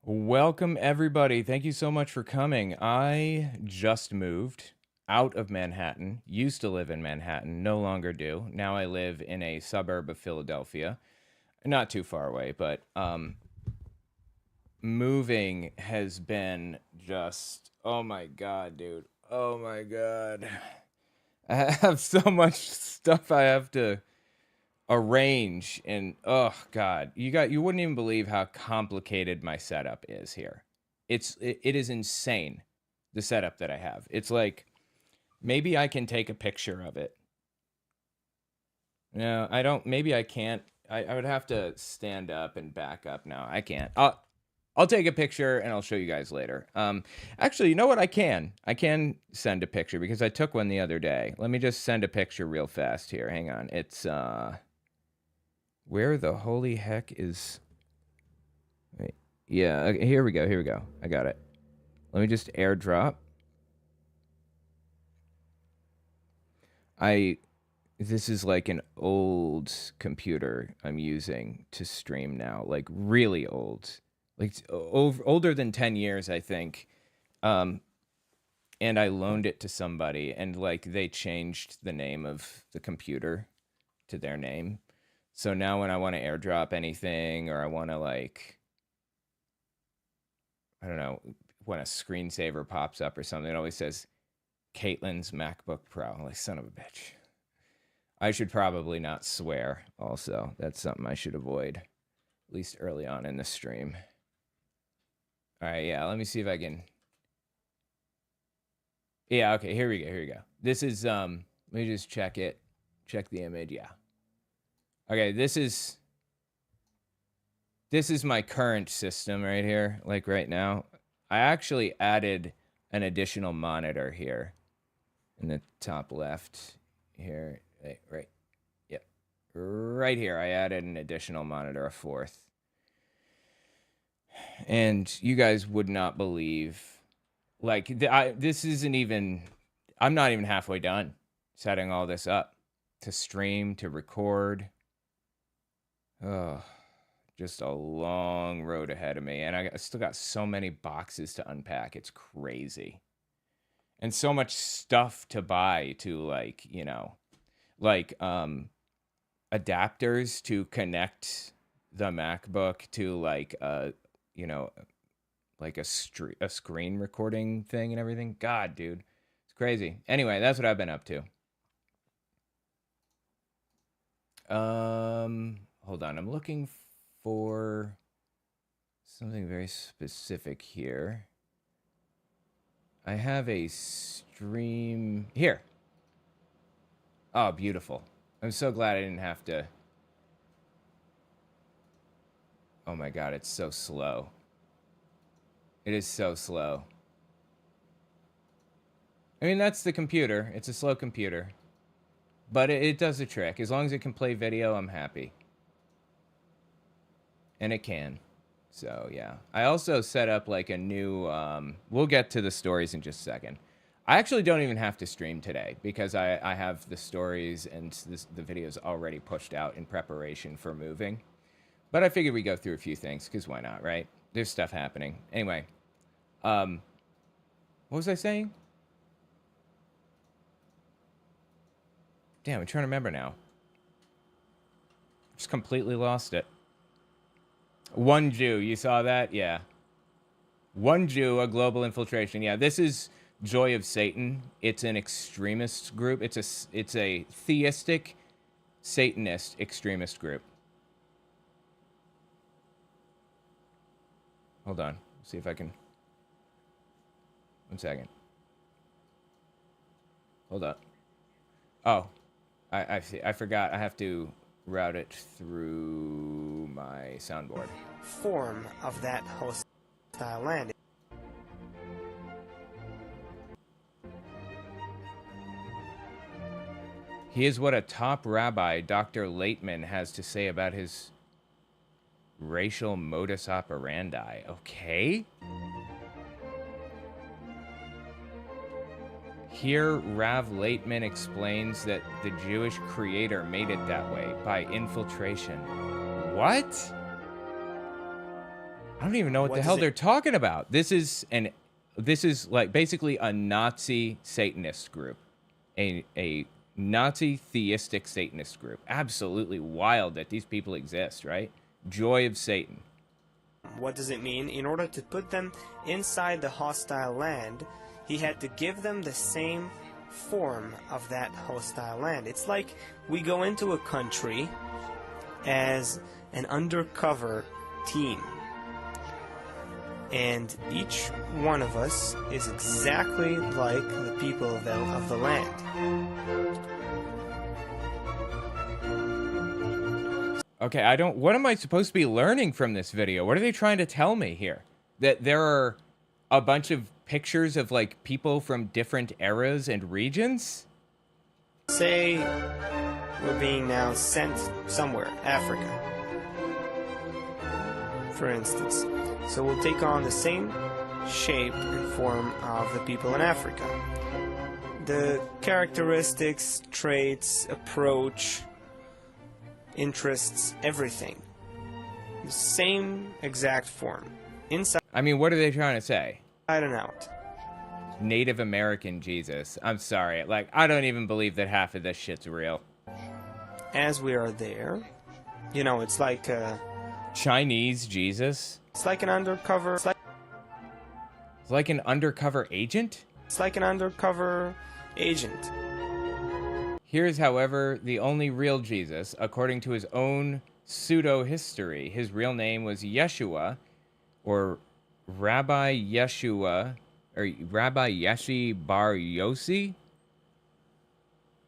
Welcome, everybody. Thank you so much for coming. I just moved out of Manhattan. Used to live in Manhattan, no longer do. Now I live in a suburb of Philadelphia. Not too far away, but moving has been just, oh my God, dude. Oh my God. I have so much stuff I have to arrange, and oh God, you wouldn't even believe how complicated my setup is here. It is insane, the setup that I have. It's like, maybe I can take a picture of it. No, I don't. Maybe I can't. I would have to stand up and back up now. I can't. I'll take a picture and I'll show you guys later. Actually, you know what? I can send a picture because I took one the other day. Let me just send a picture real fast here. Hang on. It's where the holy heck is... Wait. Yeah, okay, here we go. I got it. Let me just airdrop. This is like an old computer I'm using to stream now, like really old, like older than 10 years, I think. And I loaned it to somebody, and like they changed the name of the computer to their name. So now when I want to airdrop anything, or I want to, like, I don't know, when a screensaver pops up or something, it always says Caitlin's MacBook Pro. I'm like, son of a bitch. I should probably not swear also. That's something I should avoid, at least early on in the stream. All right, yeah, let me see if I can... Yeah, okay, here we go. This is, let me just check it. Check the image, yeah. Okay, this is my current system right here, like right now. I actually added an additional monitor here in the top left here. Right. Yep. Right here, I added an additional monitor, a fourth. And you guys would not believe, like, this isn't even, I'm not even halfway done setting all this up to stream, to record. Oh, just a long road ahead of me. And I still got so many boxes to unpack. It's crazy. And so much stuff to buy to, like, you know, like adapters to connect the MacBook to, like, you know, like a screen recording thing and everything. God, dude, it's crazy. Anyway, that's what I've been up to. Hold on, I'm looking for something very specific here. I have a stream here. Oh, beautiful. I'm so glad I didn't have to... Oh my God, it's so slow. It is so slow. I mean, that's the computer. It's a slow computer. But it does the trick. As long as it can play video, I'm happy. And it can. So, yeah. I also set up, like, a new... we'll get to the stories in just a second. I actually don't even have to stream today because I have the stories and the videos already pushed out in preparation for moving. But I figured we'd go through a few things, because why not, right? There's stuff happening. Anyway. What was I saying? Damn, I'm trying to remember now. Just completely lost it. One Jew, you saw that? Yeah. One Jew, a global infiltration. Yeah, this is Joy of Satan. It's an extremist group. It's a theistic Satanist extremist group. Hold on. See if I can... One second. Hold up. Oh. I see. I forgot. I have to route it through my soundboard. Form of that hostile land. Here's what a top rabbi, Dr. Lateman, has to say about his racial modus operandi. Okay. Here, Rav Lateman explains that the Jewish creator made it that way by infiltration. What? I don't even know what the hell they're talking about. This is like basically a Nazi Satanist group, a Nazi theistic Satanist group. Absolutely wild that these people exist, right? Joy of Satan. What does it mean? In order to put them inside the hostile land, he had to give them the same form of that hostile land. It's like we go into a country as an undercover team, and each one of us is exactly like the people of the land. Okay, what am I supposed to be learning from this video? What are they trying to tell me here? That there are a bunch of pictures of like people from different eras and regions? Say we're being now sent somewhere, Africa, for instance. So we'll take on the same shape and form of the people in Africa. The characteristics, traits, approach, interests, everything. The same exact form. Inside I mean, what are they trying to say? and out. Native American Jesus. I'm sorry. Like, I don't even believe that half of this shit's real. As we are there, you know, it's like Chinese Jesus? it's like an undercover. It's like an undercover agent? It's like an undercover agent. Here's, however, the only real Jesus, according to his own pseudo-history. His real name was Yeshua, or Rabbi Yeshua, or Rabbi Yeshi Bar Yossi.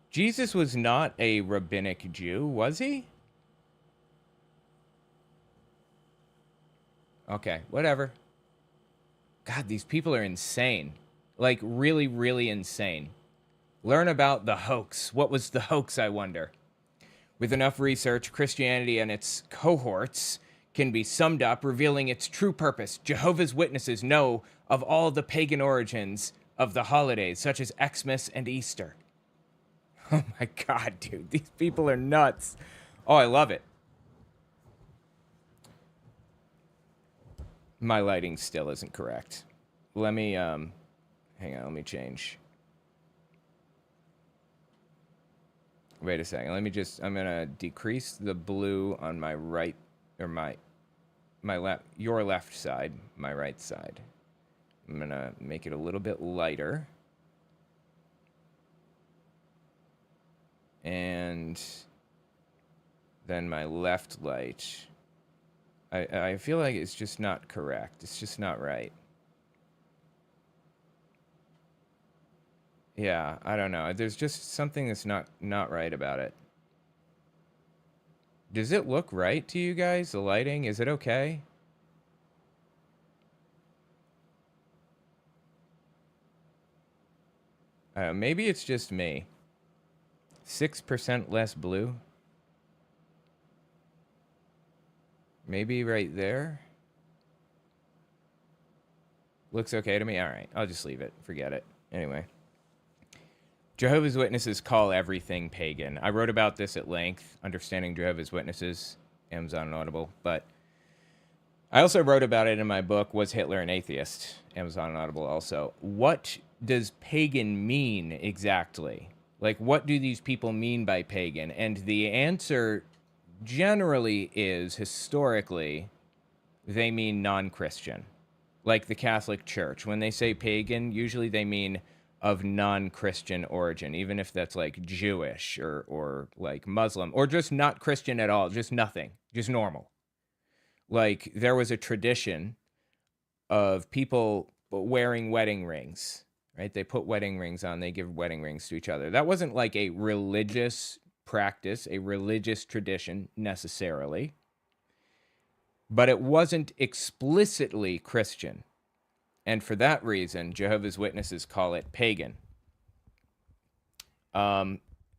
Jesus was not a rabbinic Jew, was he? Okay, whatever. God, these people are insane. Like, really, really insane. Learn about the hoax. What was the hoax, I wonder? With enough research, Christianity and its cohorts can be summed up, revealing its true purpose. Jehovah's Witnesses know of all the pagan origins of the holidays, such as Xmas and Easter. Oh my God, dude. These people are nuts. Oh, I love it. My lighting still isn't correct. Let me, hang on, let me change. Wait a second. I'm going to decrease the blue on my right, or my left, your left side, my right side. I'm going to make it a little bit lighter. And then my left light. I feel like it's just not correct. It's just not right. Yeah, I don't know. There's just something that's not right about it. Does it look right to you guys, the lighting? Is it okay? Maybe it's just me. 6% less blue. Maybe right there. Looks okay to me? All right, I'll just leave it. Forget it. Anyway. Jehovah's Witnesses call everything pagan. I wrote about this at length, Understanding Jehovah's Witnesses, Amazon and Audible, but I also wrote about it in my book, Was Hitler an Atheist? Amazon and Audible also. What does pagan mean exactly? Like, what do these people mean by pagan? And the answer generally is, historically, they mean non-Christian. Like the Catholic Church. When they say pagan, usually they mean of non-Christian origin, even if that's like Jewish or like Muslim, or just not Christian at all, just nothing, just normal. Like, there was a tradition of people wearing wedding rings, right? They put wedding rings on, they give wedding rings to each other. That wasn't like a religious practice, a religious tradition necessarily, but it wasn't explicitly Christian. And for that reason, Jehovah's Witnesses call it pagan.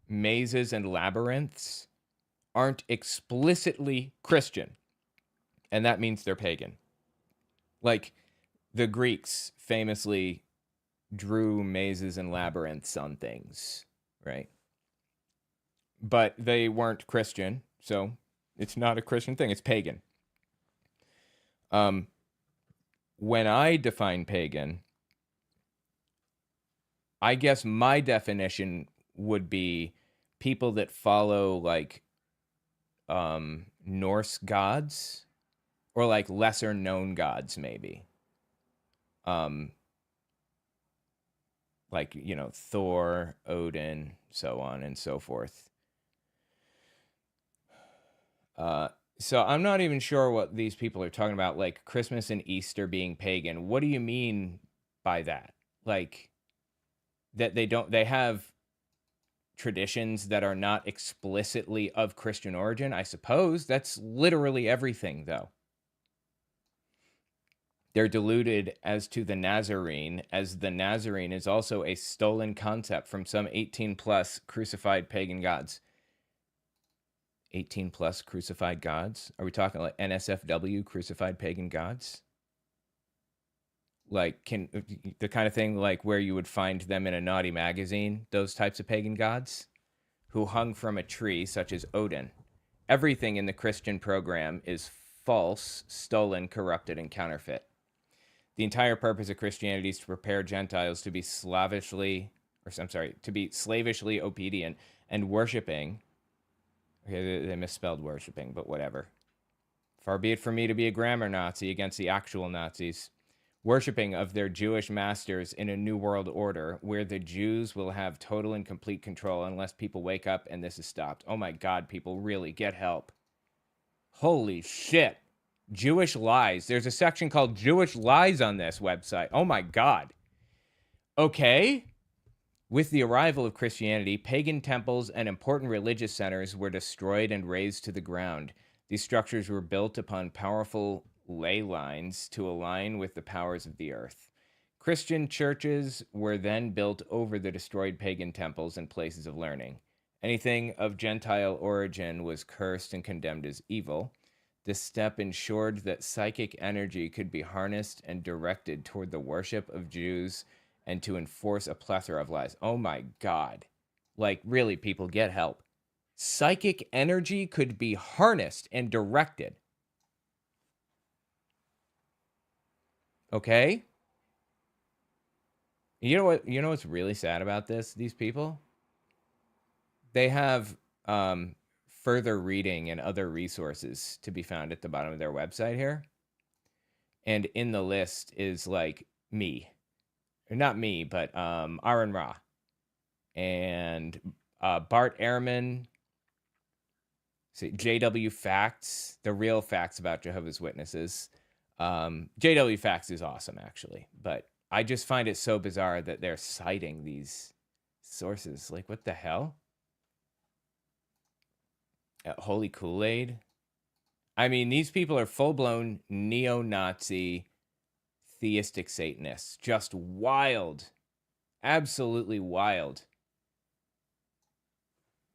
Mazes and labyrinths aren't explicitly Christian, and that means they're pagan. Like, the Greeks famously drew mazes and labyrinths on things, right? But they weren't Christian, so it's not a Christian thing. It's pagan. when I define pagan, I guess my definition would be people that follow like Norse gods or like lesser known gods, maybe. Like, you know, Thor, Odin, so on and so forth. So I'm not even sure what these people are talking about, like Christmas and Easter being pagan. What do you mean by that? Like that they have traditions that are not explicitly of Christian origin, I suppose. That's literally everything, though. They're deluded as to the Nazarene, as the Nazarene is also a stolen concept from some 18 plus crucified pagan gods. 18 plus crucified gods? Are we talking like NSFW crucified pagan gods? Like the kind of thing like where you would find them in a naughty magazine, those types of pagan gods who hung from a tree, such as Odin. Everything in the Christian program is false, stolen, corrupted, and counterfeit. The entire purpose of Christianity is to prepare Gentiles to be slavishly obedient and worshiping. Okay, they misspelled worshiping, but whatever. Far be it from me to be a grammar Nazi against the actual Nazis. Worshipping of their Jewish masters in a new world order where the Jews will have total and complete control unless people wake up and this is stopped. Oh my God, people, really, get help. Holy shit. Jewish lies. There's a section called Jewish lies on this website. Oh my God. Okay. With the arrival of Christianity, pagan temples and important religious centers were destroyed and razed to the ground. These structures were built upon powerful ley lines to align with the powers of the earth. Christian churches were then built over the destroyed pagan temples and places of learning. Anything of Gentile origin was cursed and condemned as evil. This step ensured that psychic energy could be harnessed and directed toward the worship of Jews and to enforce a plethora of lies. Oh my God. Like, really, people, get help. Psychic energy could be harnessed and directed. Okay? You know what's really sad about this? These people? They have further reading and other resources to be found at the bottom of their website here. And in the list is like me. Not me, but Aaron Ra. And Bart Ehrman. JW Facts. The real facts about Jehovah's Witnesses. JW Facts is awesome, actually. But I just find it so bizarre that they're citing these sources. Like, what the hell? Holy Kool-Aid. I mean, these people are full-blown neo-Nazi theistic Satanists. Just wild. Absolutely wild.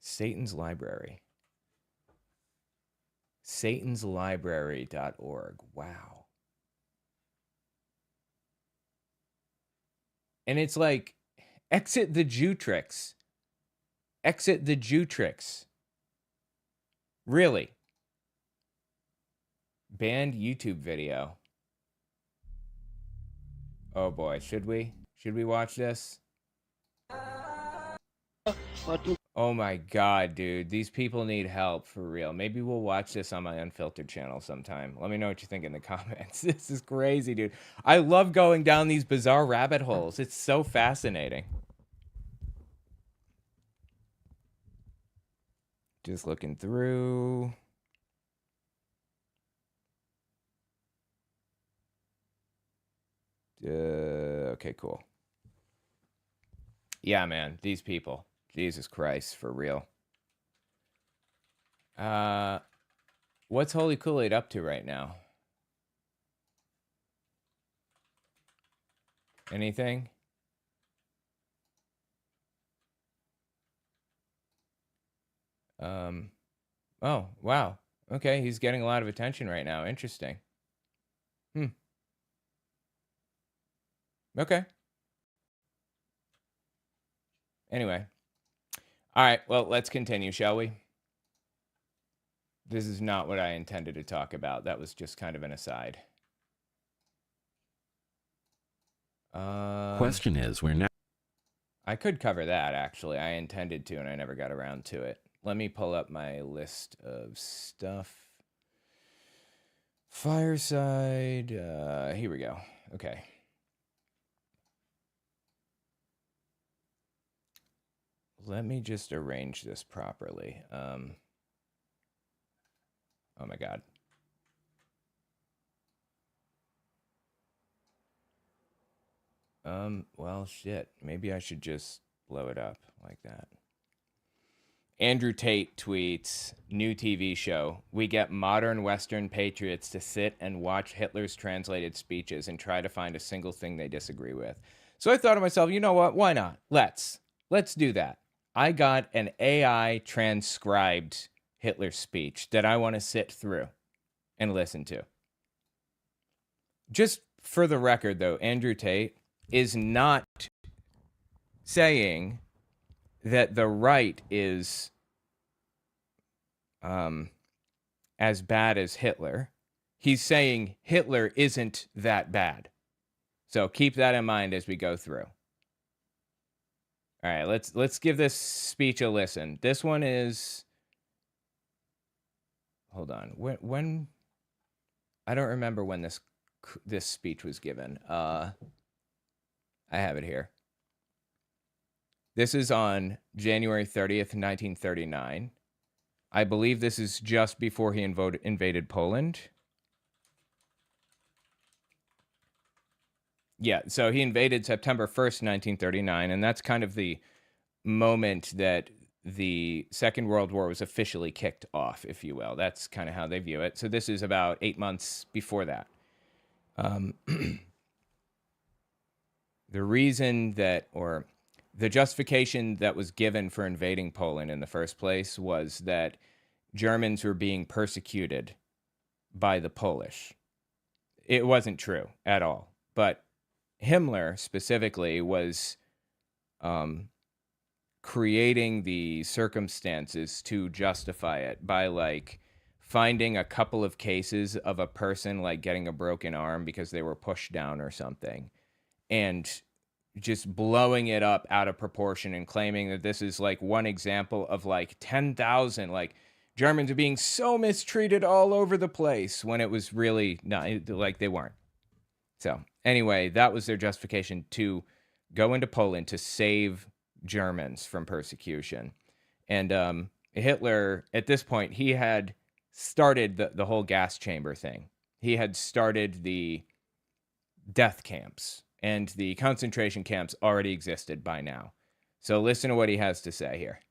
Satan's Library. Satanslibrary.org. Wow. And it's like, exit the Jew tricks. Exit the Jew tricks. Really. Banned YouTube video. Oh boy, should we? Should we watch this? Oh my God, dude. These people need help, for real. Maybe we'll watch this on my Unfiltered channel sometime. Let me know what you think in the comments. This is crazy, dude. I love going down these bizarre rabbit holes. It's so fascinating. Just looking through. Okay, cool. Yeah, man. These people. Jesus Christ, for real. What's Holy Kool-Aid up to right now? Anything? Oh, wow. Okay, he's getting a lot of attention right now. Interesting. Okay. Anyway. All right, well, let's continue, shall we? This is not what I intended to talk about. That was just kind of an aside. Question is, we're now... I could cover that, actually. I intended to, and I never got around to it. Let me pull up my list of stuff. Fireside. Here we go. Okay. Let me just arrange this properly. Oh my God. Well, shit. Maybe I should just blow it up like that. Andrew Tate tweets, new TV show. We get modern Western patriots to sit and watch Hitler's translated speeches and try to find a single thing they disagree with. So I thought to myself, you know what? Why not? Let's do that. I got an AI transcribed Hitler speech that I want to sit through and listen to. Just for the record, though, Andrew Tate is not saying that the right is as bad as Hitler. He's saying Hitler isn't that bad. So keep that in mind as we go through. All right, let's give this speech a listen. This one is... Hold on. When I don't remember when this speech was given. I have it here. This is on January 30th, 1939. I believe this is just before he invaded Poland. Yeah, so he invaded September 1st, 1939, and that's kind of the moment that the Second World War was officially kicked off, if you will. That's kind of how they view it. So this is about 8 months before that. The reason that, or the justification that was given for invading Poland in the first place was that Germans were being persecuted by the Polish. It wasn't true at all. But Himmler specifically was creating the circumstances to justify it by like finding a couple of cases of a person like getting a broken arm because they were pushed down or something, and just blowing it up out of proportion and claiming that this is like one example of like 10,000, like Germans are being so mistreated all over the place, when it was really not, like they weren't. So anyway, that was their justification to go into Poland to save Germans from persecution. And Hitler, at this point, he had started the whole gas chamber thing. He had started the death camps, and the concentration camps already existed by now. So listen to what he has to say here.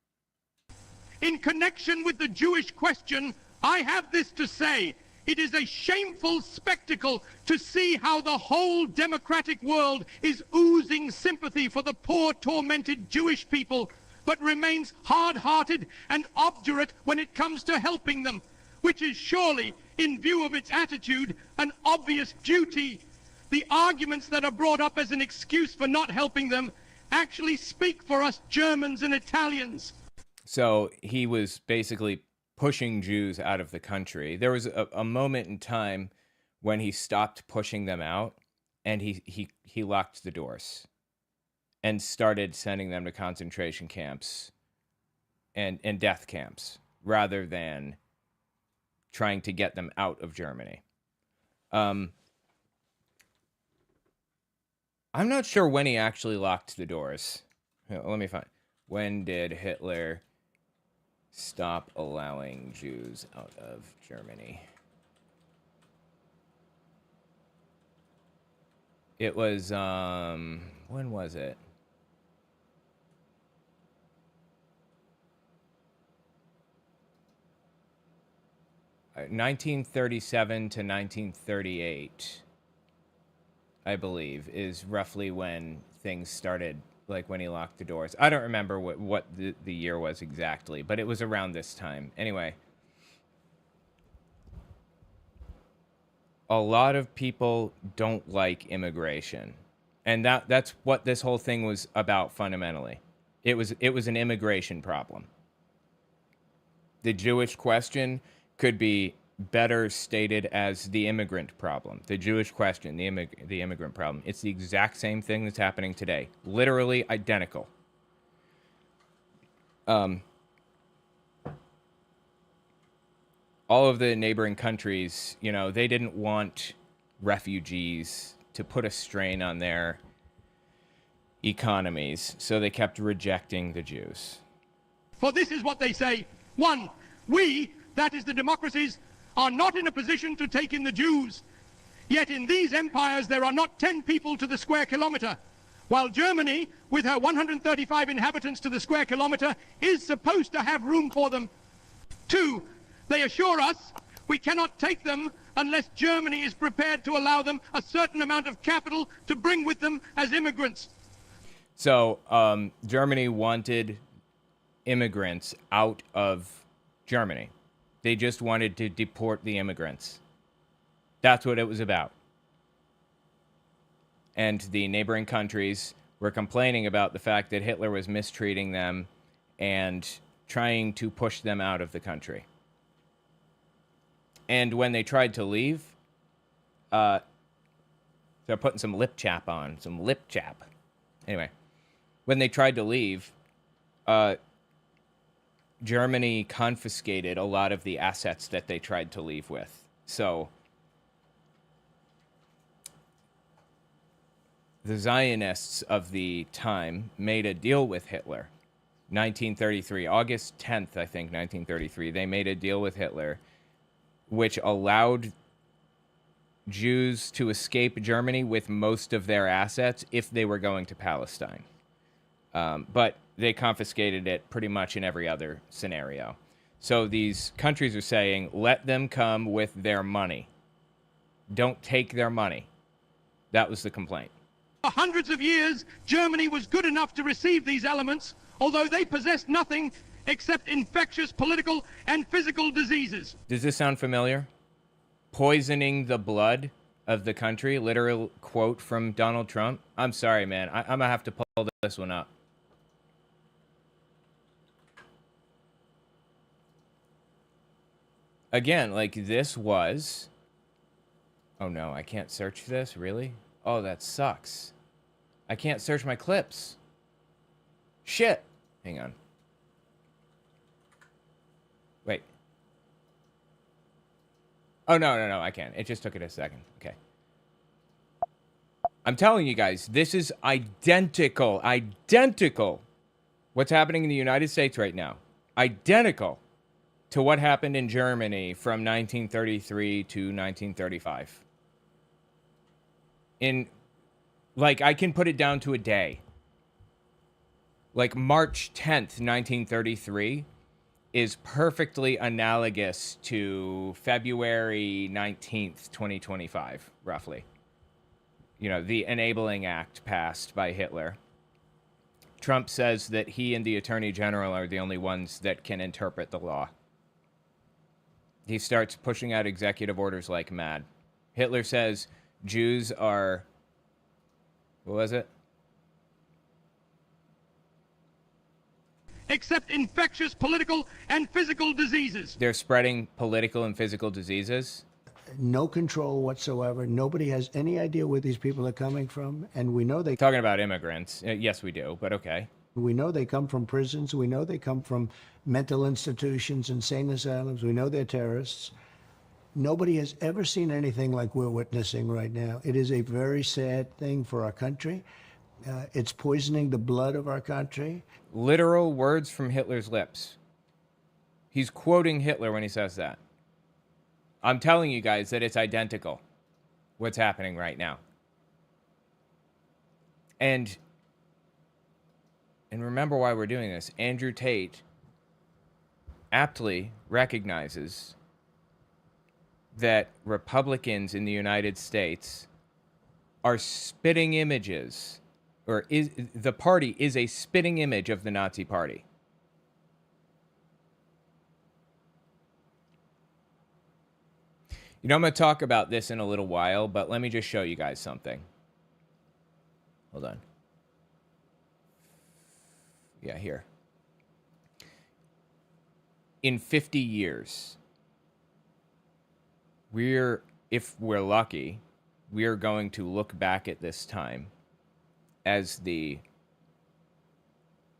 In connection with the Jewish question, I have this to say. It is a shameful spectacle to see how the whole democratic world is oozing sympathy for the poor, tormented Jewish people, but remains hard-hearted and obdurate when it comes to helping them, which is surely, in view of its attitude, an obvious duty. The arguments that are brought up as an excuse for not helping them actually speak for us Germans and Italians. So he was basically pushing Jews out of the country. There was a moment in time when he stopped pushing them out, and he locked the doors and started sending them to concentration camps and death camps rather than trying to get them out of Germany. I'm not sure when he actually locked the doors. Let me find. When did Hitler stop allowing Jews out of Germany? It was, when was it? Uh, 1937 to 1938, I believe, is roughly when things started, like when he locked the doors. I don't remember what the year was exactly, but it was around this time. Anyway, a lot of people don't like immigration, and that's what this whole thing was about fundamentally. It was an immigration problem. The Jewish question could be better stated as the immigrant problem, the Jewish question, the immigrant problem. It's the exact same thing that's happening today. Literally identical. All of the neighboring countries, you know, they didn't want refugees to put a strain on their economies, so they kept rejecting the Jews. For this is what they say. 1, we, that is the democracies, are not in a position to take in the Jews. Yet in these empires there are not 10 people to the square kilometer, while Germany, with her 135 inhabitants to the square kilometer, is supposed to have room for them. 2, they assure us we cannot take them unless Germany is prepared to allow them a certain amount of capital to bring with them as immigrants. So Germany wanted immigrants out of Germany. They just wanted to deport the immigrants. That's what it was about. And the neighboring countries were complaining about the fact that Hitler was mistreating them and trying to push them out of the country. And when they tried to leave, they're putting some lip chap on, some lip chap. Anyway, when they tried to leave, Germany confiscated a lot of the assets that they tried to leave with. So the Zionists of the time made a deal with Hitler. 1933, August 10th, I think, 1933, they made a deal with Hitler, which allowed Jews to escape Germany with most of their assets if they were going to Palestine. But they confiscated it pretty much in every other scenario. So these countries are saying, let them come with their money. Don't take their money. That was the complaint. For hundreds of years, Germany was good enough to receive these elements, although they possessed nothing except infectious political and physical diseases. Does this sound familiar? Poisoning the blood of the country, literal quote from Donald Trump. I'm sorry, man. I'm going to have to pull this one up. Again, like this was... Oh no, I can't search this, really? Oh, that sucks. I can't search my clips. Shit. Hang on. Wait. Oh, no, I can't. It just took it a second. Okay. I'm telling you guys, this is identical. What's happening in the United States right now. Identical to what happened in Germany from 1933 to 1935. Like, I can put it down to a day. Like, March 10th, 1933 is perfectly analogous to February 19th, 2025, roughly. You know, the Enabling Act passed by Hitler. Trump says that he and the Attorney General are the only ones that can interpret the law. He starts pushing out executive orders like mad. Hitler says Jews are... What was it? Except infectious political and physical diseases. They're spreading political and physical diseases. No control whatsoever. Nobody has any idea where these people are coming from, and we know they... Talking about immigrants. Yes, we do, but okay. We know they come from prisons. We know they come from mental institutions, insane asylums. We know they're terrorists. Nobody has ever seen anything like we're witnessing right now. It is a very sad thing for our country. It's poisoning the blood of our country. Literal words from Hitler's lips. He's quoting Hitler when he says that. I'm telling you guys that it's identical. What's happening right now. And remember why we're doing this. Andrew Tate aptly recognizes that Republicans in the United States are spitting images, or the party is a spitting image of the Nazi Party. You know, I'm going to talk about this in a little while, but let me just show you guys something. Hold on. Yeah, here. In 50 years, if we're lucky, we're going to look back at this time as the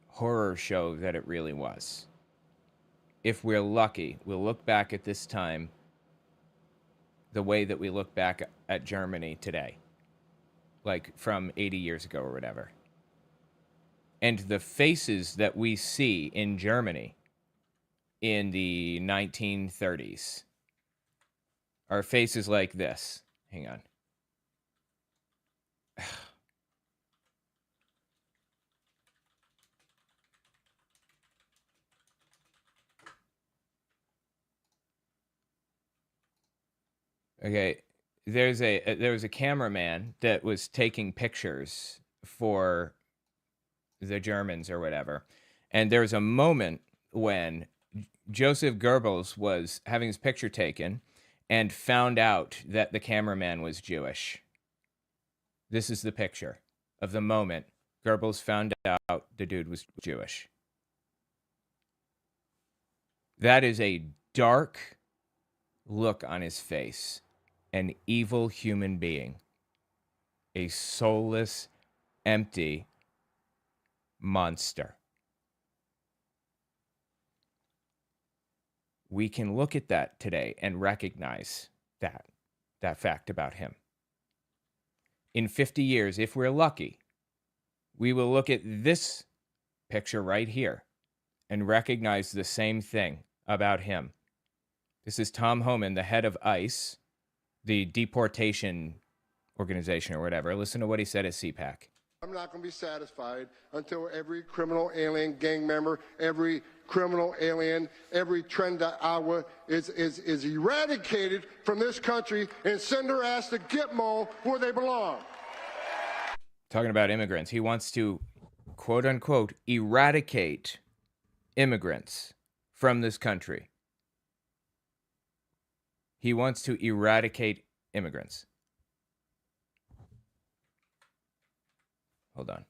horror show that it really was. If we're lucky, we'll look back at this time the way that we look back at Germany today, like from 80 years ago or whatever. And the faces that we see in Germany in the 1930s are faces like this. Hang on. Okay, there was a cameraman that was taking pictures for the Germans or whatever, and there was a moment when Joseph Goebbels was having his picture taken and found out that the cameraman was Jewish. This is the picture of the moment Goebbels found out the dude was Jewish. That is a dark look on his face. An evil human being. A soulless, empty monster. We can look at that today and recognize that fact about him. In 50 years, if we're lucky, we will look at this picture right here and recognize the same thing about him. This is Tom Homan, the head of ICE, the deportation organization or whatever. Listen to what he said at CPAC. I'm not going to be satisfied until every criminal alien gang member, every criminal alien, every Trenda Awa is eradicated from this country and send their ass to Gitmo where they belong. Talking about immigrants. He wants to, quote unquote, eradicate immigrants from this country. He wants to eradicate immigrants. Hold on.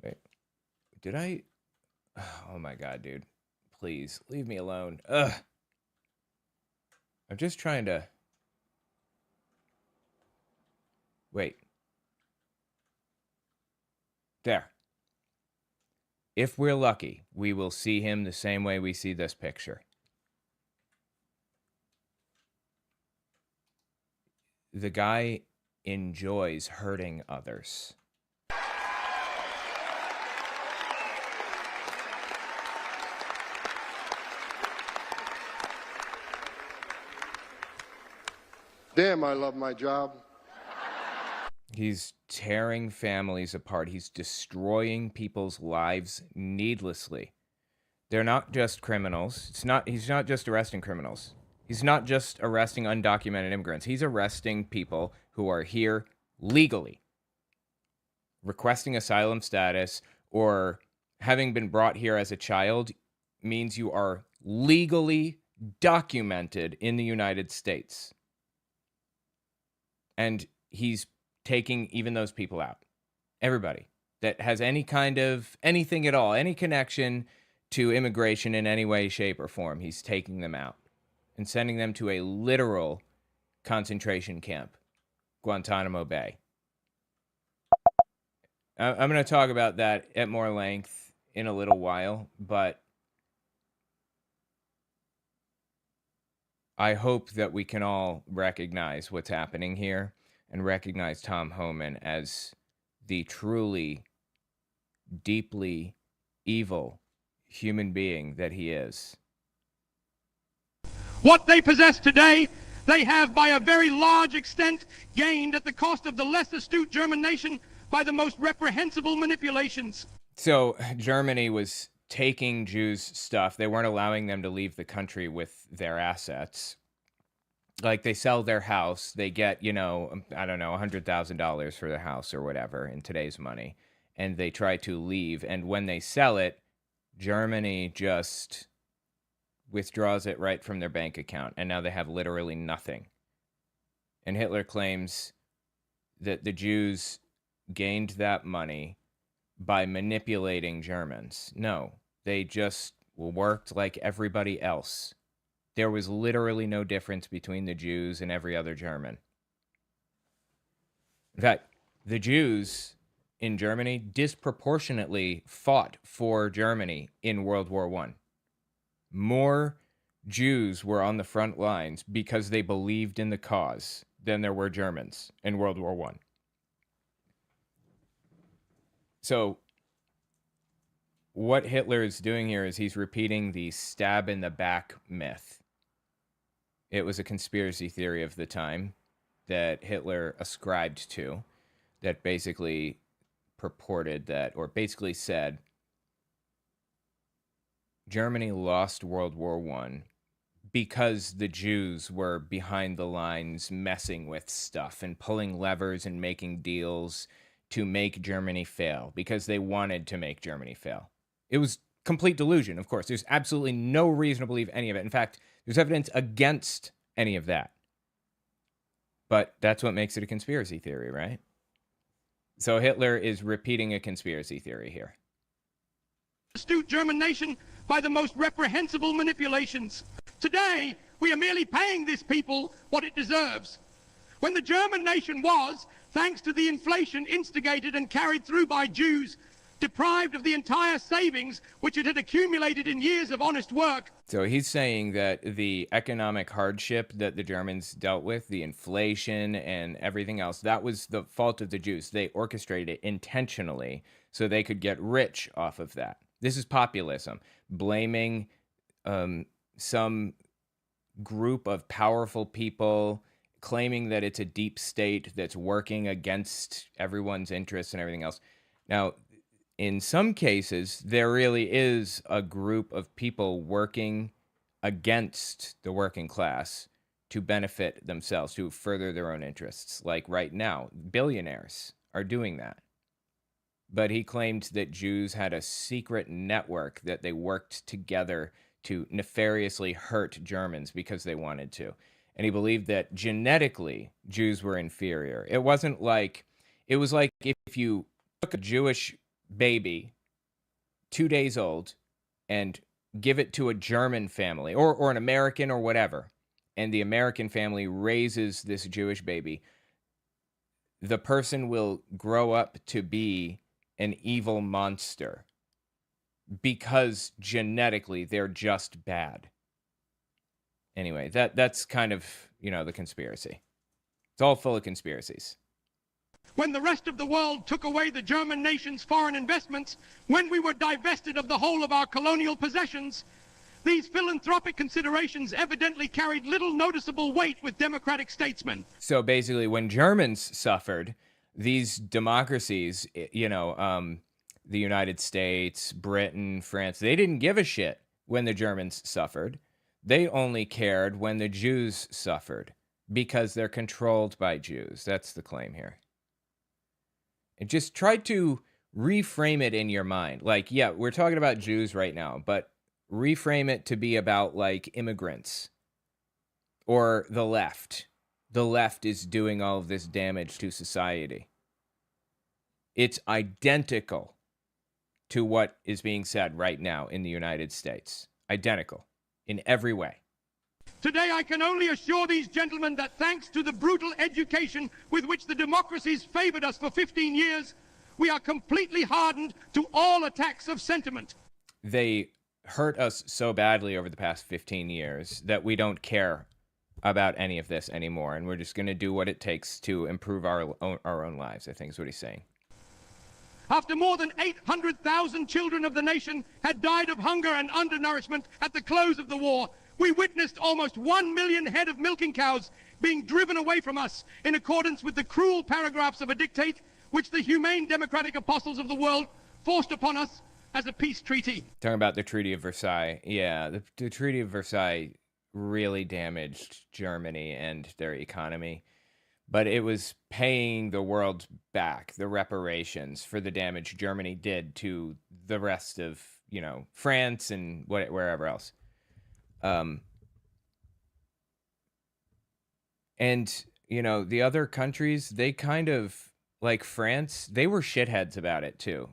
Wait. Did I? Oh my God, dude. Please, leave me alone. Ugh. I'm just trying to... Wait. There. If we're lucky, we will see him the same way we see this picture. The guy enjoys hurting others. Damn, I love my job. He's tearing families apart. He's destroying people's lives needlessly. They're not just criminals. He's not just arresting criminals. He's not just arresting undocumented immigrants. He's arresting people who are here legally, requesting asylum status, or having been brought here as a child means you are legally documented in the United States. And he's taking even those people out. Everybody that has any kind of anything at all, any connection to immigration in any way, shape, or form, he's taking them out and sending them to a literal concentration camp, Guantanamo Bay. I'm going to talk about that at more length in a little while, but I hope that we can all recognize what's happening here and recognize Tom Homan as the truly, deeply evil human being that he is. What they possess today, they have by a very large extent gained at the cost of the less astute German nation by the most reprehensible manipulations. So Germany was taking Jews' stuff. They weren't allowing them to leave the country with their assets. Like, they sell their house, they get, I don't know, $100,000 for their house or whatever in today's money, and they try to leave. And when they sell it, Germany just withdraws it right from their bank account, and now they have literally nothing. And Hitler claims that the Jews gained that money by manipulating Germans. No, they just worked like everybody else. There was literally no difference between the Jews and every other German. In fact, the Jews in Germany disproportionately fought for Germany in World War I. More Jews were on the front lines because they believed in the cause than there were Germans in World War I. So what Hitler is doing here is he's repeating the stab in the back myth. It was a conspiracy theory of the time that Hitler ascribed to, that basically purported that, or basically said, Germany lost World War I because the Jews were behind the lines messing with stuff and pulling levers and making deals to make Germany fail, because they wanted to make Germany fail. It was complete delusion, of course. There's absolutely no reason to believe any of it. In fact, there's evidence against any of that. But that's what makes it a conspiracy theory, right? So Hitler is repeating a conspiracy theory here. Astute German nation by the most reprehensible manipulations. Today, we are merely paying this people what it deserves. When the German nation was, thanks to the inflation instigated and carried through by Jews, deprived of the entire savings which it had accumulated in years of honest work. So he's saying that the economic hardship that the Germans dealt with, the inflation and everything else, that was the fault of the Jews. They orchestrated it intentionally so they could get rich off of that. This is populism, blaming some group of powerful people, claiming that it's a deep state that's working against everyone's interests and everything else. Now, in some cases, there really is a group of people working against the working class to benefit themselves, to further their own interests. Like right now, billionaires are doing that. But he claimed that Jews had a secret network that they worked together to nefariously hurt Germans because they wanted to. And he believed that genetically, Jews were inferior. It was like if you took a Jewish baby, 2 days old, and give it to a German family or an American or whatever, and the American family raises this Jewish baby, the person will grow up to be an evil monster because genetically they're just bad. Anyway, that's kind of, the conspiracy. It's all full of conspiracies. When the rest of the world took away the German nation's foreign investments, when we were divested of the whole of our colonial possessions, these philanthropic considerations evidently carried little noticeable weight with democratic statesmen. So basically, when Germans suffered, these democracies, the United States, Britain, France, they didn't give a shit when the Germans suffered. They only cared when the Jews suffered because they're controlled by Jews. That's the claim here. And just try to reframe it in your mind. Like, yeah, we're talking about Jews right now, but reframe it to be about, like, immigrants or the left. The left is doing all of this damage to society. It's identical to what is being said right now in the United States. Identical in every way. Today, I can only assure these gentlemen that thanks to the brutal education with which the democracies favored us for 15 years, we are completely hardened to all attacks of sentiment. They hurt us so badly over the past 15 years that we don't care about any of this anymore, and we're just going to do what it takes to improve our own lives, I think is what he's saying. After more than 800,000 children of the nation had died of hunger and undernourishment at the close of the war, we witnessed almost 1 million head of milking cows being driven away from us in accordance with the cruel paragraphs of a dictate which the humane democratic apostles of the world forced upon us as a peace treaty. Talking about the Treaty of Versailles. Yeah, the Treaty of Versailles really damaged Germany and their economy. But it was paying the world back, the reparations for the damage Germany did to the rest of, France and wherever else. And, the other countries, they kind of, like France, they were shitheads about it too.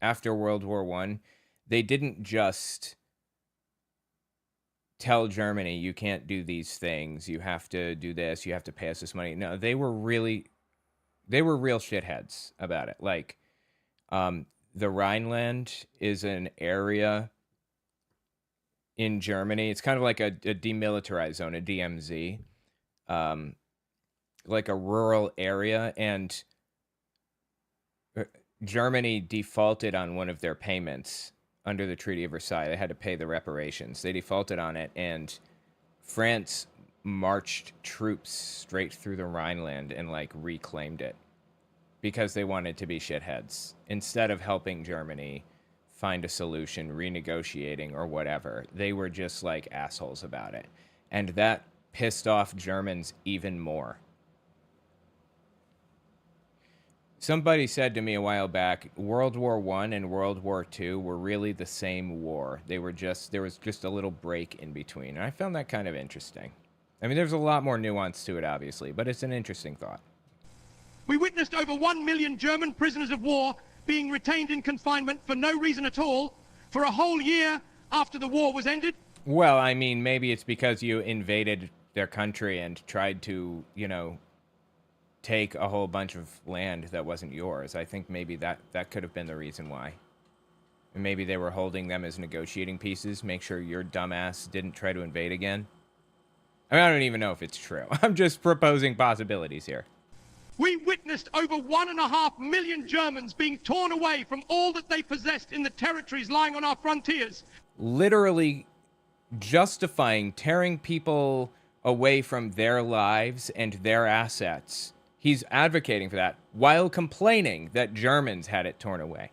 After World War I, they didn't just tell Germany, you can't do these things, you have to do this, you have to pay us this money. No, they were real shitheads about it. Like, the Rhineland is an area in Germany. It's kind of like a demilitarized zone, a DMZ, like a rural area. And Germany defaulted on one of their payments under the Treaty of Versailles. They had to pay the reparations. They defaulted on it, and France marched troops straight through the Rhineland and like reclaimed it because they wanted to be shitheads. Instead of helping Germany find a solution, renegotiating or whatever, they were just like assholes about it. And that pissed off Germans even more. Somebody said to me a while back, World War I and World War II were really the same war. There was just a little break in between. And I found that kind of interesting. I mean, there's a lot more nuance to it, obviously, but it's an interesting thought. We witnessed over 1 million German prisoners of war being retained in confinement for no reason at all for a whole year after the war was ended. Well, I mean, maybe it's because you invaded their country and tried to, take a whole bunch of land that wasn't yours. I think maybe that could have been the reason why. And maybe they were holding them as negotiating pieces, make sure your dumbass didn't try to invade again. I mean, I don't even know if it's true. I'm just proposing possibilities here. We witnessed over 1.5 million Germans being torn away from all that they possessed in the territories lying on our frontiers. Literally justifying tearing people away from their lives and their assets. He's advocating for that while complaining that Germans had it torn away.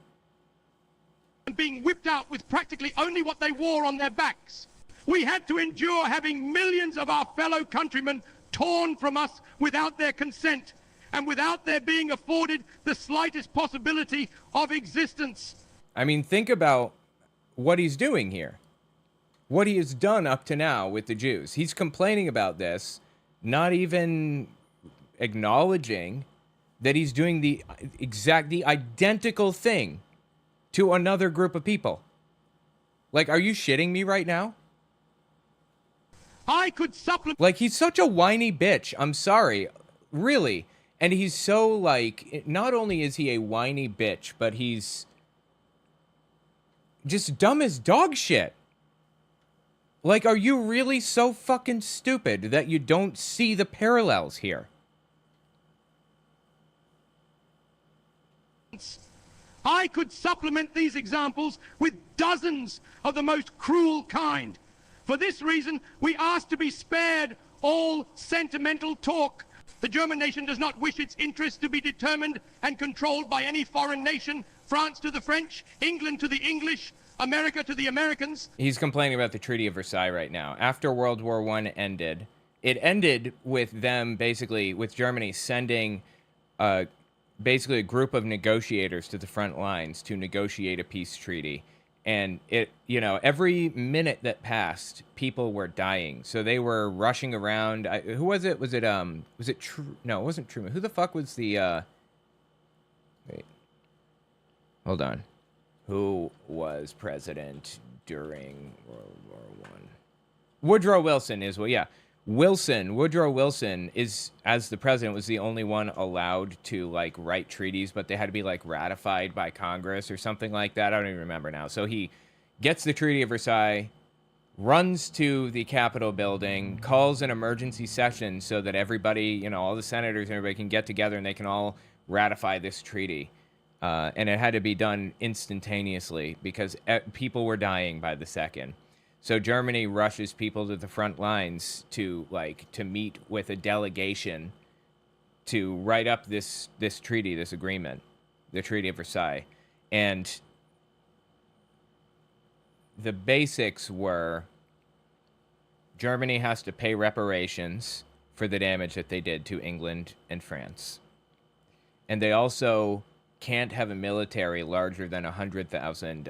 And being whipped out with practically only what they wore on their backs. We had to endure having millions of our fellow countrymen torn from us without their consent and without their being afforded the slightest possibility of existence. I mean, think about what he's doing here. What he has done up to now with the Jews. He's complaining about this, not even acknowledging that he's doing the identical thing to another group of people. Like, are you shitting me right now? I could supplement. Like, he's such a whiny bitch. I'm sorry. Really. And he's so, like, not only is he a whiny bitch, but he's just dumb as dog shit. Like, are you really so fucking stupid that you don't see the parallels here? I could supplement these examples with dozens of the most cruel kind. For this reason, we ask to be spared all sentimental talk. The German nation does not wish its interests to be determined and controlled by any foreign nation, France to the French, England to the English, America to the Americans. He's complaining about the Treaty of Versailles right now. After World War I ended, it ended with them basically, with Germany sending basically a group of negotiators to the front lines to negotiate a peace treaty. And it, every minute that passed, people were dying. So they were rushing around. Who was it? Was it no, it wasn't Truman. Who the fuck was the, wait, hold on. Who was president during World War I? Woodrow Wilson is, well, yeah. Woodrow Wilson is, as the president, was the only one allowed to, like, write treaties, but they had to be, like, ratified by Congress or something like that. I don't even remember now. So he gets the Treaty of Versailles, runs to the Capitol building, calls an emergency session so that everybody, all the senators and everybody can get together and they can all ratify this treaty. And it had to be done instantaneously because people were dying by the second. So Germany rushes people to the front lines to meet with a delegation to write up this treaty, this agreement, the Treaty of Versailles. And the basics were Germany has to pay reparations for the damage that they did to England and France. And they also can't have a military larger than 100,000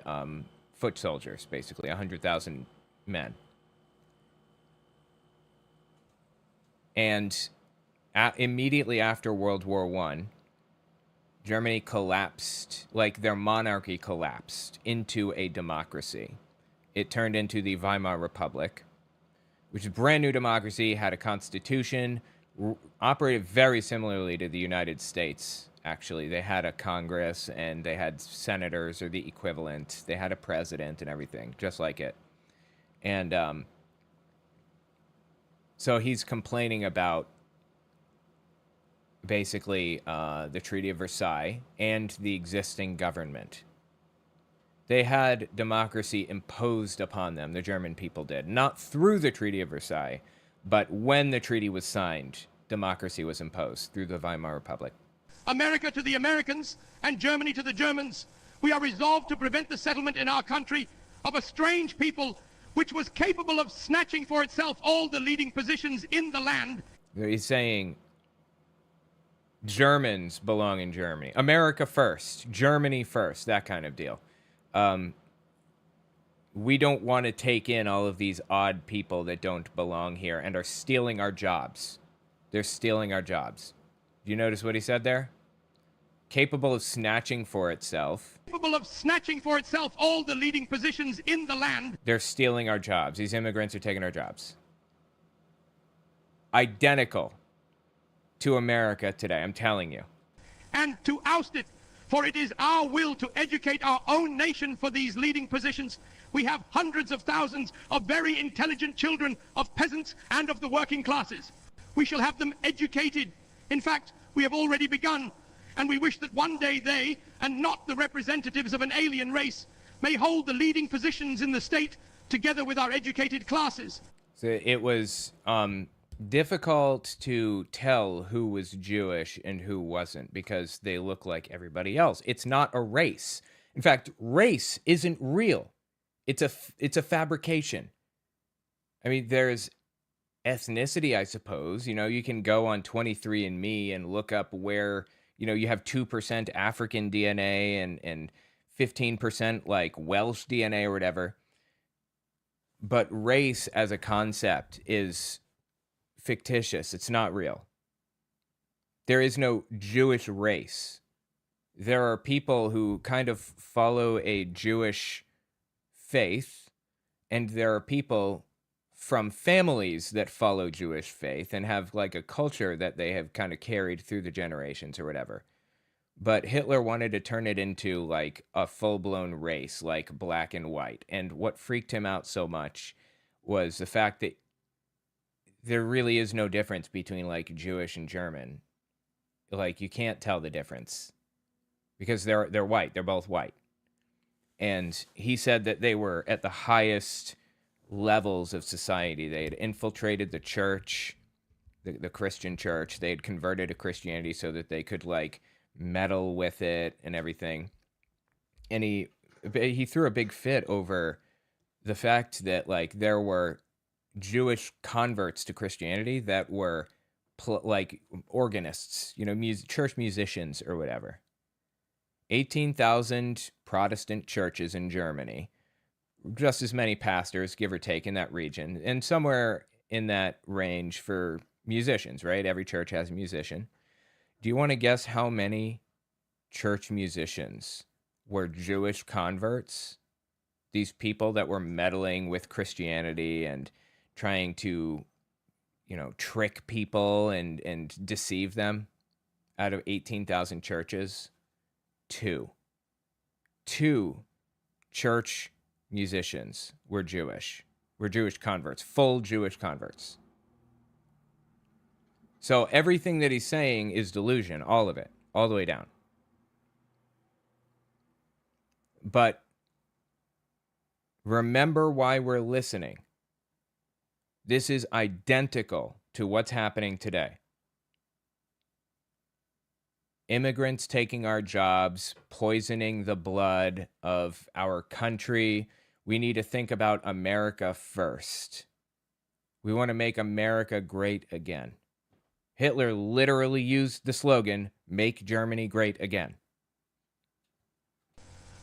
foot soldiers, basically 100,000 men. And immediately after World War I, Germany collapsed, like their monarchy collapsed into a democracy. It turned into the Weimar Republic. which is a brand new democracy, had a constitution, operated very similarly to the United States, actually. They had a Congress, and they had senators, or the equivalent. They had a president and everything, just like it. And so he's complaining about basically the Treaty of Versailles and the existing government. They had democracy imposed upon them, the German people did. Not through the Treaty of Versailles, but when the treaty was signed, democracy was imposed through the Weimar Republic. America to the Americans and Germany to the Germans, we are resolved to prevent the settlement in our country of a strange people which was capable of snatching for itself all the leading positions in the land. He's saying Germans belong in Germany. America first, Germany first, that kind of deal. We don't want to take in all of these odd people that don't belong here and are stealing our jobs. They're stealing our jobs. Do you notice what he said there? Capable of snatching for itself. Capable of snatching for itself all the leading positions in the land. They're stealing our jobs. These immigrants are taking our jobs. Identical to America today, I'm telling you. And to oust it, for it is our will to educate our own nation for these leading positions. We have hundreds of thousands of very intelligent children of peasants and of the working classes. We shall have them educated. In fact, we have already begun, and we wish that one day they, and not the representatives of an alien race, may hold the leading positions in the state together with our educated classes. So it was difficult to tell who was Jewish and who wasn't because they look like everybody else. It's not a race. In fact, race isn't real. It's a fabrication. I mean, there's ethnicity, I suppose. You know, you can go on 23andMe and look up where, you know, you have 2% African DNA and 15% like Welsh DNA or whatever. But race as a concept is fictitious. It's not real. There is no Jewish race. There are people who kind of follow a Jewish faith, and there are people from families that follow Jewish faith and have like a culture that they have kind of carried through the generations or whatever. But Hitler wanted to turn it into like a full-blown race, like black and white. And what freaked him out so much was the fact that there really is no difference between like Jewish and German. Like you can't tell the difference because they're white. They're both white. And he said that they were at the highest levels of society. They had infiltrated the church, the Christian church. They had converted to Christianity so that they could like meddle with it and everything. And he threw a big fit over the fact that like there were Jewish converts to Christianity that were like organists, you know, church musicians or whatever. 18,000 Protestant churches in Germany, just as many pastors, give or take, in that region, and somewhere in that range for musicians, right? Every church has a musician. Do you want to guess how many church musicians were Jewish converts? These people that were meddling with Christianity and trying to, you know, trick people and deceive them. Out of 18,000 churches, two church musicians were Jewish converts, full Jewish converts. So everything that he's saying is delusion, all of it, all the way down. But remember why we're listening. This is identical to what's happening today. Immigrants taking our jobs, poisoning the blood of our country. We need to think about America first. We want to make America great again. Hitler literally used the slogan, "Make Germany great again."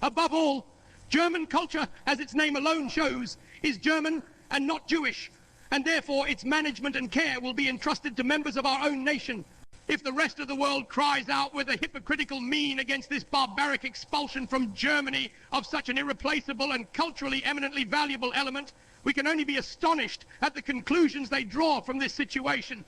Above all, German culture, as its name alone shows, is German and not Jewish, and therefore its management and care will be entrusted to members of our own nation. If the rest of the world cries out with a hypocritical mien against this barbaric expulsion from Germany of such an irreplaceable and culturally eminently valuable element, We can only be astonished at the conclusions they draw from this situation.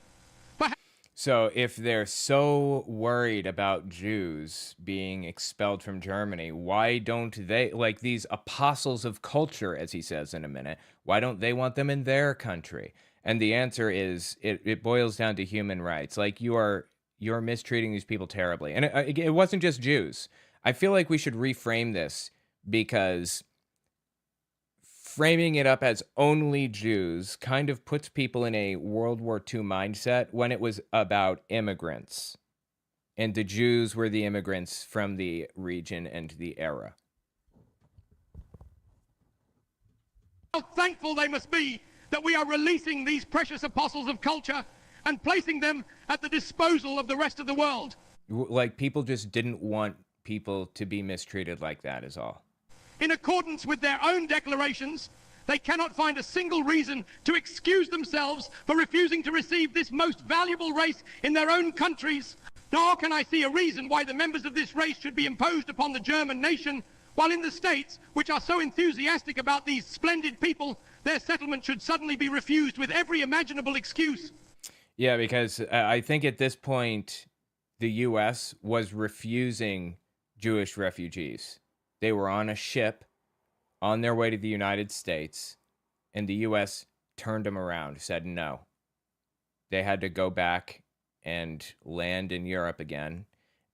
So if they're so worried about Jews being expelled from Germany, why don't they, like these apostles of culture, as he says in a minute, why don't they want them in their country? And the answer is it boils down to human rights. Like you're mistreating these people terribly. And it wasn't just Jews. I feel like we should reframe this, because framing it up as only Jews kind of puts people in a World War II mindset when it was about immigrants. And the Jews were the immigrants from the region and the era. How thankful they must be that we are releasing these precious apostles of culture and placing them at the disposal of the rest of the world. Like, people just didn't want people to be mistreated like that is all. In accordance with their own declarations, they cannot find a single reason to excuse themselves for refusing to receive this most valuable race in their own countries. Nor can I see a reason why the members of this race should be imposed upon the German nation, while in the States, which are so enthusiastic about these splendid people, their settlement should suddenly be refused with every imaginable excuse. Yeah, because I think at this point, the U.S. was refusing Jewish refugees. They were on a ship on their way to the United States, and the U.S. turned them around, said no. They had to go back and land in Europe again,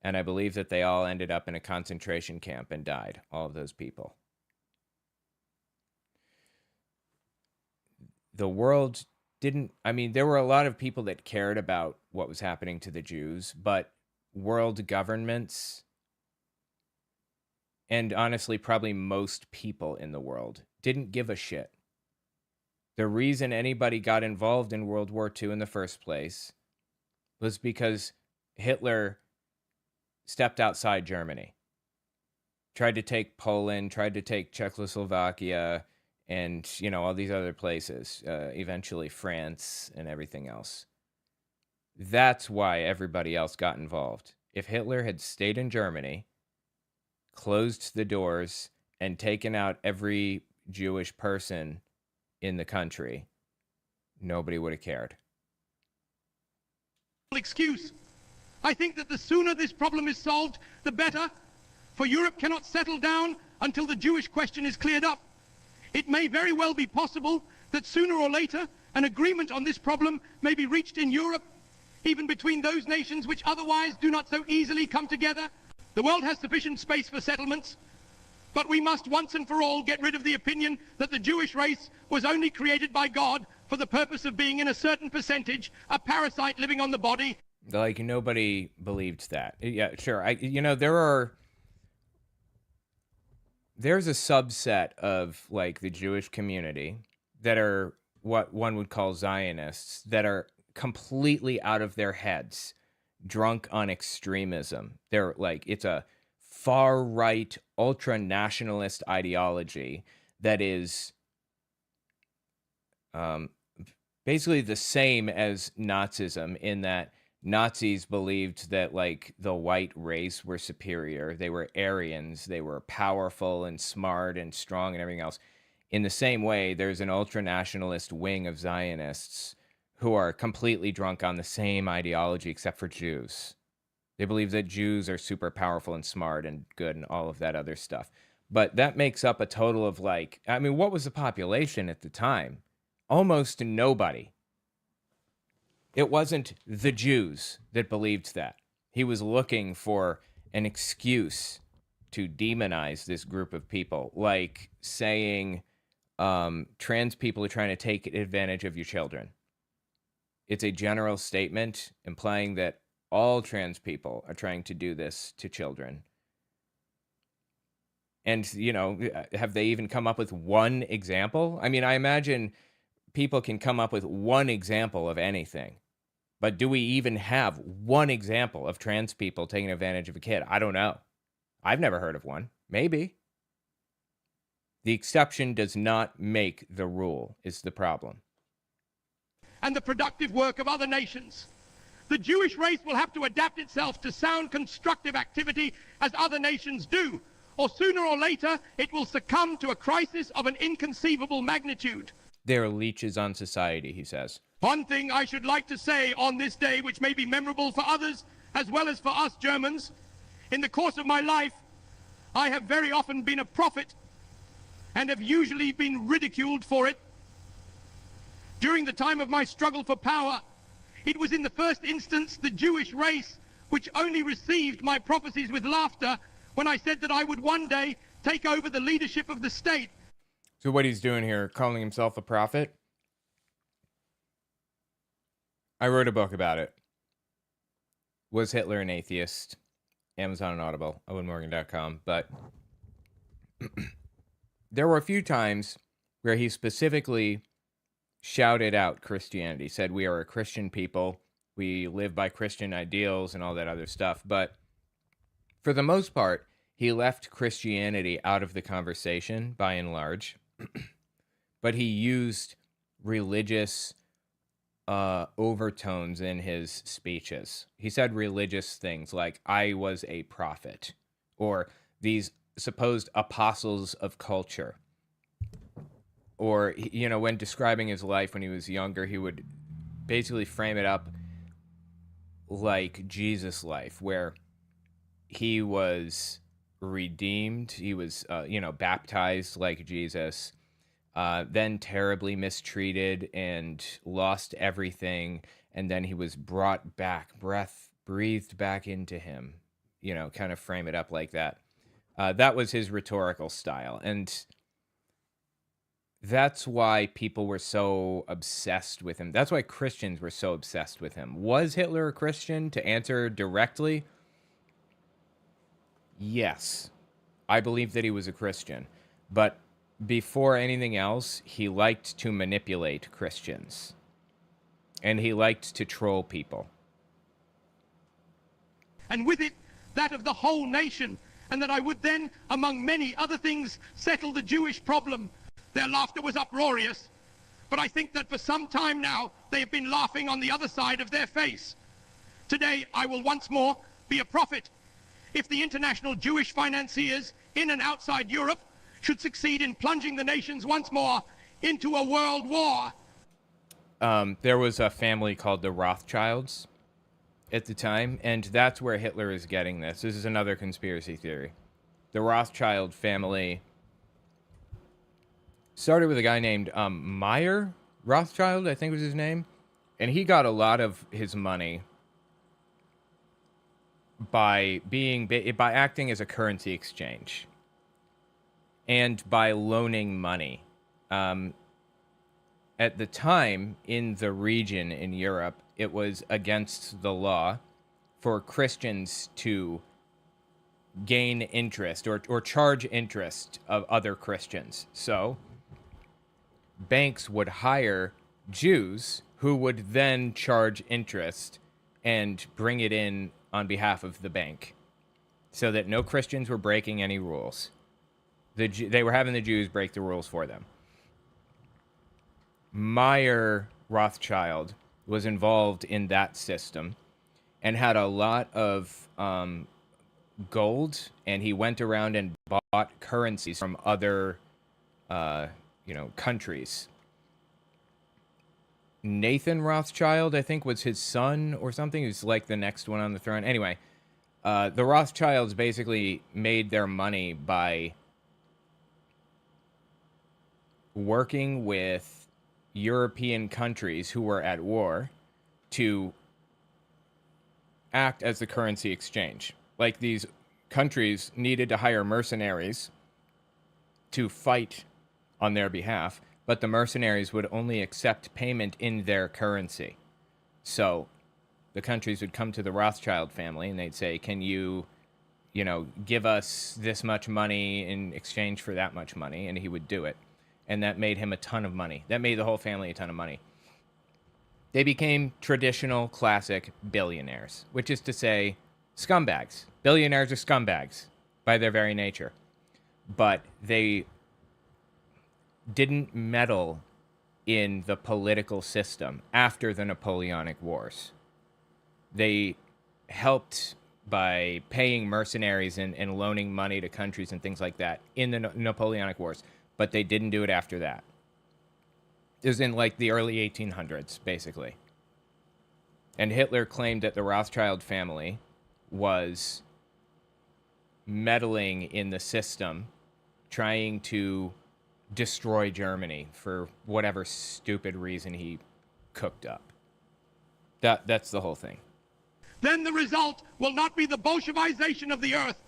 and I believe that they all ended up in a concentration camp and died, all of those people. The world didn't, I mean, there were a lot of people that cared about what was happening to the Jews, but world governments, and honestly, probably most people in the world, didn't give a shit. The reason anybody got involved in World War II in the first place was because Hitler stepped outside Germany, tried to take Poland, tried to take Czechoslovakia, and, you know, all these other places, eventually France and everything else. That's why everybody else got involved. If Hitler had stayed in Germany, closed the doors, and taken out every Jewish person in the country, nobody would have cared. Excuse. I think that the sooner this problem is solved, the better, for Europe cannot settle down until the Jewish question is cleared up. It may very well be possible that sooner or later an agreement on this problem may be reached in Europe, even between those nations which otherwise do not so easily come together. The world has sufficient space for settlements, but we must once and for all get rid of the opinion that the Jewish race was only created by God for the purpose of being, in a certain percentage, a parasite living on the body. Like, nobody believed that. Yeah, sure. There's a subset of, like, the Jewish community that are what one would call Zionists, that are completely out of their heads, drunk on extremism. They're like, it's a far right, ultra nationalist ideology that is basically the same as Nazism, in that Nazis believed that, like, the white race were superior. They were Aryans. They were powerful and smart and strong and everything else. In the same way, there's an ultra nationalist wing of Zionists who are completely drunk on the same ideology, except for Jews. They believe that Jews are super powerful and smart and good and all of that other stuff. But that makes up a total of, like, I mean, what was the population at the time? Almost nobody. It wasn't the Jews that believed that. He was looking for an excuse to demonize this group of people, like saying trans people are trying to take advantage of your children. It's a general statement implying that all trans people are trying to do this to children. And, you know, have they even come up with one example? I mean, I imagine people can come up with one example of anything. But do we even have one example of trans people taking advantage of a kid? I don't know. I've never heard of one. Maybe. The exception does not make the rule, is the problem. And the productive work of other nations. The Jewish race will have to adapt itself to sound constructive activity as other nations do, or sooner or later it will succumb to a crisis of an inconceivable magnitude. They're leeches on society, he says. One thing I should like to say on this day, which may be memorable for others as well as for us Germans, in the course of my life, I have very often been a prophet and have usually been ridiculed for it. During the time of my struggle for power, it was in the first instance the Jewish race which only received my prophecies with laughter when I said that I would one day take over the leadership of the state. So what he's doing here, calling himself a prophet? I wrote a book about it. Was Hitler an atheist? Amazon and Audible, owenmorgan.com. But there were a few times where he specifically shouted out Christianity, said we are a Christian people, we live by Christian ideals and all that other stuff. But for the most part, he left Christianity out of the conversation by and large. But he used religious overtones in his speeches. He said religious things like, I was a prophet, or these supposed apostles of culture. Or, you know, when describing his life when he was younger, he would basically frame it up like Jesus' life, where he was redeemed, he was, baptized like Jesus, then terribly mistreated and lost everything, and then he was brought back, breath breathed back into him, kind of frame it up like that. That was his rhetorical style, and that's why people were so obsessed with him. That's why Christians were so obsessed with him. Was Hitler a Christian? To answer directly, yes. I believe that he was a Christian. But before anything else, he liked to manipulate Christians. And he liked to troll people. And with it, that of the whole nation, and that I would then, among many other things, settle the Jewish problem. Their laughter was uproarious, but I think that for some time now, they have been laughing on the other side of their face. Today, I will once more be a prophet. If the international Jewish financiers in and outside Europe should succeed in plunging the nations once more into a world war. There was a family called the Rothschilds at the time, and that's where Hitler is getting this. This is another conspiracy theory. The Rothschild family started with a guy named Meyer Rothschild, I think was his name, and he got a lot of his money by acting as a currency exchange and by loaning money. At the time, in the region in Europe, it was against the law for Christians to gain interest or charge interest of other Christians. So banks would hire Jews who would then charge interest and bring it in on behalf of the bank, so that no Christians were breaking any rules. They were having the Jews break the rules for them. Meyer Rothschild was involved in that system and had a lot of gold, and he went around and bought currencies from other countries. Nathan Rothschild, I think, was his son or something. He was like the next one on the throne. Anyway, the Rothschilds basically made their money by working with European countries who were at war to act as the currency exchange. Like, these countries needed to hire mercenaries to fight on their behalf, but the mercenaries would only accept payment in their currency. So the countries would come to the Rothschild family and they'd say, can you, give us this much money in exchange for that much money? And he would do it. And that made him a ton of money. That made the whole family a ton of money. They became traditional, classic billionaires, which is to say scumbags. Billionaires are scumbags by their very nature. But they didn't meddle in the political system after the Napoleonic Wars. They helped by paying mercenaries and loaning money to countries and things like that in the Napoleonic Wars, but they didn't do it after that. It was in like the early 1800s, basically. And Hitler claimed that the Rothschild family was meddling in the system, trying to destroy Germany for whatever stupid reason he cooked up. That's the whole thing. Then the result will not be the Bolshevization of the earth.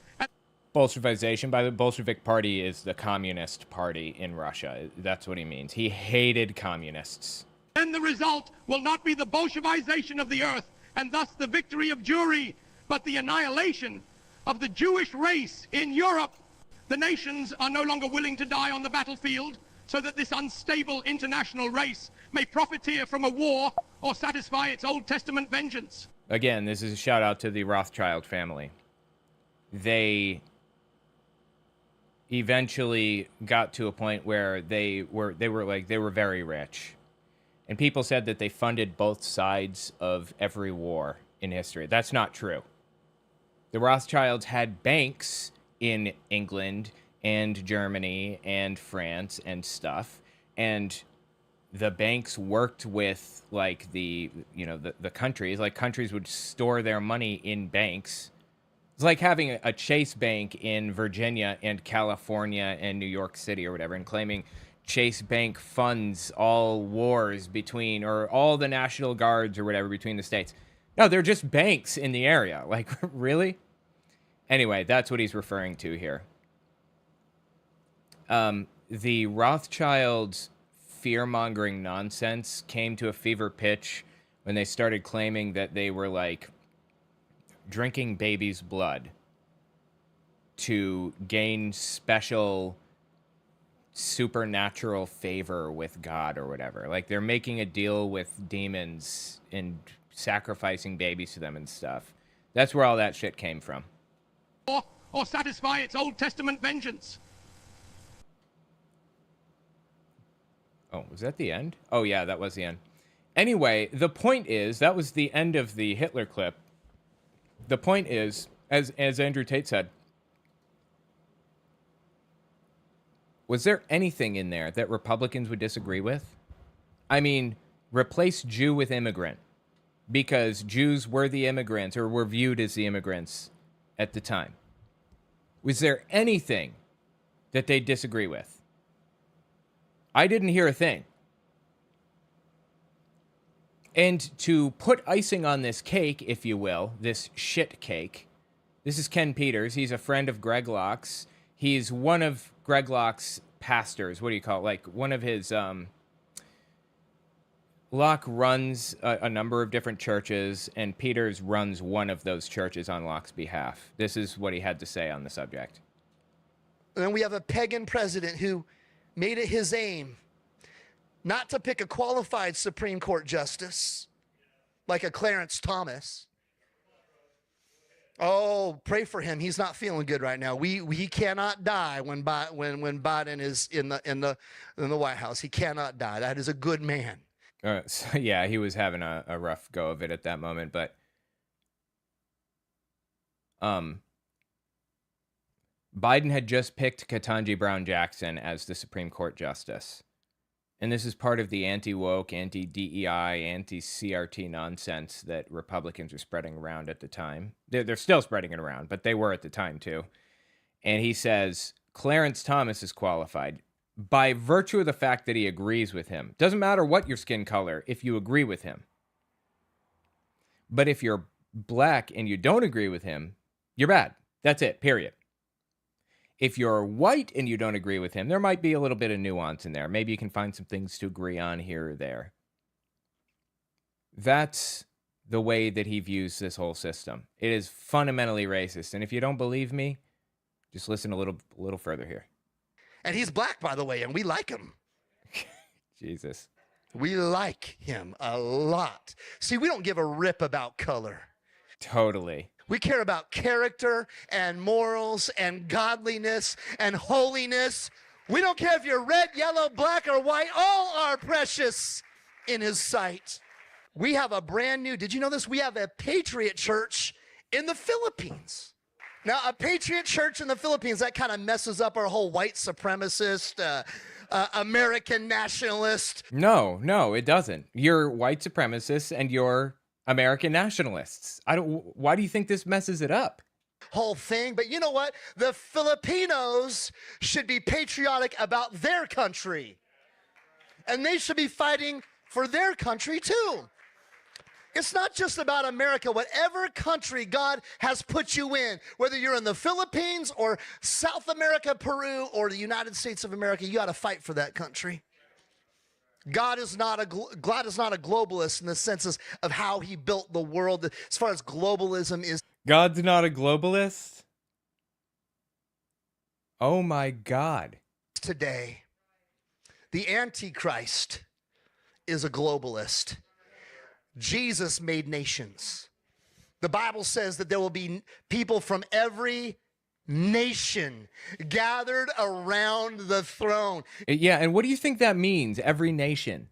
Bolshevization, by the Bolshevik Party, is the communist party in Russia. That's what he means. He hated communists. Then the result will not be the Bolshevization of the earth, and thus the victory of Jewry, but the annihilation of the Jewish race in Europe. The nations are no longer willing to die on the battlefield, so that this unstable international race may profiteer from a war or satisfy its Old Testament vengeance. Again, this is a shout out to the Rothschild family. They eventually got to a point where they were very rich. And people said that they funded both sides of every war in history. That's not true. The Rothschilds had banks in England and Germany and France and stuff. And the banks worked with like the countries. Like countries would store their money in banks. It's like having a Chase Bank in Virginia and California and New York City or whatever, and claiming Chase Bank funds all wars between, or all the National Guards or whatever between the states. No, they're just banks in the area. Like, really? Anyway, that's what he's referring to here. The Rothschilds' fear-mongering nonsense came to a fever pitch when they started claiming that they were, like, drinking babies' blood to gain special supernatural favor with God or whatever. Like, they're making a deal with demons and sacrificing babies to them and stuff. That's where all that shit came from. Or satisfy its Old Testament vengeance. Oh, was that the end? Oh, yeah, that was the end. Anyway, the point is, that was the end of the Hitler clip. The point is, as Andrew Tate said, was there anything in there that Republicans would disagree with? I mean, replace Jew with immigrant, because Jews were the immigrants, or were viewed as the immigrants at the time. Was there anything that they disagree with? I didn't hear a thing. And to put icing on this cake, if you will, this shit cake, this is Ken Peters. He's a friend of Greg Locke's. He's one of Greg Locke's pastors. What do you call it? Like one of his... Locke runs a number of different churches, and Peters runs one of those churches on Locke's behalf. This is what he had to say on the subject. And then we have a pagan president who made it his aim not to pick a qualified Supreme Court justice like a Clarence Thomas. Oh, pray for him. He's not feeling good right now. He cannot die when Biden is in the White House. He cannot die. That is a good man. So yeah, he was having a rough go of it at that moment, but Biden had just picked Ketanji Brown Jackson as the Supreme Court justice. And this is part of the anti-woke, anti-DEI, anti-CRT nonsense that Republicans were spreading around at the time. They're still spreading it around, but they were at the time too. And he says, Clarence Thomas is qualified by virtue of the fact that he agrees with him. Doesn't matter what your skin color if you agree with him. But if you're black and you don't agree with him, you're bad. That's it, period. If you're white and you don't agree with him, there might be a little bit of nuance in there. Maybe you can find some things to agree on here or there. That's the way that he views this whole system. It is fundamentally racist. And if you don't believe me, just listen a little further here. And he's black, by the way, and we like him. Jesus. We like him a lot. See, we don't give a rip about color. Totally. We care about character and morals and godliness and holiness. We don't care if you're red, yellow, black, or white. All are precious in his sight. We have a brand new, did you know this? We have a Patriot church in the Philippines. Now, a Patriot church in the Philippines, that kind of messes up our whole white supremacist, American nationalist. No, it doesn't. You're white supremacists and you're American nationalists. Why do you think this messes it up? Whole thing. But you know what? The Filipinos should be patriotic about their country. And they should be fighting for their country too. It's not just about America. Whatever country God has put you in, whether you're in the Philippines or South America, Peru, or the United States of America, you got to fight for that country. God is not a globalist in the senses of how he built the world. As far as globalism is, God's not a globalist? Oh my God. today, the Antichrist is a globalist. Jesus made nations. The Bible says that there will be people from every nation gathered around the throne. Yeah, and what do you think that means, every nation?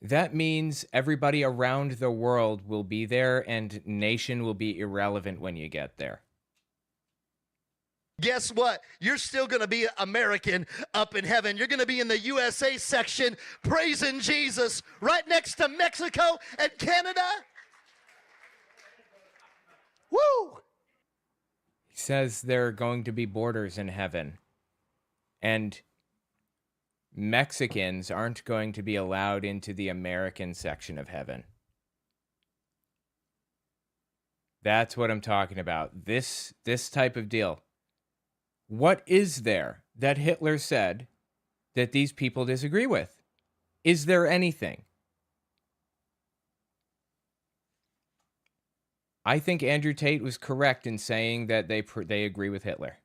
That means everybody around the world will be there, and nation will be irrelevant when you get there. Guess what? You're still going to be American up in heaven. You're going to be in the USA section praising Jesus right next to Mexico and Canada. Woo! He says there are going to be borders in heaven, and Mexicans aren't going to be allowed into the American section of heaven. That's what I'm talking about. This type of deal. What is there that Hitler said that these people disagree with? Is there anything? I think Andrew Tate was correct in saying that they agree with Hitler.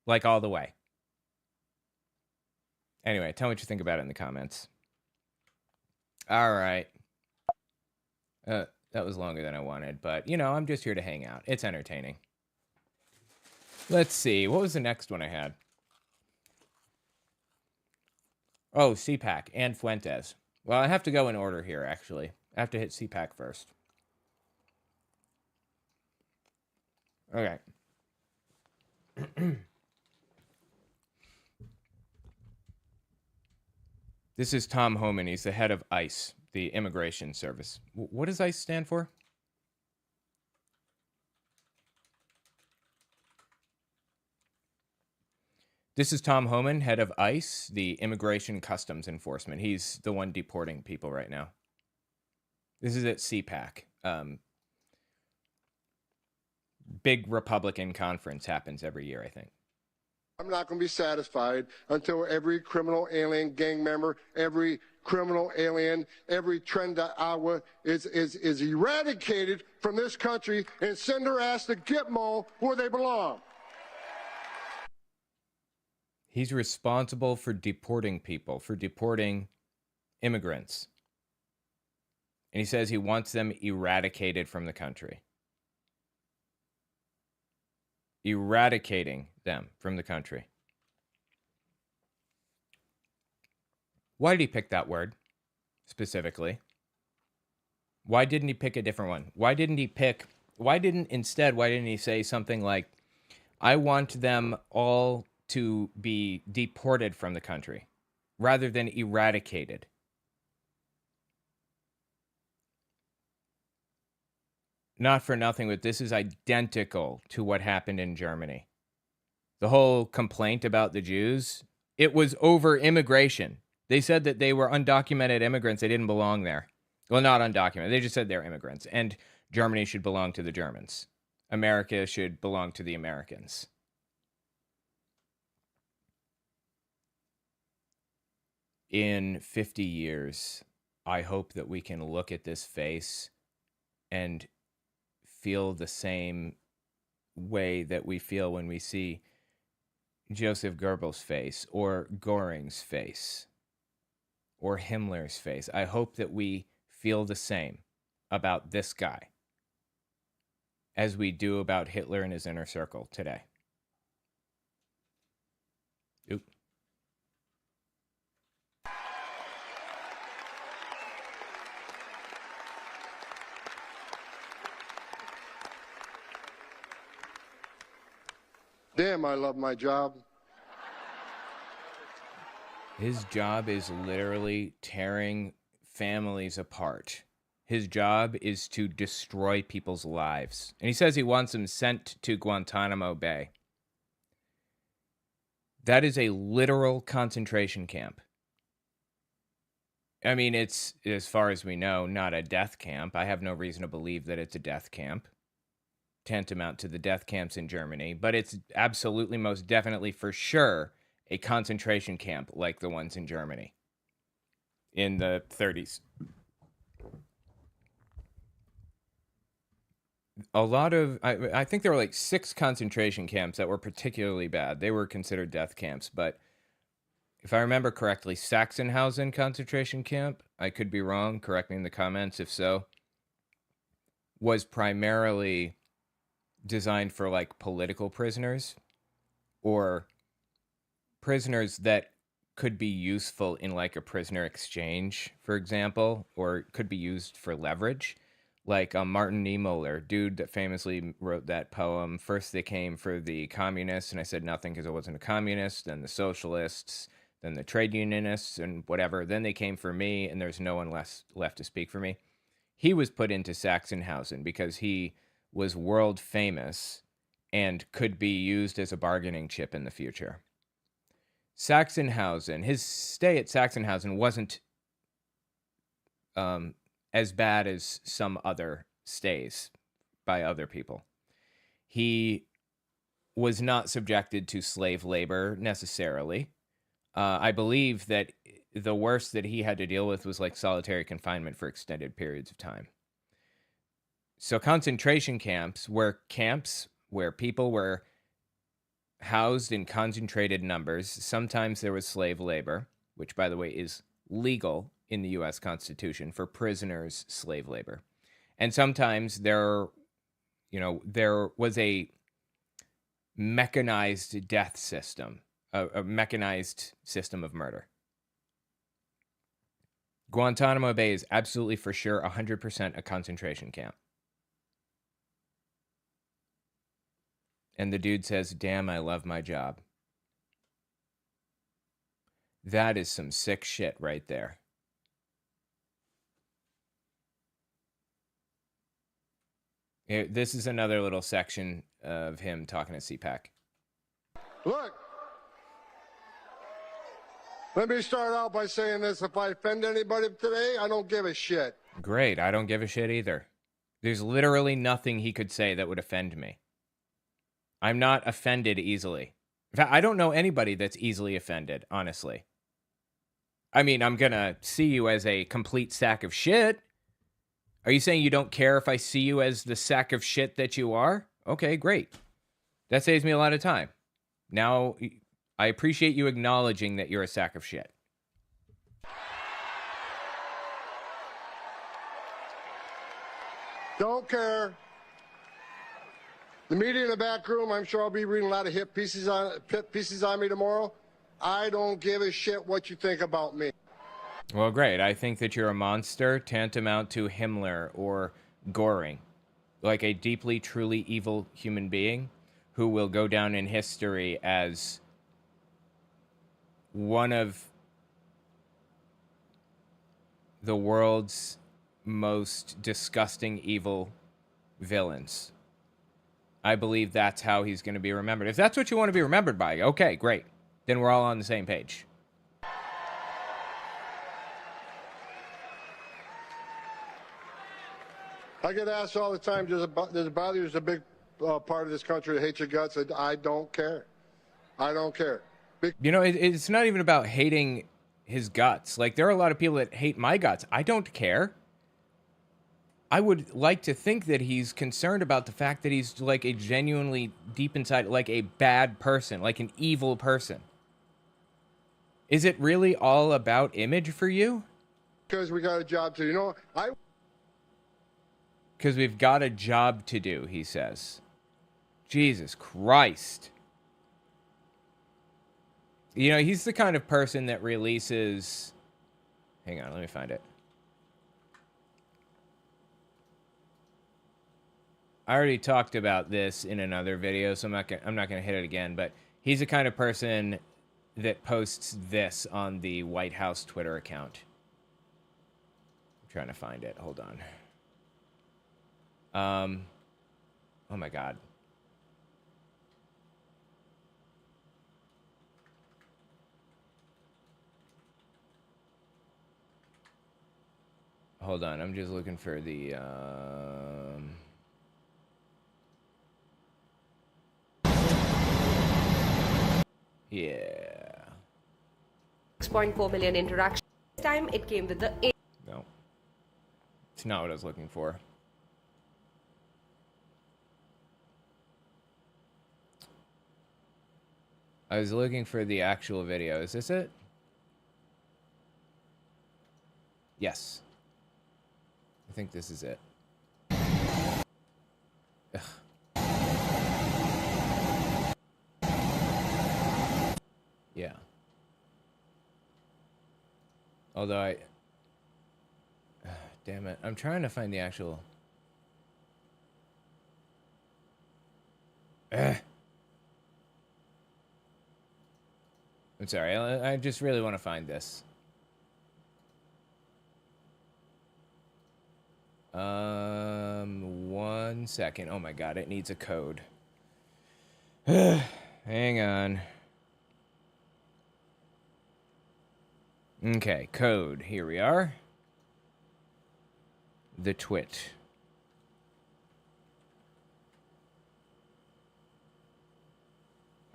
Like all the way. Anyway, tell me what you think about it in the comments. All right. That was longer than I wanted, but, you know, I'm just here to hang out. It's entertaining. Let's see. What was the next one I had? Oh, CPAC and Fuentes. Well, I have to go in order here, actually. I have to hit CPAC first. Okay. This is Tom Homan. He's the head of ICE, the Immigration Service. What does ICE stand for? This is Tom Homan, head of ICE, the Immigration Customs Enforcement. He's the one deporting people right now. This is at CPAC. Big Republican conference happens every year, I think. I'm not going to be satisfied until every criminal alien gang member, every criminal alien, every Trenda Agua is eradicated from this country and send their ass to Gitmo where they belong. He's responsible for deporting people, for deporting immigrants. And he says he wants them eradicated from the country. Eradicating them from the country. Why did he pick that word specifically? Why didn't he pick a different one? Why didn't he say something like, I want them all to be deported from the country rather than eradicated? Not for nothing, but this is identical to what happened in Germany. The whole complaint about the Jews, it was over immigration. They said that they were undocumented immigrants. They didn't belong there. Well, not undocumented. They just said they're immigrants. And Germany should belong to the Germans. America should belong to the Americans. In 50 years, I hope that we can look at this face and feel the same way that we feel when we see Joseph Goebbels' face or Göring's face or Himmler's face. I hope that we feel the same about this guy as we do about Hitler and his inner circle today. Oop. Damn, I love my job. His job is literally tearing families apart. His job is to destroy people's lives. And he says he wants them sent to Guantanamo Bay. That is a literal concentration camp. I mean, it's, as far as we know, not a death camp. I have no reason to believe that it's a death camp, tantamount to the death camps in Germany, but it's absolutely, most definitely, for sure, a concentration camp like the ones in Germany in the 30s. A lot of, I think there were like 6 concentration camps that were particularly bad. They were considered death camps, but if I remember correctly, Sachsenhausen concentration camp, I could be wrong, correct me in the comments if so, was primarily designed for like political prisoners or prisoners that could be useful in like a prisoner exchange, for example, or could be used for leverage. Like Martin Niemöller, dude that famously wrote that poem, first they came for the communists, and I said nothing because I wasn't a communist, then the socialists, then the trade unionists, and whatever. Then they came for me, and there's no one left to speak for me. He was put into Sachsenhausen because he was world famous and could be used as a bargaining chip in the future. Sachsenhausen, his stay at Sachsenhausen wasn't as bad as some other stays by other people. He was not subjected to slave labor necessarily. I believe that the worst that he had to deal with was like solitary confinement for extended periods of time. So concentration camps were camps where people were housed in concentrated numbers. Sometimes there was slave labor, which, by the way, is legal in the U.S. Constitution for prisoners' slave labor. And sometimes there was a mechanized death system, a mechanized system of murder. Guantanamo Bay is absolutely for sure 100% a concentration camp. And the dude says, damn, I love my job. That is some sick shit right there. This is another little section of him talking to CPAC. Look, let me start out by saying this. If I offend anybody today, I don't give a shit. Great. I don't give a shit either. There's literally nothing he could say that would offend me. I'm not offended easily. In fact, I don't know anybody that's easily offended, honestly. I mean, I'm going to see you as a complete sack of shit. Are you saying you don't care if I see you as the sack of shit that you are? Okay, great. That saves me a lot of time. Now, I appreciate you acknowledging that you're a sack of shit. Don't care. The media in the back room, I'm sure I'll be reading a lot of hit pieces on me tomorrow. I don't give a shit what you think about me. Well, great. I think that you're a monster tantamount to Himmler or Göring. Like a deeply, truly evil human being who will go down in history as one of the world's most disgusting, evil villains. I believe that's how he's going to be remembered. If that's what you want to be remembered by, okay, great. Then we're all on the same page. I get asked all the time, does it bother you there's a big part of this country that hates your guts? I don't care. I don't care. You know, it's not even about hating his guts. Like, there are a lot of people that hate my guts. I don't care. I would like to think that he's concerned about the fact that he's like a genuinely deep inside, like a bad person, like an evil person. Is it really all about image for you? Because we got a job to do. You know, Because we've got a job to do, he says. Jesus Christ. You know, he's the kind of person that releases... Hang on, let me find it. I already talked about this in another video, so I'm not gonna hit it again, but he's the kind of person that posts this on the White House Twitter account. I'm trying to find it. Hold on. Oh my God. Hold on. I'm just looking for the, yeah. 6.4 million interactions. This time it came with the No. It's not what I was looking for. I was looking for the actual video. Is this it? Yes. I think this is it. Ugh. Yeah. Although damn it. I'm trying to find the actual... I'm sorry. I just really want to find this. 1 second. Oh my God, it needs a code. Hang on. Okay, code. Here we are. The twit.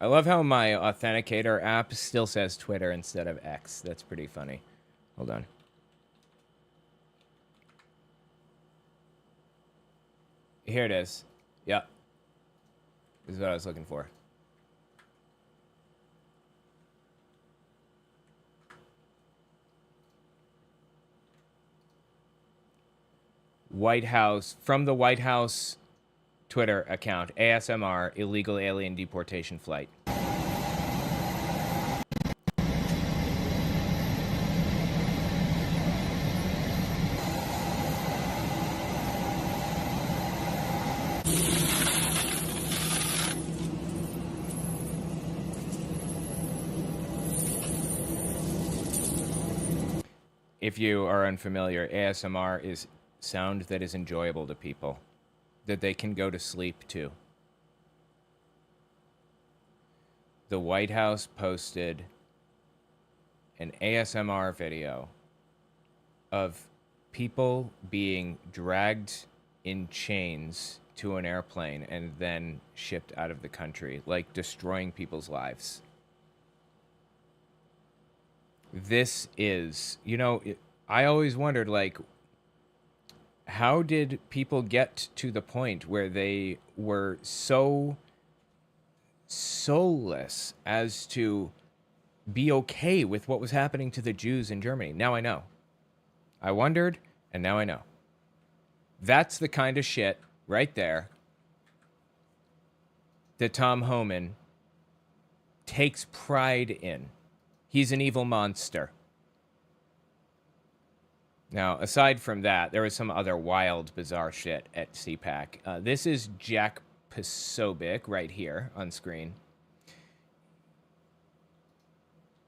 I love how my authenticator app still says Twitter instead of X. That's pretty funny. Hold on. Here it is. Yep. This is what I was looking for. White House, from the White House Twitter account, ASMR, illegal alien deportation flight. If you are unfamiliar, ASMR is sound that is enjoyable to people, that they can go to sleep to. The White House posted an ASMR video of people being dragged in chains to an airplane and then shipped out of the country, like destroying people's lives. This is, you know, I always wondered, like, how did people get to the point where they were so soulless as to be okay with what was happening to the Jews in Germany? Now I know. I wondered, and now I know. That's the kind of shit right there that Tom Homan takes pride in. He's an evil monster. Now, aside from that, there was some other wild, bizarre shit at CPAC. This is Jack Posobiec right here on screen.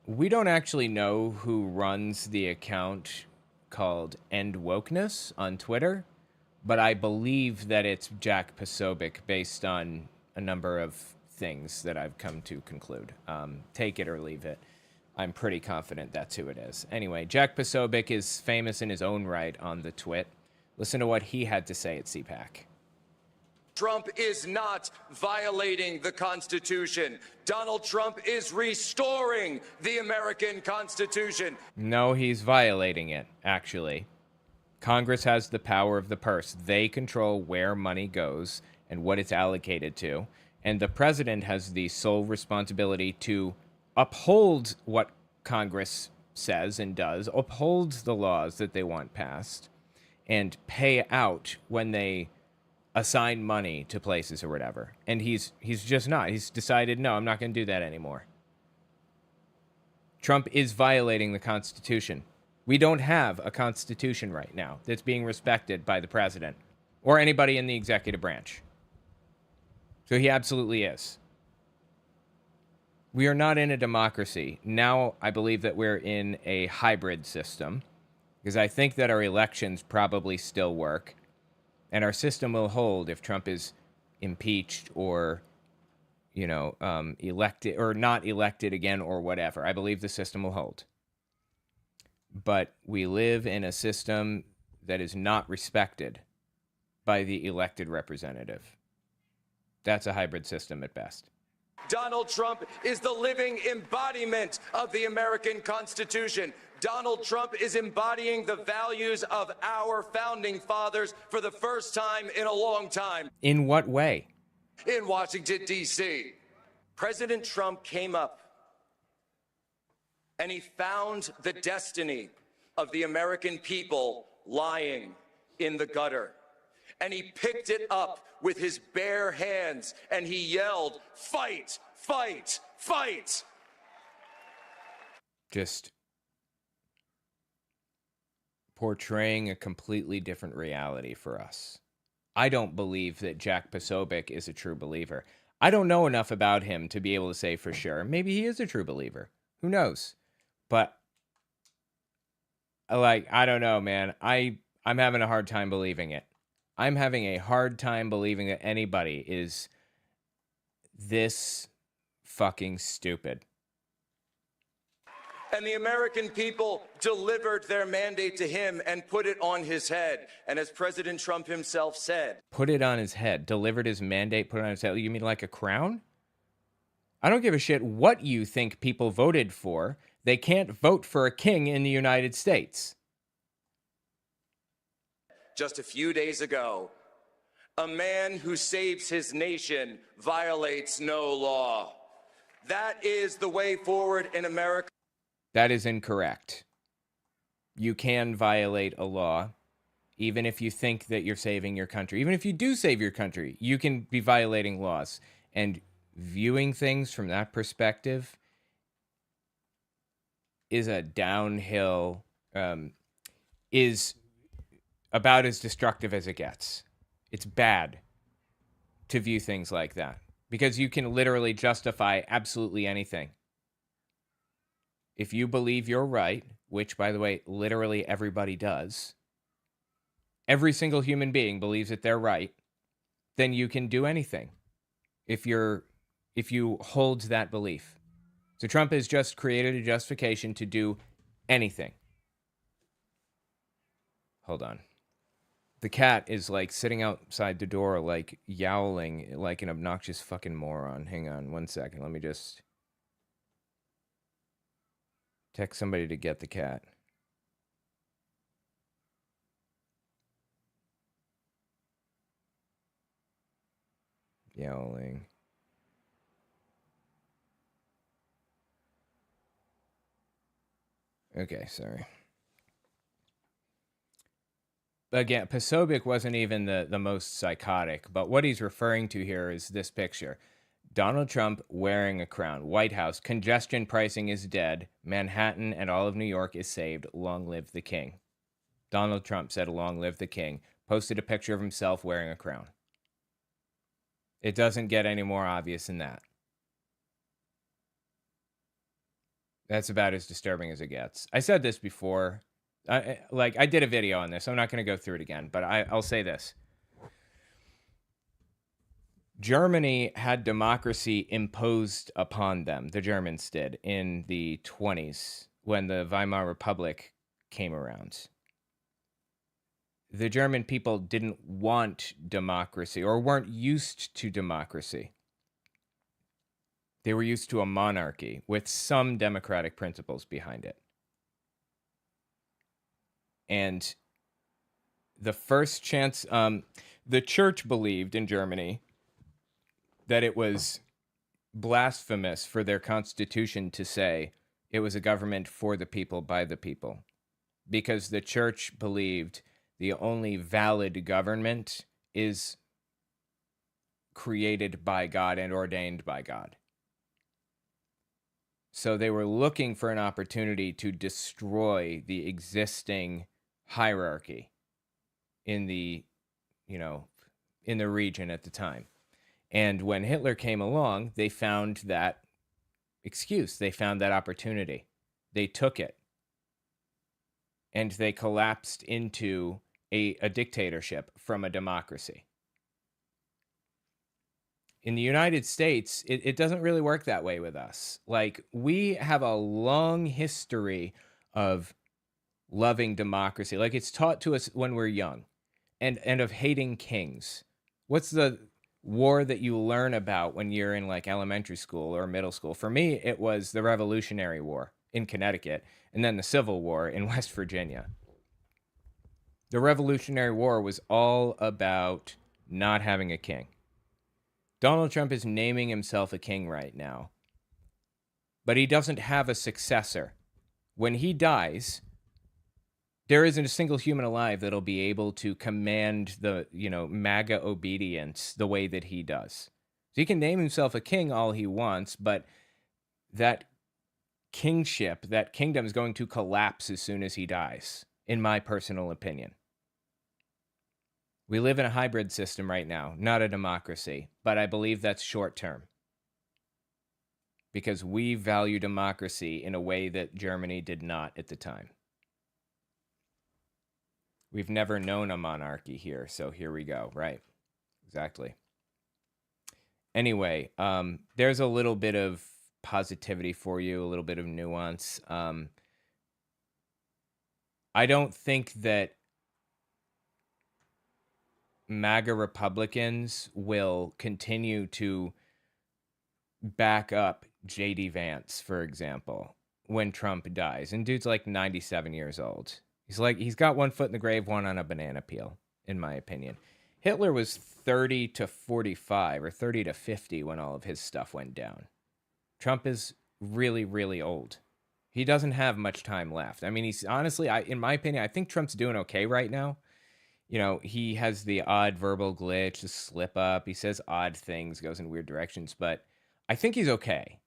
We don't actually know who runs the account called End Wokeness on Twitter, but I believe that it's Jack Posobiec based on a number of things that I've come to conclude. Take it or leave it. I'm pretty confident that's who it is. Anyway, Jack Posobiec is famous in his own right on the twit. Listen to what he had to say at CPAC. Trump is not violating the Constitution. Donald Trump is restoring the American Constitution. No, he's violating it, actually. Congress has the power of the purse. They control where money goes and what it's allocated to. And the president has the sole responsibility to uphold what Congress says and does, uphold the laws that they want passed, and pay out when they assign money to places or whatever. And he's just not. He's decided, no, I'm not going to do that anymore. Trump is violating the Constitution. We don't have a Constitution right now that's being respected by the president or anybody in the executive branch. So he absolutely is. We are not in a democracy. Now I believe that we're in a hybrid system, because I think that our elections probably still work, and our system will hold if Trump is impeached or, elected or not elected again or whatever. I believe the system will hold. But we live in a system that is not respected by the elected representative. That's a hybrid system at best. Donald Trump is the living embodiment of the American Constitution. Donald Trump is embodying the values of our founding fathers for the first time in a long time. In what way? In Washington, D.C., President Trump came up and he found the destiny of the American people lying in the gutter. And he picked it up with his bare hands and he yelled, "Fight, fight, fight." Just portraying a completely different reality for us. I don't believe that Jack Posobiec is a true believer. I don't know enough about him to be able to say for sure. Maybe he is a true believer. Who knows? But I don't know, man. I'm having a hard time believing it. I'm having a hard time believing that anybody is this fucking stupid. And the American people delivered their mandate to him and put it on his head. And as President Trump himself said, put it on his head, delivered his mandate, put it on his head. You mean like a crown? I don't give a shit what you think people voted for. They can't vote for a king in the United States. Just a few days ago, a man who saves his nation violates no law. That is the way forward in America. That is incorrect. You can violate a law, even if you think that you're saving your country. Even if you do save your country, you can be violating laws. And viewing things from that perspective is a downhill, is about as destructive as it gets. It's bad to view things like that because you can literally justify absolutely anything. If you believe you're right, which, by the way, literally everybody does, every single human being believes that they're right, then you can do anything if you hold that belief. So Trump has just created a justification to do anything. Hold on. The cat is like sitting outside the door, like yowling like an obnoxious fucking moron. Hang on 1 second. Let me just text somebody to get the cat. Yowling. Okay, sorry. Again, Posobiec wasn't even the most psychotic, but what he's referring to here is this picture. Donald Trump wearing a crown. White House. Congestion pricing is dead. Manhattan and all of New York is saved. Long live the king. Donald Trump said, "Long live the king." Posted a picture of himself wearing a crown. It doesn't get any more obvious than that. That's about as disturbing as it gets. I said this before. I did a video on this. I'm not going to go through it again, but I'll say this. Germany had democracy imposed upon them. The Germans did in the 1920s when the Weimar Republic came around. The German people didn't want democracy or weren't used to democracy. They were used to a monarchy with some democratic principles behind it. And the first chance, the church believed in Germany that it was blasphemous for their constitution to say it was a government for the people, by the people. Because the church believed the only valid government is created by God and ordained by God. So they were looking for an opportunity to destroy the existing hierarchy in the, in the region at the time. And when Hitler came along, they found that excuse. They found that opportunity. They took it. And they collapsed into a dictatorship from a democracy. In the United States, it doesn't really work that way with us. Like, we have a long history of loving democracy. Like, it's taught to us when we're young, and of hating kings. What's the war that you learn about when you're in like elementary school or middle school? For me, it was the Revolutionary War in Connecticut, and then the Civil War in West Virginia. The Revolutionary War was all about not having a king. Donald Trump is naming himself a king right now, but he doesn't have a successor. When he dies, there isn't a single human alive that'll be able to command the, MAGA obedience the way that he does. So he can name himself a king all he wants, but that kingship, that kingdom is going to collapse as soon as he dies, in my personal opinion. We live in a hybrid system right now, not a democracy, but I believe that's short term. Because we value democracy in a way that Germany did not at the time. We've never known a monarchy here, so here we go, right? Exactly. Anyway, there's a little bit of positivity for you, a little bit of nuance. I don't think that MAGA Republicans will continue to back up J.D. Vance, for example, when Trump dies. And dude's like 97 years old. He's got one foot in the grave, one on a banana peel, in my opinion. Hitler was 30 to 45 or 30 to 50 when all of his stuff went down. Trump is really, really old. He doesn't have much time left. I mean, he's honestly, in my opinion, I think Trump's doing okay right now. He has the odd verbal glitch, the slip up. He says odd things, goes in weird directions, but I think he's okay.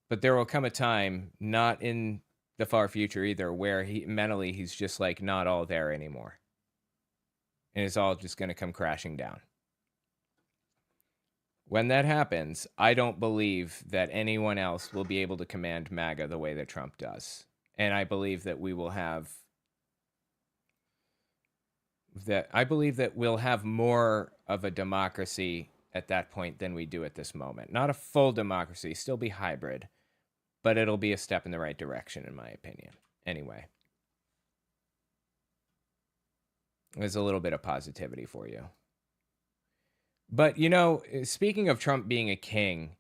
But there will come a time, not in the far future either, where he's just like not all there anymore. And it's all just going to come crashing down. When that happens, I don't believe that anyone else will be able to command MAGA the way that Trump does. And I believe that we'll have more of a democracy at that point than we do at this moment. Not a full democracy, still be hybrid, but it'll be a step in the right direction, in my opinion. Anyway, there's a little bit of positivity for you. But, speaking of Trump being a king,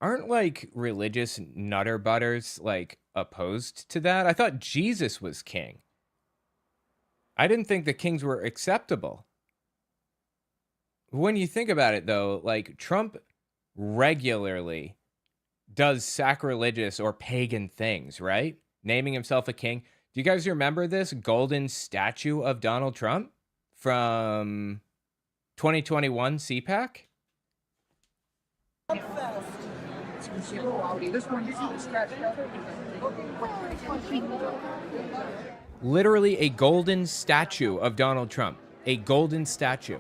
aren't like religious nutter butters like opposed to that? I thought Jesus was king. I didn't think the kings were acceptable. When you think about it, though, like Trump regularly does sacrilegious or pagan things, right? Naming himself a king. Do you guys remember this golden statue of Donald Trump from 2021 CPAC? Literally a golden statue of Donald Trump. A golden statue.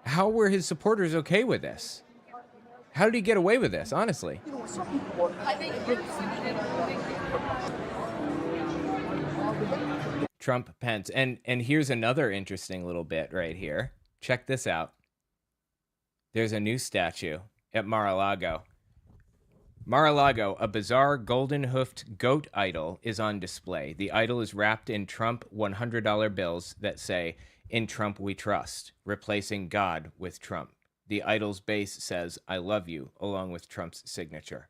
How were his supporters okay with this? How did he get away with this, honestly? Trump, Pence. And here's another interesting little bit right here. Check this out. There's a new statue at Mar-a-Lago. Mar-a-Lago, a bizarre golden-hoofed goat idol is on display. The idol is wrapped in Trump $100 bills that say, "In Trump we trust," replacing God with Trump. The idol's base says, "I love you," along with Trump's signature.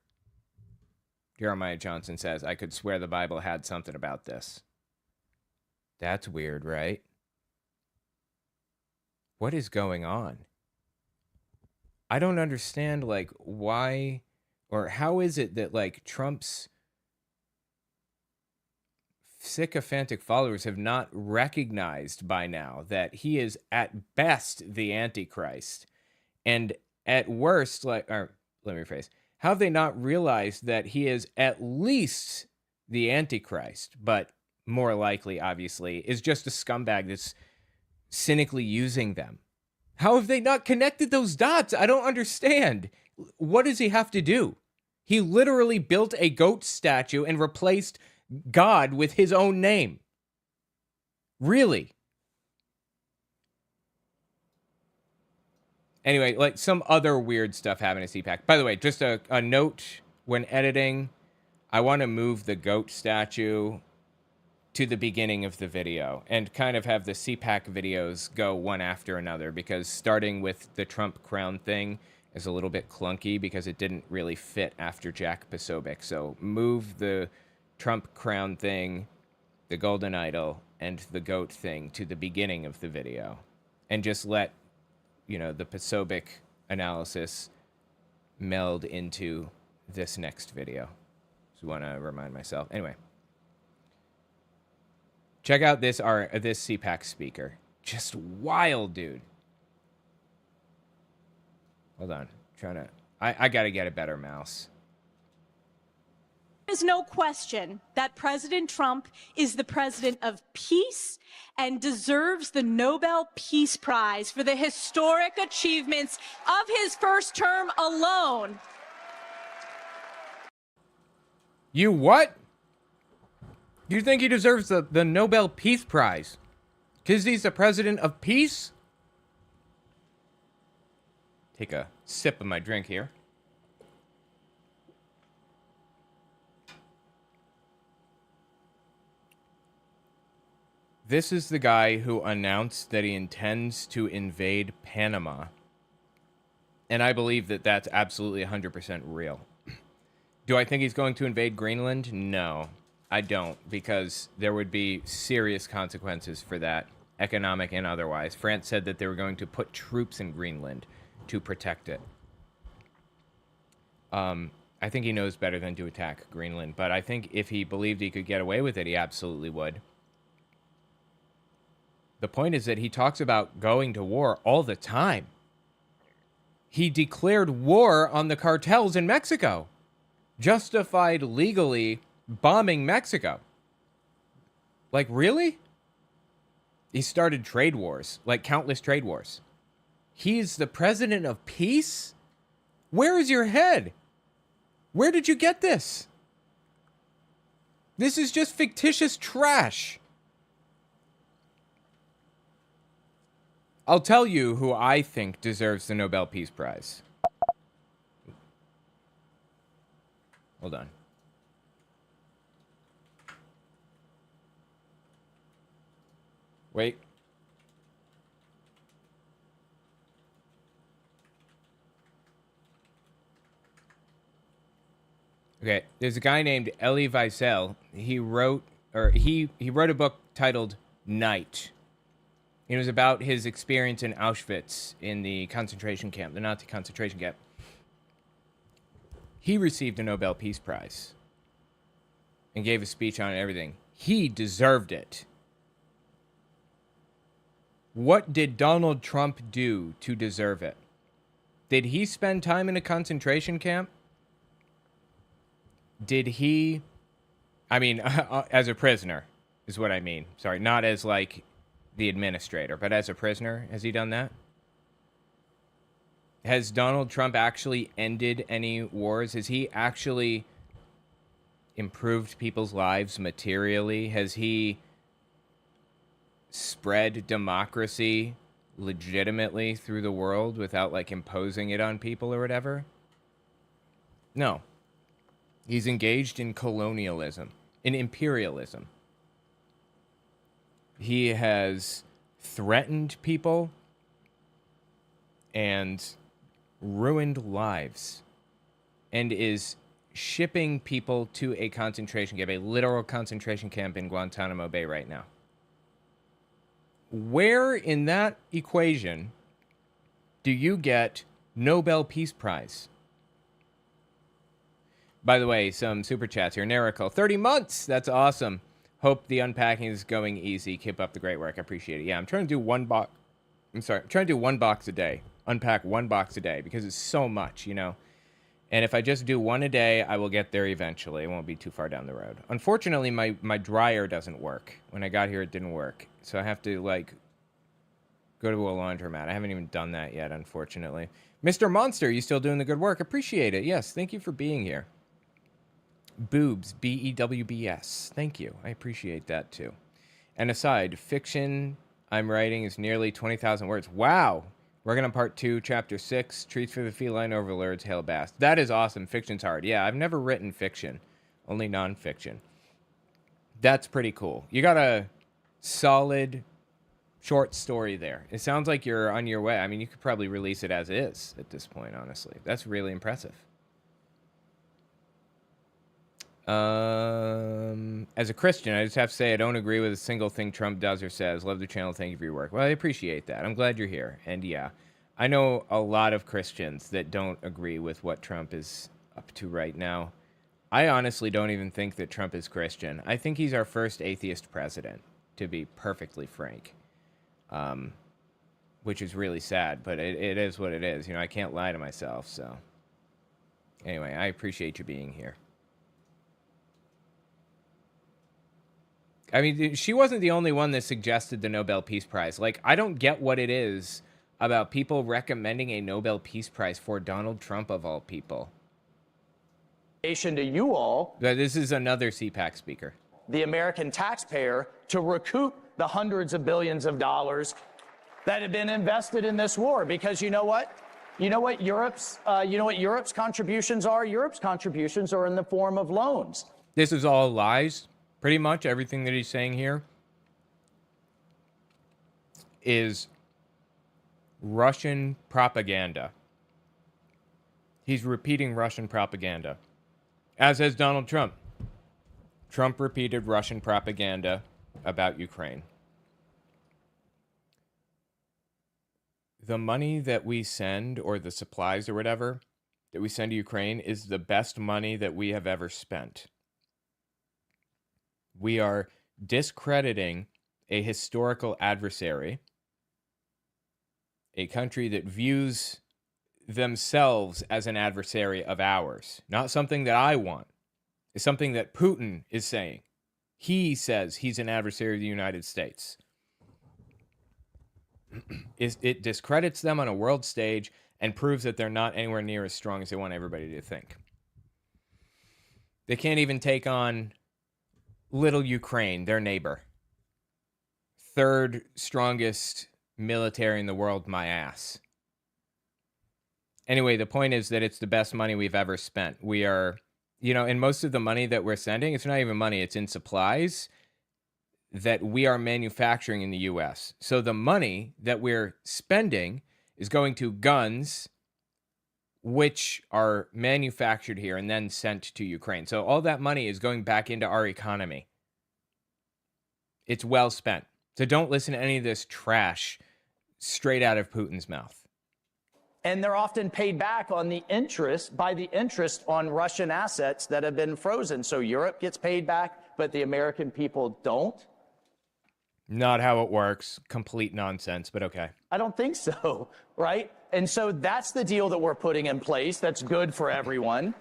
Jeremiah Johnson says, "I could swear the Bible had something about this." That's weird, right? What is going on? I don't understand, like, why or how is it that, like, Trump's sycophantic followers have not recognized by now that he is at best the Antichrist, and at worst, like, or let me rephrase, how have they not realized that he is at least the Antichrist, but more likely, obviously, is just a scumbag that's cynically using them How have they not connected those dots? I don't understand. What does he have to do? He literally built a goat statue and replaced God with his own name. Really? Anyway, like some other weird stuff happened at CPAC. By the way, just a note when editing, I want to move the goat statue to the beginning of the video and kind of have the CPAC videos go one after another, because starting with the Trump crown thing is a little bit clunky because it didn't really fit after Jack Posobiec. So move the Trump crown thing, the golden idol, and the goat thing to the beginning of the video, and just let, you know, the Posobiec analysis meld into this next video. Just want to remind myself. Anyway, check out this CPAC speaker. Just wild, dude. Hold on. I gotta get a better mouse. There is no question that President Trump is the president of peace and deserves the Nobel Peace Prize for the historic achievements of his first term alone. You what? You think he deserves the Nobel Peace Prize because he's the president of peace? Take a sip of my drink here. This is the guy who announced that he intends to invade Panama. And I believe that that's absolutely 100% real. Do I think he's going to invade Greenland? No, I don't, because there would be serious consequences for that, economic and otherwise. France said that they were going to put troops in Greenland to protect it. I think he knows better than to attack Greenland, but I think if he believed he could get away with it, he absolutely would. The point is that he talks about going to war all the time. He declared war on the cartels in Mexico, justified legally bombing Mexico. Like, really? He started trade wars, like countless trade wars. He's the president of peace? Where is your head? Where did you get this? This is just fictitious trash. I'll tell you who I think deserves the Nobel Peace Prize. Hold on. Wait. Okay, there's a guy named Elie Wiesel. He wrote a book titled Night. It was about his experience in Auschwitz in the concentration camp, the Nazi concentration camp. He received a Nobel Peace Prize and gave a speech on it and everything. He deserved it. What did Donald Trump do to deserve it? Did he spend time in a concentration camp? Did he, I mean, as a prisoner is what I mean. Sorry, not as like the administrator, but as a prisoner, has he done that? Has Donald Trump actually ended any wars? Has he actually improved people's lives materially? Has he spread democracy legitimately through the world without like imposing it on people or whatever? No. He's engaged in colonialism, in imperialism. He has threatened people and ruined lives and is shipping people to a concentration camp, a literal concentration camp in Guantanamo Bay right now. Where in that equation do you get Nobel Peace Prize? By the way, some super chats here. Nerical, 30 months. That's awesome. Hope the unpacking is going easy. Keep up the great work. I appreciate it. Yeah, I'm trying to do one box. I'm trying to do one box a day. Unpack one box a day because it's so much, you know. And if I just do one a day, I will get there eventually. It won't be too far down the road. Unfortunately, my dryer doesn't work. When I got here, it didn't work. So I have to, like, Go to a laundromat. I haven't even done that yet, unfortunately. Mr. Monster, you still doing the good work? Appreciate it. Yes, thank you for being here. Boobs, B-E-W-B-S. Thank you. I appreciate that, too. And aside, fiction I'm writing is nearly 20,000 words. Wow! Working on part 2, chapter 6, Treats for the Feline Overlords, Hail Bass. That is awesome. Fiction's hard. Yeah, I've never written fiction. Only nonfiction. That's pretty cool. You got a solid short story there. It sounds like you're on your way. I mean, you could probably release it as is at this point, honestly. That's really impressive. As a Christian, I just have to say I don't agree with a single thing Trump does or says. Love the channel. Thank you for your work. Well, I appreciate that. I'm glad you're here. And yeah, I know a lot of Christians that don't agree with what Trump is up to right now. I honestly don't even think that Trump is Christian. I think he's our first atheist president, to be perfectly frank. Which is really sad, but it is what it is. You know, I can't lie to myself, so. Anyway, I appreciate you being here. I mean, she wasn't the only one that suggested the Nobel Peace Prize. Like, I don't get what it is about people recommending a Nobel Peace Prize for Donald Trump, of all people. To you all, This is another CPAC speaker. the American taxpayer, to recoup the hundreds of billions of dollars that have been invested in this war. Because you know what? You know what Europe's contributions are? Europe's contributions are in the form of loans. This is all lies. Pretty much everything that he's saying here is Russian propaganda. He's repeating Russian propaganda, as has Donald Trump. Trump repeated Russian propaganda about Ukraine. The money that we send, or the supplies or whatever that we send to Ukraine, is the best money that we have ever spent. We are discrediting a historical adversary, a country that views themselves as an adversary of ours, not something that I want. It's something that Putin is saying. He says he's an adversary of the United States. It discredits them on a world stage and proves that they're not anywhere near as strong as they want everybody to think. They can't even take on little Ukraine, their neighbor. Third strongest military in the world, my ass. Anyway, the point is that it's the best money we've ever spent. We are, and most of the money that we're sending, it's not even money, it's in supplies that we are manufacturing in the U.S. So the money that we're spending is going to guns, which are manufactured here and then sent to Ukraine. So all that money is going back into our economy. It's well spent. So don't listen to any of this trash straight out of Putin's mouth. And they're often paid back on the interest on Russian assets that have been frozen. So Europe gets paid back, but the American people don't. Not how it works. Complete nonsense, but okay. I don't think so, right? And so that's the deal that we're putting in place. That's good for everyone.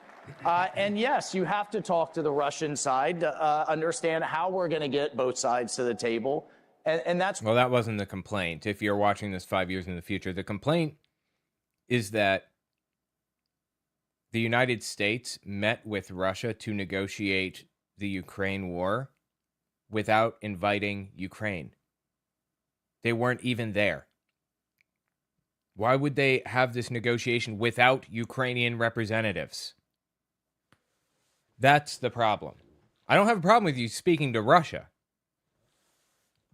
And yes, you have to talk to the Russian side to understand how we're going to get both sides to the table. And that's... Well, that wasn't the complaint. If you're watching this 5 years in the future, the complaint is that the United States met with Russia to negotiate the Ukraine war without inviting Ukraine. They weren't even there. Why would they have this negotiation without Ukrainian representatives? That's the problem. I don't have a problem with you speaking to Russia,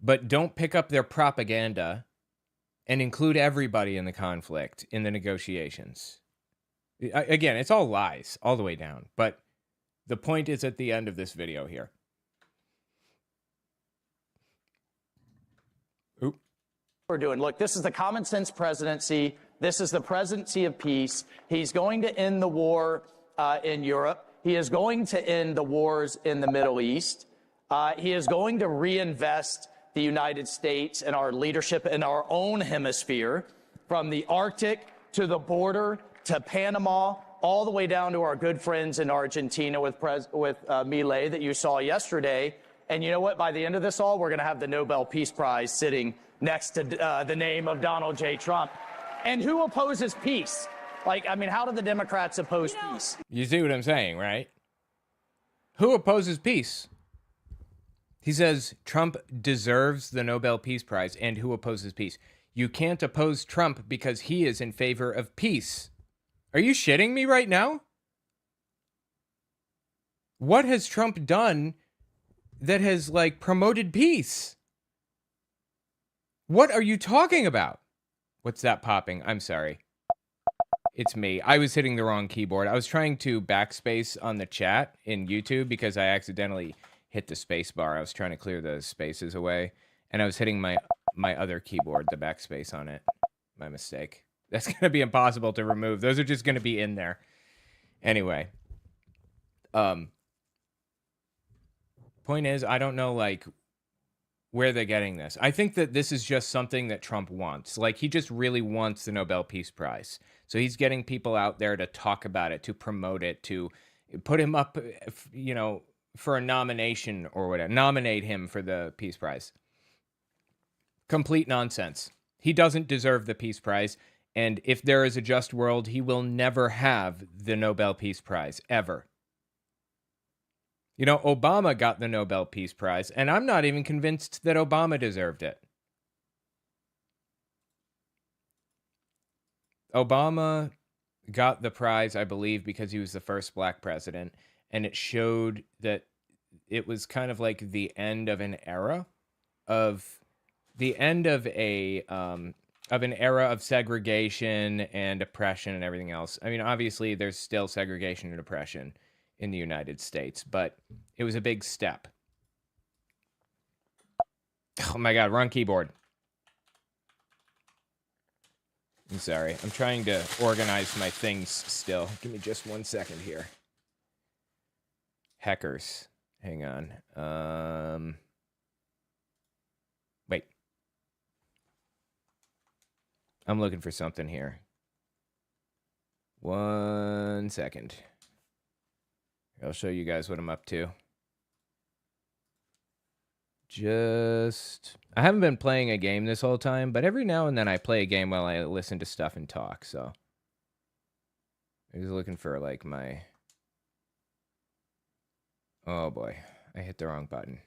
but don't pick up their propaganda and include everybody in the conflict, in the negotiations. Again, it's all lies, all the way down. But the point is at the end of this video here. Oop. We're doing. Look, this is the common sense presidency. This is the presidency of peace. He's going to end the war in Europe. He is going to end the wars in the Middle East. He is going to reinvest the United States and our leadership in our own hemisphere, from the Arctic to the border to Panama, all the way down to our good friends in Argentina with Milei that you saw yesterday. And you know what? By the end of this all, we're going to have the Nobel Peace Prize sitting next to the name of Donald J. Trump. And who opposes peace? Like, I mean, how do the Democrats oppose peace? You see what I'm saying, right? Who opposes peace? He says Trump deserves the Nobel Peace Prize, and who opposes peace? You can't oppose Trump because he is in favor of peace. Are you shitting me right now? What has Trump done that has, like, promoted peace? What are you talking about? What's that popping? I'm sorry. It's me. I was hitting the wrong keyboard. I was trying to backspace on the chat in YouTube because I accidentally hit the space bar. I was trying to clear the spaces away, and I was hitting my other keyboard, the backspace on it. My mistake. That's going to be impossible to remove. Those are just going to be in there. Anyway. Point is, I don't know, like, where they're getting this. I think that this is just something that Trump wants. Like, he just really wants the Nobel Peace Prize. So he's getting people out there to talk about it, to promote it, to put him up, you know, for a nomination or whatever. Nominate him for the Peace Prize. Complete nonsense. He doesn't deserve the Peace Prize. And if there is a just world, he will never have the Nobel Peace Prize, ever. You know, Obama got the Nobel Peace Prize, and I'm not even convinced that Obama deserved it. Obama got the prize, I believe, because he was the first black president, and it showed that it was kind of like the end of an era of an era of segregation and oppression and everything else. I mean, obviously, there's still segregation and oppression in the United States, but it was a big step. Oh my God, wrong keyboard. I'm sorry. I'm trying to organize my things still. Give me just 1 second here. Hackers. Hang on. Wait. I'm looking for something here. 1 second. I'll show you guys what I'm up to. I haven't been playing a game this whole time, but every now and then I play a game while I listen to stuff and talk, so. I was looking for, like, my... Oh, boy. I hit the wrong button.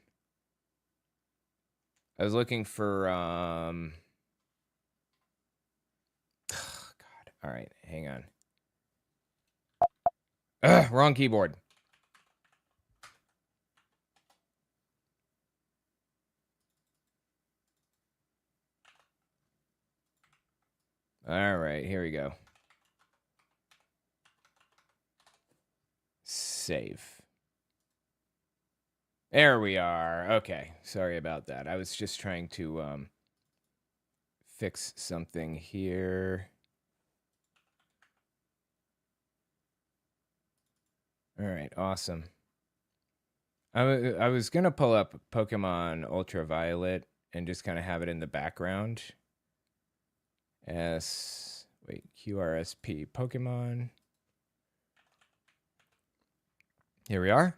I was looking for, Oh, God. All right, hang on. Ugh, wrong keyboard. All right, here we go. Save. There we are. Okay, sorry about that. I was just trying to fix something here. All right, awesome. I was gonna pull up Pokemon Ultraviolet and just kind of have it in the background. QRSP Pokemon. Here we are.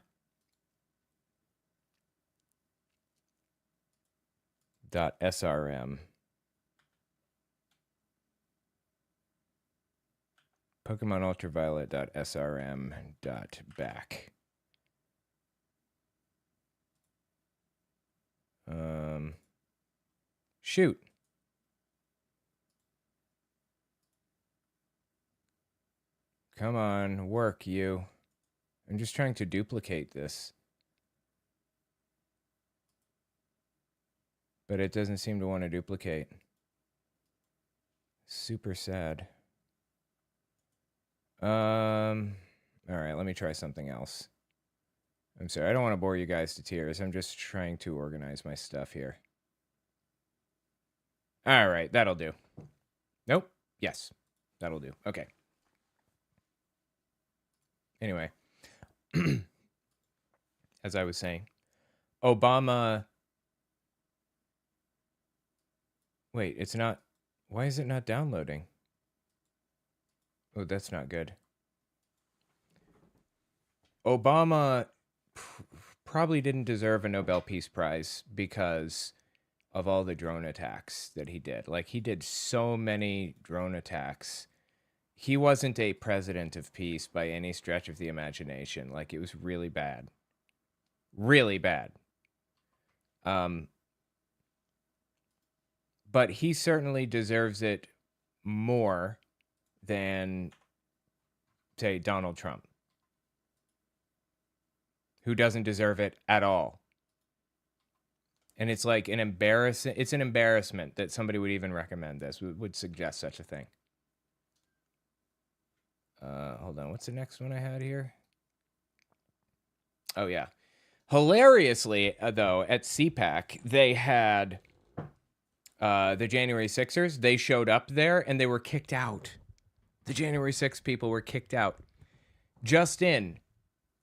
.srm. Pokemon Ultraviolet .srm .back. Shoot. Come on, work, you. I'm just trying to duplicate this. But it doesn't seem to want to duplicate. Super sad. Alright, let me try something else. I'm sorry, I don't want to bore you guys to tears. I'm just trying to organize my stuff here. Alright, that'll do. Nope. Yes, that'll do. Okay. Anyway, as I was saying, Obama... Wait, it's not... Why is it not downloading? Oh, that's not good. Obama probably didn't deserve a Nobel Peace Prize because of all the drone attacks that he did. Like, he did so many drone attacks. He wasn't a president of peace by any stretch of the imagination. Like, it was really bad. Really bad. But he certainly deserves it more than, say, Donald Trump, who doesn't deserve it at all. And it's like an embarrassment that somebody would even recommend this, would suggest such a thing. Hold on, what's the next one I had here? Oh, yeah. Hilariously, though, at CPAC, they had the January 6ers. They showed up there, and they were kicked out. The January 6 people were kicked out. Just in,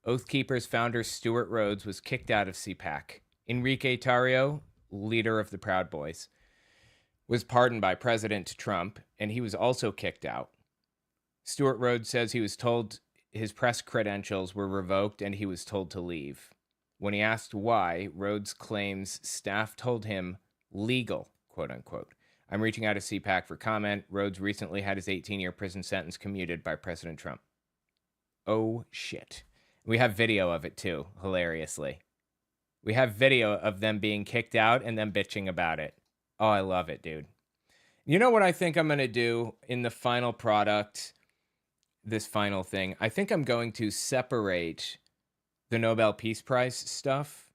Oath Keepers founder Stuart Rhodes was kicked out of CPAC. Enrique Tarrio, leader of the Proud Boys, was pardoned by President Trump, and he was also kicked out. Stuart Rhodes says he was told his press credentials were revoked and he was told to leave. When he asked why, Rhodes claims staff told him legal, quote unquote. I'm reaching out to CPAC for comment. Rhodes recently had his 18-year prison sentence commuted by President Trump. Oh, shit. We have video of it, too, hilariously. We have video of them being kicked out and them bitching about it. Oh, I love it, dude. You know what I think I'm going to do in the final product, this final thing? I think I'm going to separate the Nobel Peace Prize stuff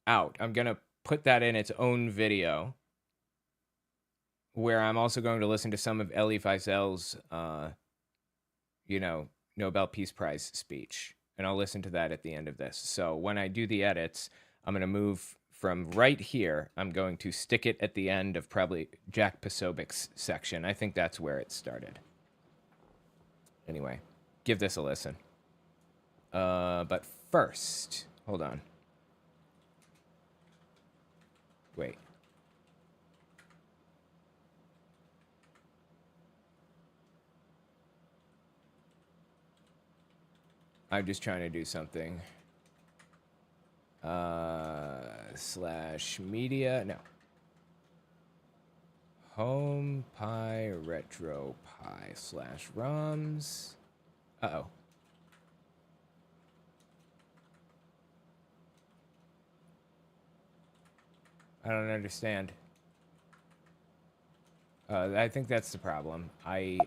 out. I'm going to put that in its own video, where I'm also going to listen to some of Elie Wiesel's, Nobel Peace Prize speech. And I'll listen to that at the end of this. So when I do the edits, I'm going to move from right here. I'm going to stick it at the end of probably Jack Posobiec's section. I think that's where it started. Anyway, give this a listen. But first, hold on. Wait. I'm just trying to do something. Slash media. No. Home Pi Retro Pi slash ROMs. Uh-oh. I don't understand. I think that's the problem. I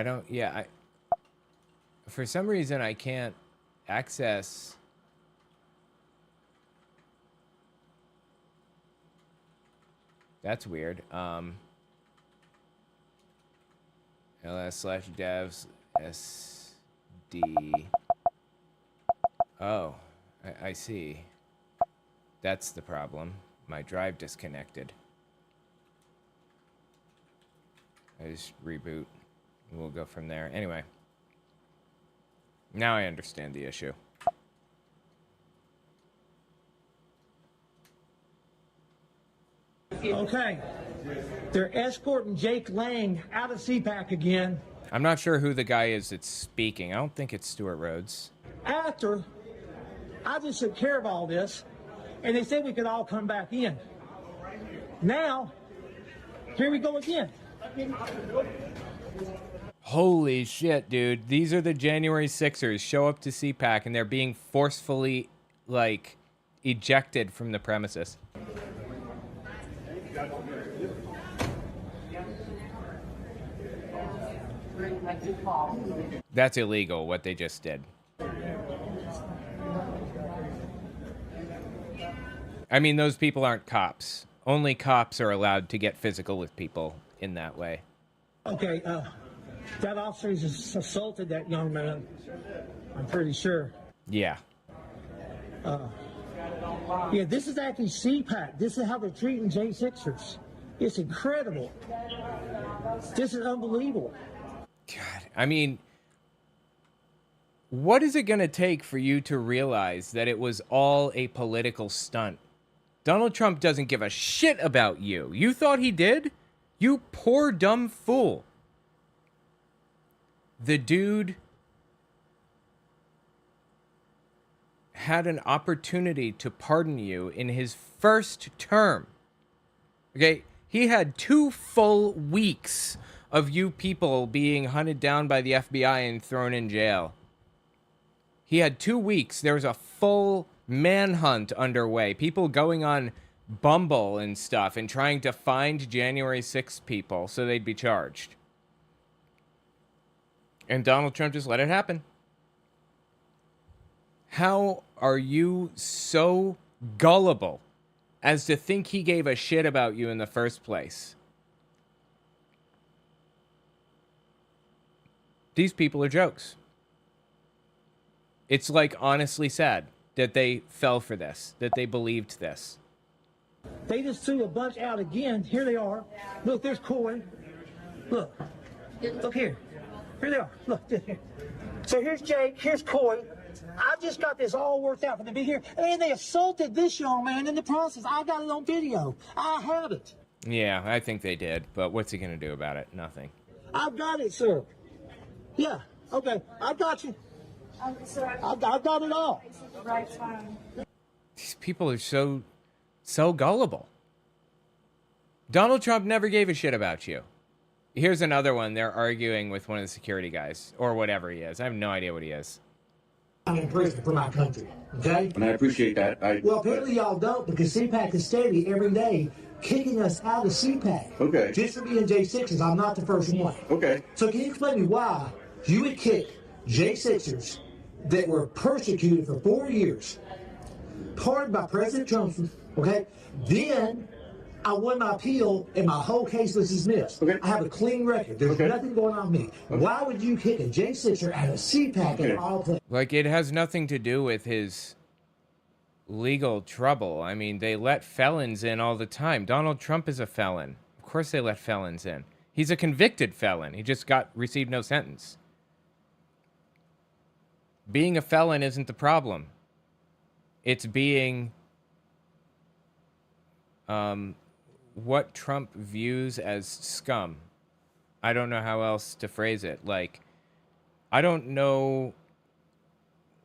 don't, yeah, for some reason I can't access. That's weird. ls/devs sd. Oh, I see. That's the problem. My drive disconnected. I just reboot. We'll go from there. Anyway. Now I understand the issue. Okay. They're escorting Jake Lang out of CPAC again. I'm not sure who the guy is that's speaking. I don't think it's Stuart Rhodes. After I just took care of all this, and they said we could all come back in. Now, here we go again. Holy shit, dude. These are the January 6ers show up to CPAC and they're being forcefully, like, ejected from the premises. That's illegal, what they just did. I mean, those people aren't cops. Only cops are allowed to get physical with people in that way. Okay, that officer has assaulted that young man. I'm pretty sure. Yeah. Yeah, this is actually CPAC. This is how they're treating J6ers. It's incredible. This is unbelievable. God, I mean, what is it going to take for you to realize that it was all a political stunt? Donald Trump doesn't give a shit about you. You thought he did? You poor dumb fool. The dude had an opportunity to pardon you in his first term. Okay? He had 2 full weeks of you people being hunted down by the FBI and thrown in jail. He had 2 weeks. There was a full manhunt underway. People going on Bumble and stuff and trying to find January 6th people so they'd be charged. And Donald Trump just let it happen. How are you so gullible as to think he gave a shit about you in the first place? These people are jokes. It's like honestly sad that they fell for this, that they believed this. They just threw a bunch out again. Here they are. Look, there's Coy. Look. Look here. Here they are. Look. Here. So here's Jake. Here's Coy. I just got this all worked out for them to be here. And they assaulted this young man in the process. I got it on video. I have it. Yeah, I think they did. But what's he going to do about it? Nothing. I've got it, sir. Yeah. Okay. I got you. I've got it all. These people are so gullible. Donald Trump never gave a shit about you. Here's another one. They're arguing with one of the security guys or whatever he is. I have no idea what he is. I'm in prison for my country, okay? And I appreciate that. Well, apparently y'all don't, because CPAC is steady every day kicking us out of CPAC. Okay. Just for being J6ers, I'm not the first one. Okay. So can you explain me why you would kick J6ers that were persecuted for 4 years, pardoned by President Trump, okay? Then I won my appeal and my whole case was dismissed. Okay. I have a clean record. There's nothing going on with me. Okay. Why would you kick a J6er out of CPAC in all places? Like, it has nothing to do with his legal trouble. I mean, they let felons in all the time. Donald Trump is a felon. Of course they let felons in. He's a convicted felon. He just received no sentence. Being a felon isn't the problem. It's being what Trump views as scum. I don't know how else to phrase it. Like, I don't know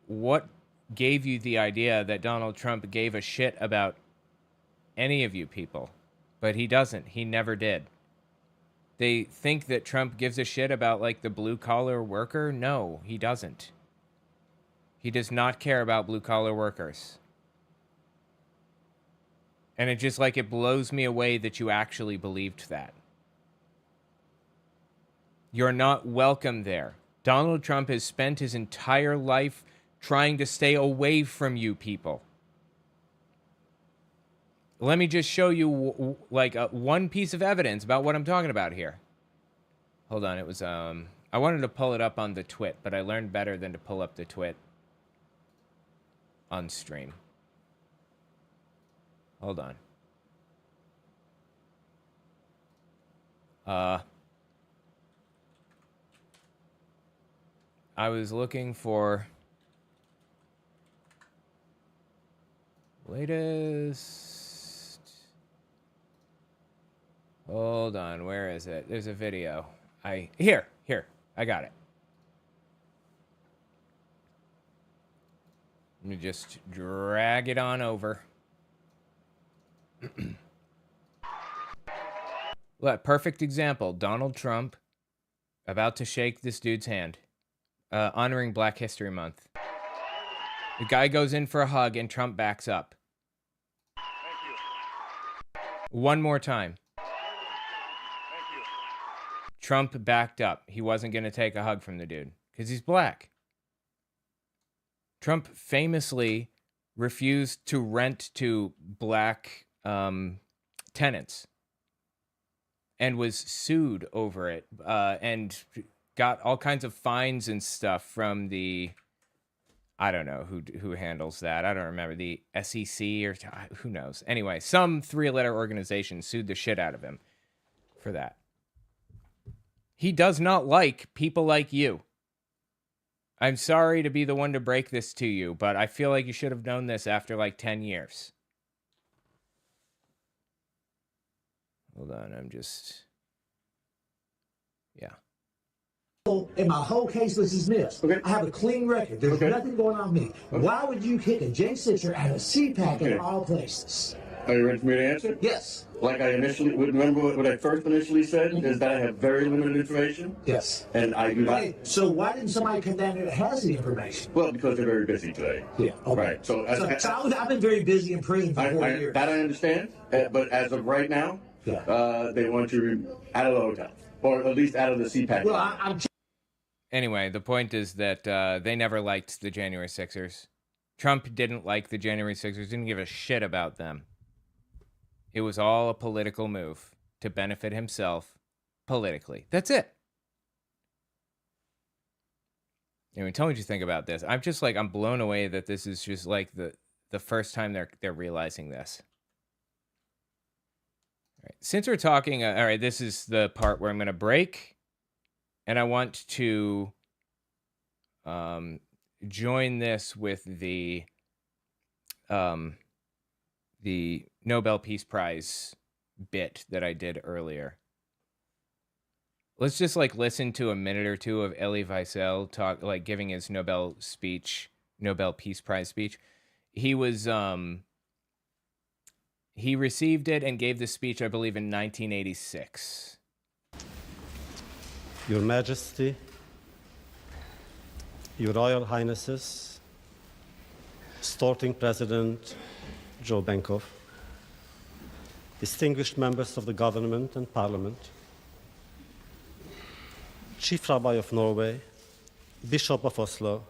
what gave you the idea that Donald Trump gave a shit about any of you people, but he doesn't. He never did. They think that Trump gives a shit about, like, the blue-collar worker. No, he doesn't. He does not care about blue-collar workers. And it just, like, it blows me away that you actually believed that. You're not welcome there. Donald Trump has spent his entire life trying to stay away from you people. Let me just show you, like, one piece of evidence about what I'm talking about here. Hold on, it was, I wanted to pull it up on the twit, but I learned better than to pull up the twit on stream. Hold on. I was looking for latest. Hold on, where is it? There's a video. Here, I got it. Let me just drag it on over. Look, perfect example. Donald Trump about to shake this dude's hand, honoring Black History Month. The guy goes in for a hug and Trump backs up. Thank you. One more time. Thank you. Trump backed up. He wasn't going to take a hug from the dude because he's black. Trump famously refused to rent to black tenants and was sued over it and got all kinds of fines and stuff from the, I don't know who handles that. I don't remember, the SEC or who knows. Anyway, some 3-letter organization sued the shit out of him for that. He does not like people like you. I'm sorry to be the one to break this to you, but I feel like you should have known this after like 10 years. Hold on, yeah. and my whole case was dismissed. Okay. I have a clean record. There's Okay. nothing going on with me. Okay. Why would you kick a Jay Sitcher out of CPAC Okay. in all places? Are you ready for me to answer? Yes. Like I initially, remember what I first initially said, is that I have very limited information, Yes. and I do not, Okay, so why didn't somebody come down here that has the information? well, because they're very busy today. Yeah. Okay. Right, so, I've been very busy in prison for 4 years. that I understand, but as of right now, they want you out of the hotel, or at least out of the CPAC. Well, I'm Anyway, the point is that they never liked the January 6ers. Trump didn't like the January 6ers, didn't give a shit about them. It was all a political move to benefit himself politically. That's it. Anyway, tell me what you think about this. I'm blown away that this is just like the first time they're realizing this. All right. Since we're talking, all right, this is the part where I'm going to break, and I want to join this with the Nobel Peace Prize bit that I did earlier. Let's just listen to a minute or two of Elie Wiesel talk, giving his Nobel Peace Prize speech. He was he received it and gave the speech, I believe, in 1986. Your Majesty, Your Royal Highnesses, Starting President Joe Benkoff, distinguished members of the government and parliament, Chief Rabbi of Norway, Bishop of Oslo,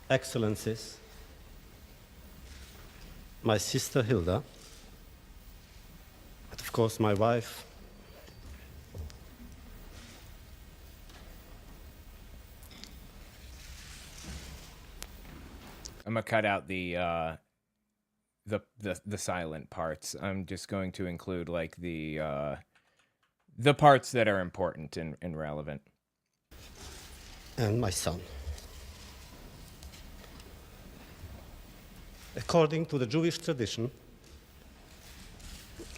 Excellencies, my sister Hilda, and of course my wife, I'm gonna cut out the silent parts. I'm just going to include the parts that are important and relevant. and my son. According to the Jewish tradition,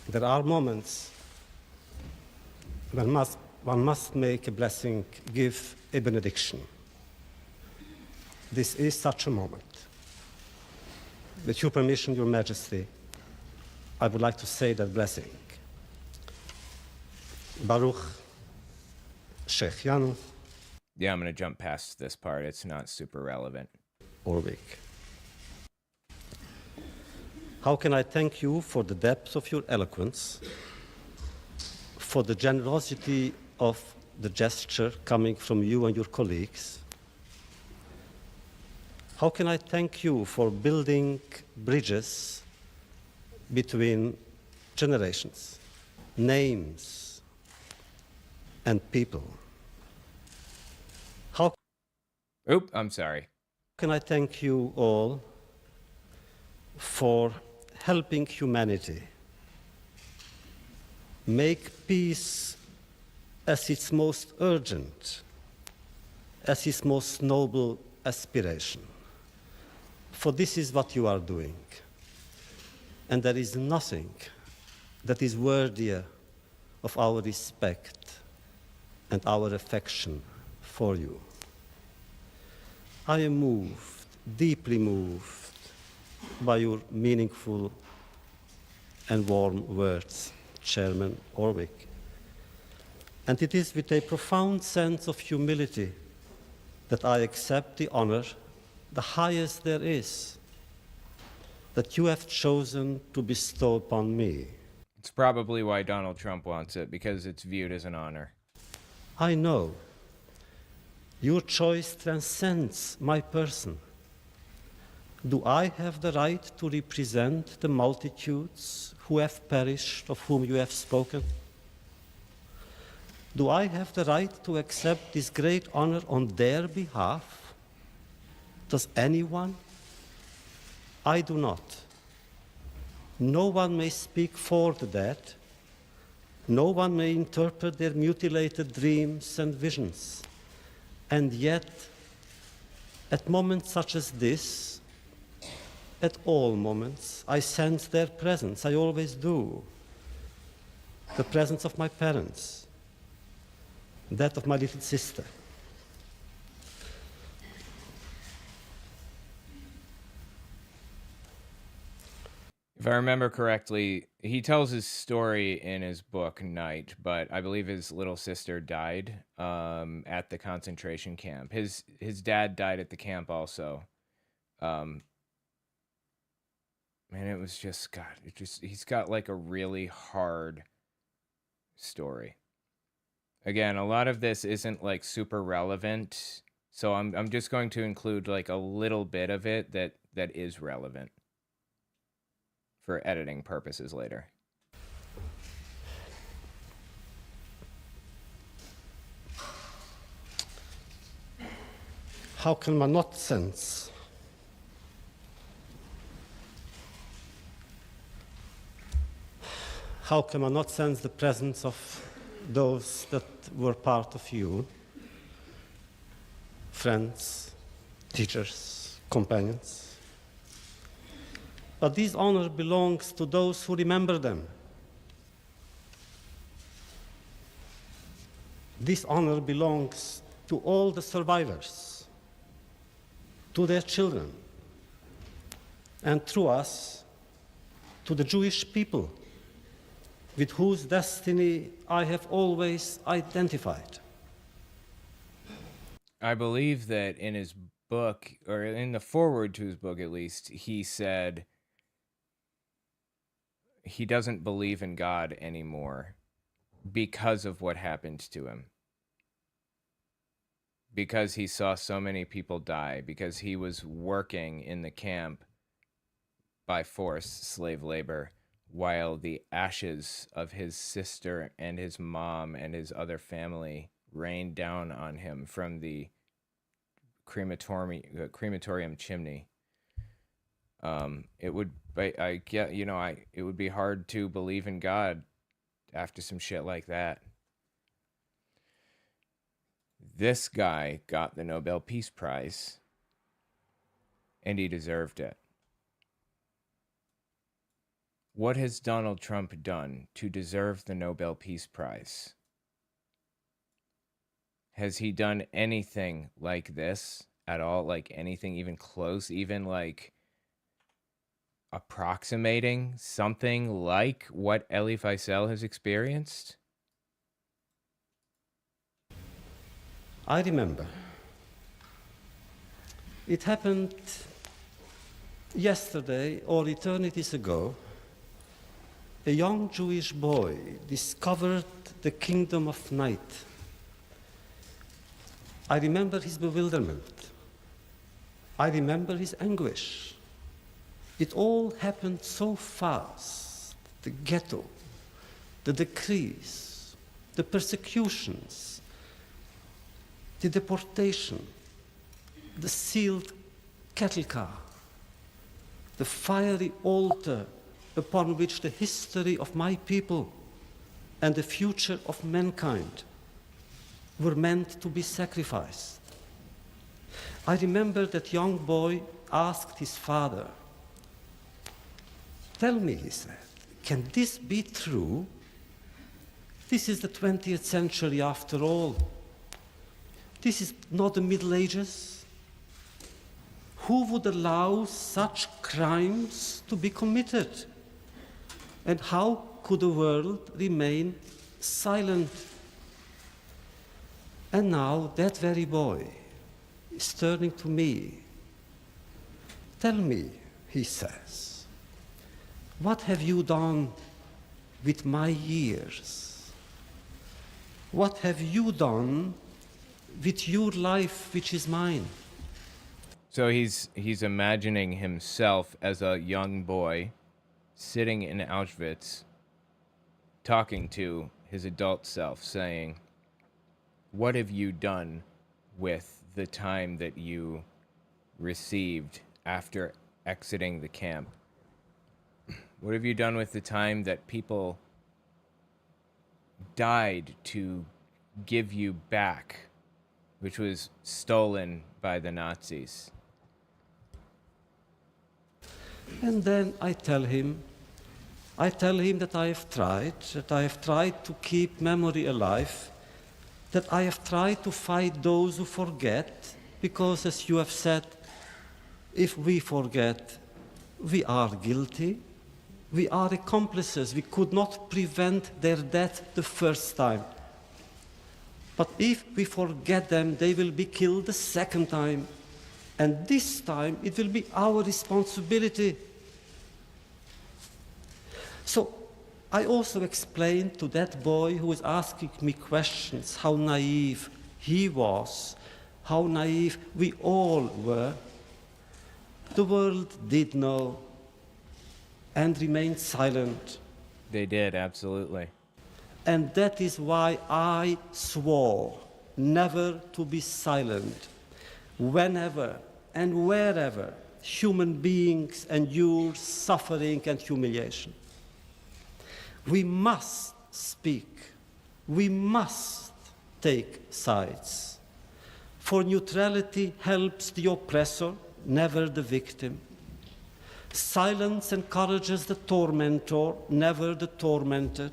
there are moments when one must make a blessing, give a benediction. This is such a moment. With your permission, Your Majesty, I would like to say that blessing. Baruch Shechianu. Yeah, I'm going to jump past this part. It's not super relevant. Orvik. How can I thank you for the depth of your eloquence, for the generosity of the gesture coming from you and your colleagues? How can I thank you for building bridges between generations, names, and people? I'm sorry. Can I thank you all for helping humanity make peace as its most urgent, as its most noble aspiration? For this is what you are doing. And there is nothing that is worthier of our respect and our affection for you. I am moved, deeply moved, by your meaningful and warm words, Chairman Orvik. And it is with a profound sense of humility that I accept the honor, the highest there is, that you have chosen to bestow upon me. It's probably why Donald Trump wants it, because it's viewed as an honor. I know your choice transcends my person. Do I have the right to represent the multitudes who have perished, of whom you have spoken? Do I have the right to accept this great honor on their behalf? Does anyone? I do not. No one may speak for the dead. No one may interpret their mutilated dreams and visions. And yet, at moments such as this, at all moments, I sense their presence. I always do. The presence of my parents, that of my little sister. If I remember correctly, he tells his story in his book Night, but I believe his little sister died at the concentration camp. His dad died at the camp also. Man, it was just God. He's got like a really hard story. Again, a lot of this isn't like super relevant, so I'm just going to include like a little bit of it that is relevant for editing purposes later. How can one not sense the presence of those that were part of you, friends, teachers, companions? But this honor belongs to those who remember them. This honor belongs to all the survivors, to their children, and through us, to the Jewish people, with whose destiny I have always identified. I believe that in his book, or in the foreword to his book at least, he said he doesn't believe in God anymore because of what happened to him. Because he saw so many people die, because he was working in the camp by force, slave labor, while the ashes of his sister and his mom and his other family rained down on him from the crematorium chimney. It would be hard to believe in God after some shit like that. This guy got the Nobel Peace Prize, and he deserved it. What has Donald Trump done to deserve the Nobel Peace Prize? Has he done anything like this at all? Like anything even close, even like approximating something like what Elie Wiesel has experienced? I remember. It happened yesterday or eternities ago. A young Jewish boy discovered the kingdom of night. I remember his bewilderment. I remember his anguish. It all happened so fast. The ghetto, the decrees, the persecutions, the deportation, the sealed cattle car, the fiery altar upon which the history of my people and the future of mankind were meant to be sacrificed. I remember that young boy asked his father, "Tell me," he said, "can this be true? This is the 20th century after all. This is not the Middle Ages. Who would allow such crimes to be committed? And how could the world remain silent?" And now that very boy is turning to me. "Tell me," he says, "what have you done with my years? What have you done with your life, which is mine?" So he's imagining himself as a young boy sitting in Auschwitz talking to his adult self, saying, "What have you done with the time that you received after exiting the camp? What have you done with the time that people died to give you back, which was stolen by the Nazis?" And then I tell him that I have tried to keep memory alive that I have tried to fight those who forget, because as you have said, if we forget, we are guilty. We are accomplices. We could not prevent their death the first time. But if we forget them, they will be killed the second time. And this time, it will be our responsibility. So I also explained to that boy who was asking me questions how naive he was, how naive we all were. The world did know and remained silent. They did, absolutely. And that is why I swore never to be silent whenever and wherever human beings endure suffering and humiliation. We must speak. We must take sides. For neutrality helps the oppressor, never the victim. Silence encourages the tormentor, never the tormented.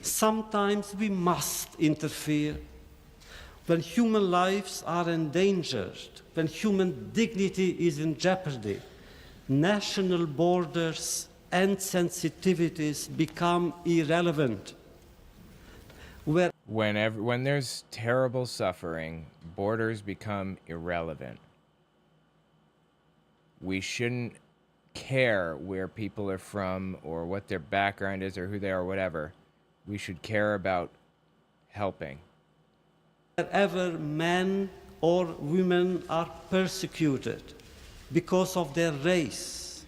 Sometimes we must interfere. When human lives are endangered, when human dignity is in jeopardy, national borders and sensitivities become irrelevant. When there's terrible suffering, borders become irrelevant. We shouldn't care where people are from or what their background is or who they are, whatever. We should care about helping. Wherever men or women are persecuted because of their race,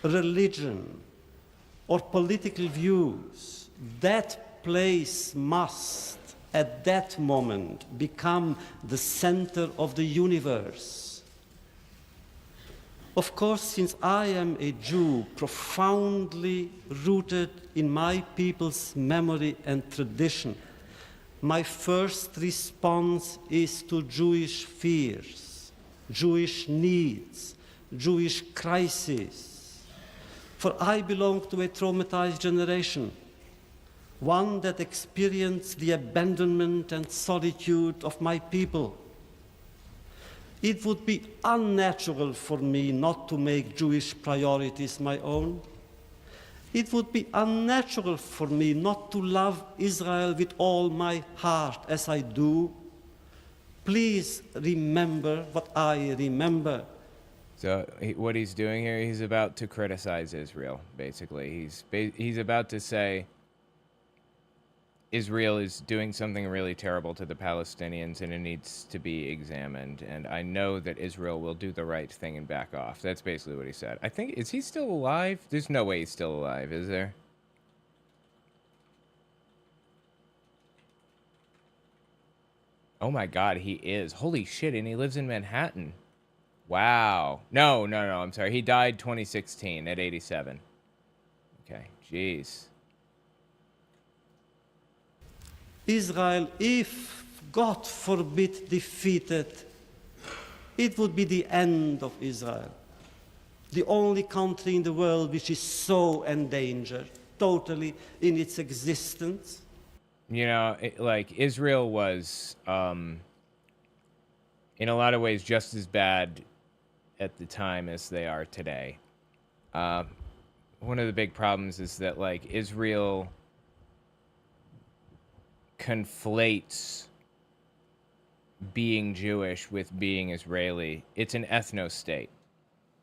religion, or political views, that place must, at that moment, become the center of the universe. Of course, since I am a Jew profoundly rooted in my people's memory and tradition, my first response is to Jewish fears, Jewish needs, Jewish crises. For I belong to a traumatized generation, one that experienced the abandonment and solitude of my people. It would be unnatural for me not to make Jewish priorities my own. It would be unnatural for me not to love Israel with all my heart as I do. Please remember what I remember. So what he's doing here, he's about to criticize Israel, basically. He's about to say Israel is doing something really terrible to the Palestinians and it needs to be examined. And I know that Israel will do the right thing and back off. That's basically what he said. I think, is he still alive? There's no way he's still alive, is there? Oh my God, he is. Holy shit, and he lives in Manhattan. Wow. No, I'm sorry. He died 2016 at 87. Okay, jeez. Israel, if God forbid defeated, it would be the end of Israel. The only country in the world which is so endangered, totally in its existence. You know, Israel was, in a lot of ways, just as bad at the time as they are today. One of the big problems is that, Israel conflates being Jewish with being Israeli. It's an ethno-state.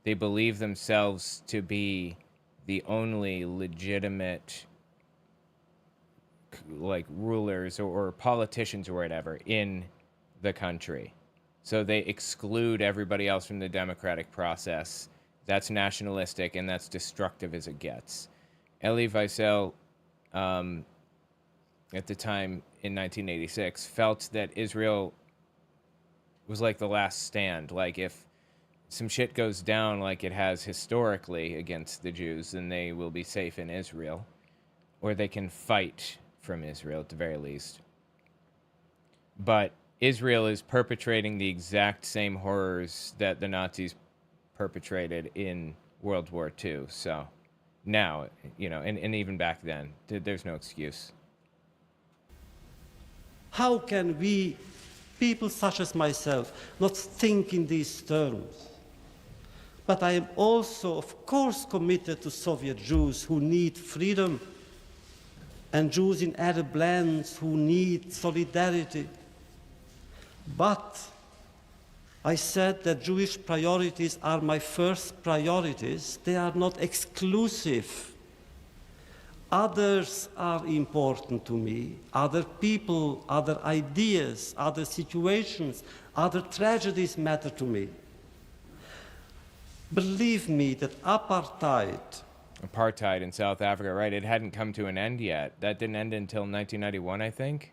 They believe themselves to be the only legitimate rulers or politicians or whatever in the country. So they exclude everybody else from the democratic process. That's nationalistic and that's destructive as it gets. Elie Wiesel, at the time in 1986, felt that Israel was like the last stand. Like, if some shit goes down like it has historically against the Jews, then they will be safe in Israel. Or they can fight from Israel, at the very least. But Israel is perpetrating the exact same horrors that the Nazis perpetrated in World War II. So now, and even back then, there's no excuse. How can we, people such as myself, not think in these terms? But I am also, of course, committed to Soviet Jews who need freedom and Jews in Arab lands who need solidarity. But I said that Jewish priorities are my first priorities. They are not exclusive. Others are important to me. Other people, other ideas, other situations, other tragedies matter to me. Believe me that apartheid in South Africa, right? It hadn't come to an end yet. That didn't end until 1991, I think.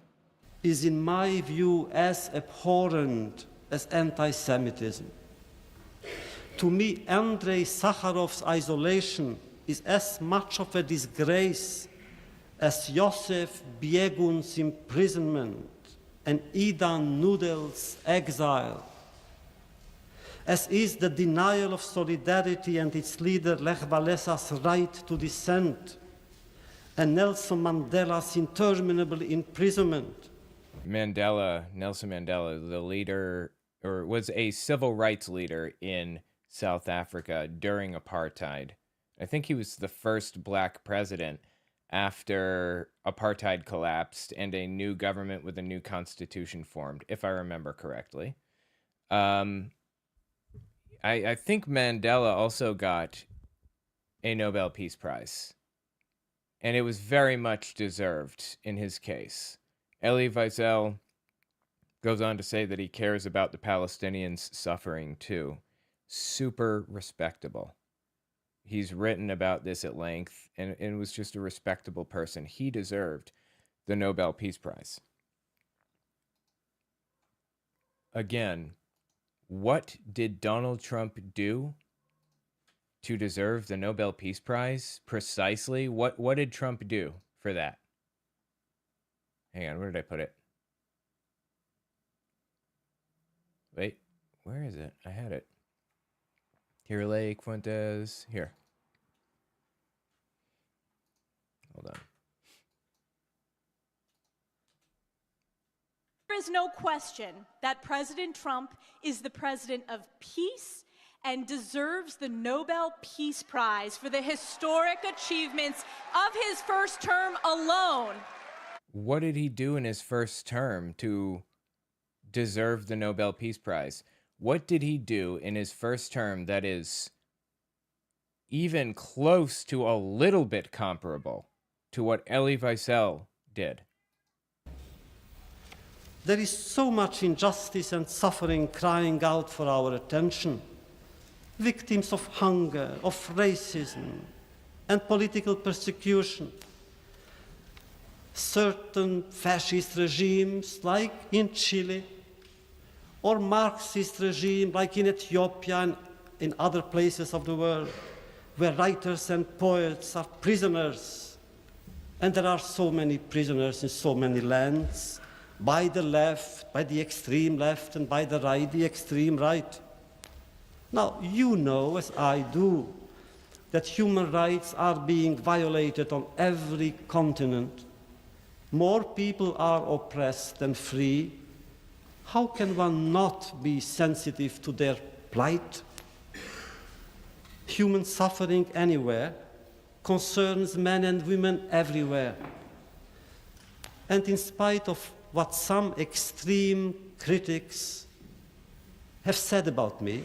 Is in my view as abhorrent as anti-Semitism. To me, Andrei Sakharov's isolation is as much of a disgrace as Yosef Biegun's imprisonment and Idan Nudel's exile, as is the denial of solidarity and its leader Lech Walesa's right to dissent, and Nelson Mandela's interminable imprisonment. Nelson Mandela, the leader, or was a civil rights leader in South Africa during apartheid. I think he was the first black president after apartheid collapsed and a new government with a new constitution formed, if I remember correctly. I think Mandela also got a Nobel Peace Prize, and it was very much deserved in his case. Elie Wiesel goes on to say that he cares about the Palestinians' suffering too. Super respectable. He's written about this at length and was just a respectable person. He deserved the Nobel Peace Prize. Again, what did Donald Trump do to deserve the Nobel Peace Prize? Precisely. What did Trump do for that? Hang on, where did I put it? Wait, where is it? I had it. Here, Lake, Fuentes, here. Hold on. There is no question that President Trump is the president of peace and deserves the Nobel Peace Prize for the historic achievements of his first term alone. What did he do in his first term to deserve the Nobel Peace Prize? What did he do in his first term that is even close to a little bit comparable to what Elie Wiesel did? There is so much injustice and suffering crying out for our attention. Victims of hunger, of racism, and political persecution. Certain fascist regimes, like in Chile, or Marxist regime, like in Ethiopia and in other places of the world, where writers and poets are prisoners. And there are so many prisoners in so many lands, by the left, by the extreme left, and by the right, the extreme right. Now, you know, as I do, that human rights are being violated on every continent. More people are oppressed than free. How can one not be sensitive to their plight? Human suffering anywhere concerns men and women everywhere. And in spite of what some extreme critics have said about me,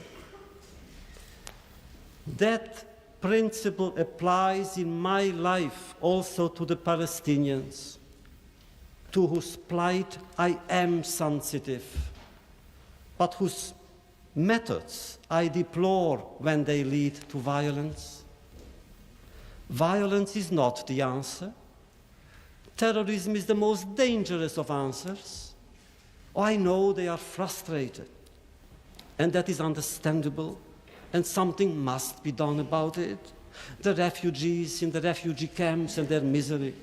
that principle applies in my life also to the Palestinians, to whose plight I am sensitive, but whose methods I deplore when they lead to violence. Violence is not the answer. Terrorism is the most dangerous of answers. I know they are frustrated, and that is understandable, and something must be done about it. The refugees in the refugee camps and their misery,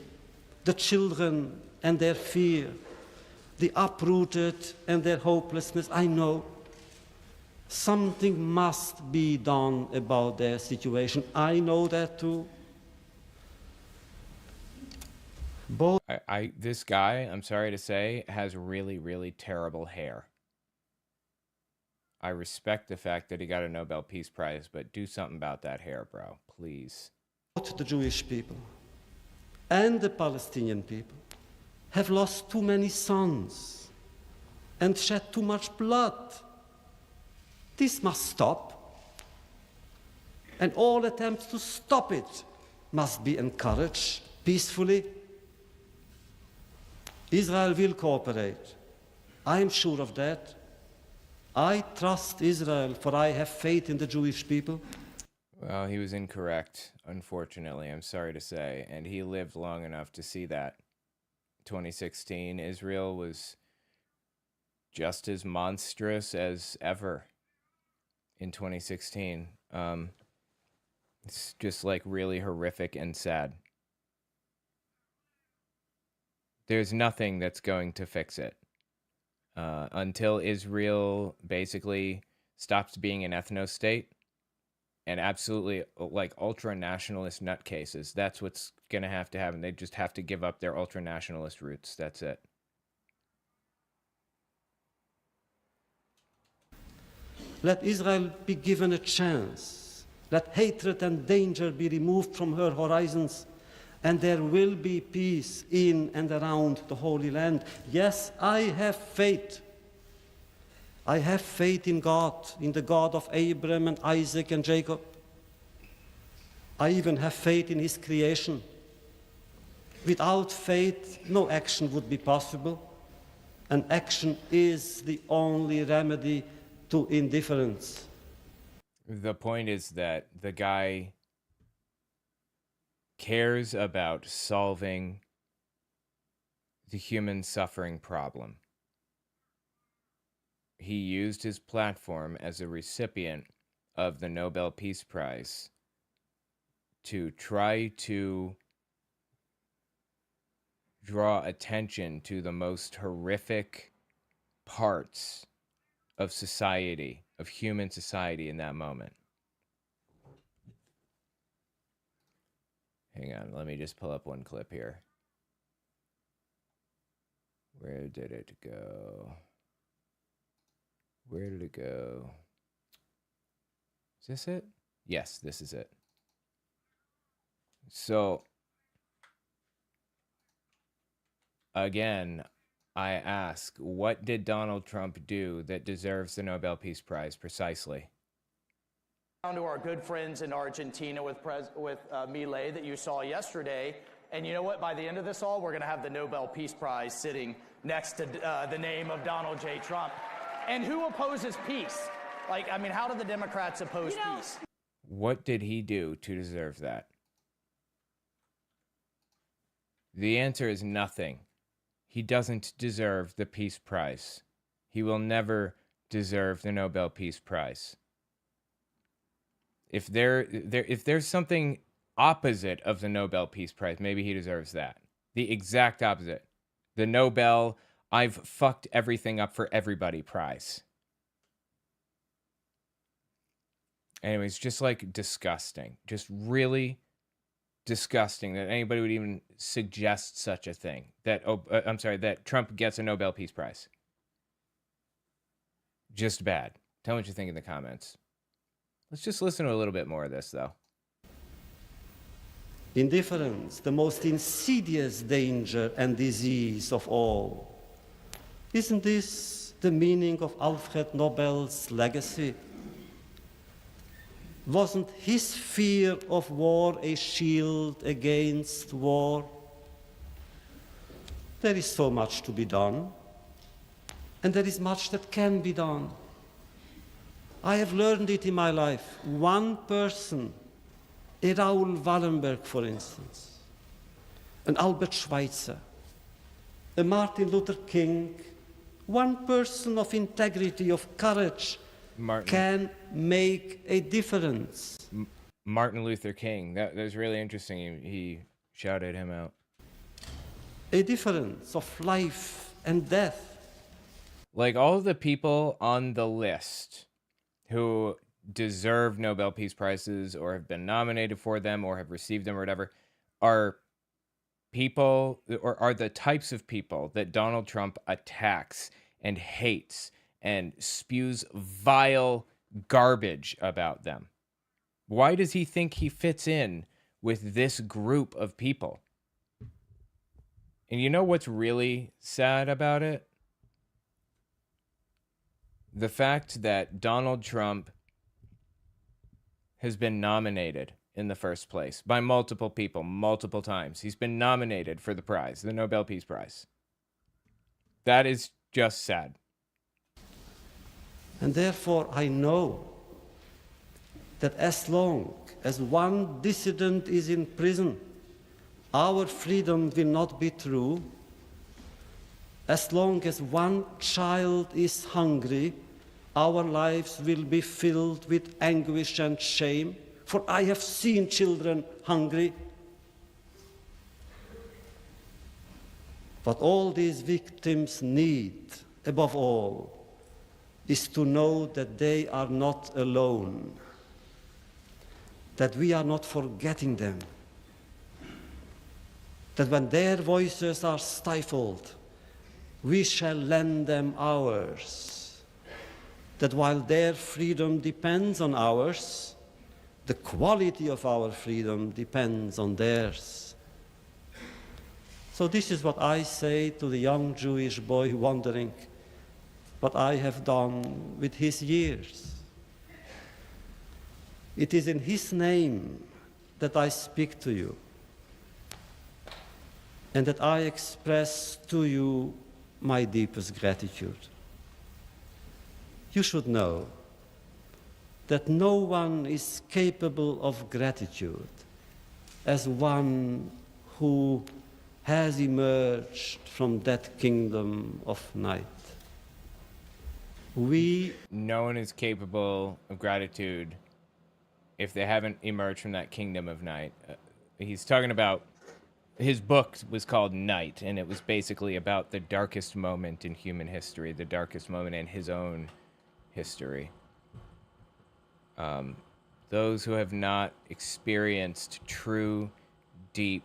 the children and their fear, the uprooted and their hopelessness, I know. Something must be done about their situation. I know that too. Both. This guy, I'm sorry to say, has really, really terrible hair. I respect the fact that he got a Nobel Peace Prize, but do something about that hair, bro. Please. Both the Jewish people and the Palestinian people have lost too many sons and shed too much blood. This must stop. And all attempts to stop it must be encouraged peacefully. Israel will cooperate. I am sure of that. I trust Israel, for I have faith in the Jewish people. Well, he was incorrect, unfortunately, I'm sorry to say. And he lived long enough to see that. 2016, Israel was just as monstrous as ever in 2016. It's just like really horrific and sad. There's nothing that's going to fix it. Until Israel basically stops being an ethno-state and absolutely like ultra-nationalist nutcases. That's what's going to happen. They just have to give up their ultra-nationalist roots. That's it. Let Israel be given a chance. Let hatred and danger be removed from her horizons, and there will be peace in and around the Holy Land. Yes, I have faith. I have faith in God, in the God of Abraham and Isaac and Jacob. I even have faith in his creation. Without faith, no action would be possible, and action is the only remedy to indifference. The point is that the guy cares about solving the human suffering problem. He used his platform as a recipient of the Nobel Peace Prize to try to draw attention to the most horrific parts of society, of human society in that moment. Hang on, let me just pull up one clip here. Where did it go? Where did it go? Is this it? Yes, this is it. So, again, I ask, what did Donald Trump do that deserves the Nobel Peace Prize precisely? Down to our good friends in Argentina with Milei that you saw yesterday. And you know what? By the end of this all, we're going to have the Nobel Peace Prize sitting next to the name of Donald J. Trump. And who opposes peace? Like, I mean, how do the Democrats oppose peace? What did he do to deserve that? The answer is nothing. He doesn't deserve the Peace Prize. He will never deserve the Nobel Peace Prize. If there's something opposite of the Nobel Peace Prize, maybe he deserves that. The exact opposite. The Nobel, I've fucked everything up for everybody prize. Anyways, just like disgusting. Just really disgusting that anybody would even suggest such a thing. That Trump gets a Nobel Peace Prize. Just bad. Tell me what you think in the comments. Let's just listen to a little bit more of this, though. Indifference, the most insidious danger and disease of all. Isn't this the meaning of Alfred Nobel's legacy? Wasn't his fear of war a shield against war? There is so much to be done, and there is much that can be done. I have learned it in my life. One person, a Raoul Wallenberg, for instance, an Albert Schweitzer, a Martin Luther King, one person of integrity, of courage, can make a difference. Martin Luther King, that was really interesting. He shouted him out. A difference of life and death. Like all of the people on the list who deserve Nobel Peace Prizes or have been nominated for them or have received them or whatever are people, or are the types of people that Donald Trump attacks and hates and spews vile garbage about them. Why does he think he fits in with this group of people? And you know what's really sad about it? The fact that Donald Trump has been nominated in the first place by multiple people, multiple times. He's been nominated for the prize, the Nobel Peace Prize. That is just sad. And therefore, I know that as long as one dissident is in prison, our freedom will not be true. As long as one child is hungry, our lives will be filled with anguish and shame, for I have seen children hungry. What all these victims need, above all, is to know that they are not alone, that we are not forgetting them, that when their voices are stifled, we shall lend them ours, that while their freedom depends on ours, the quality of our freedom depends on theirs. So this is what I say to the young Jewish boy wondering what I have done with his years. It is in his name that I speak to you, and that I express to you my deepest gratitude. You should know that no one is capable of gratitude as one who has emerged from that kingdom of night. No one is capable of gratitude if they haven't emerged from that kingdom of night. He's talking about, his book was called Night, and it was basically about the darkest moment in human history, the darkest moment in his own history. Those who have not experienced true, deep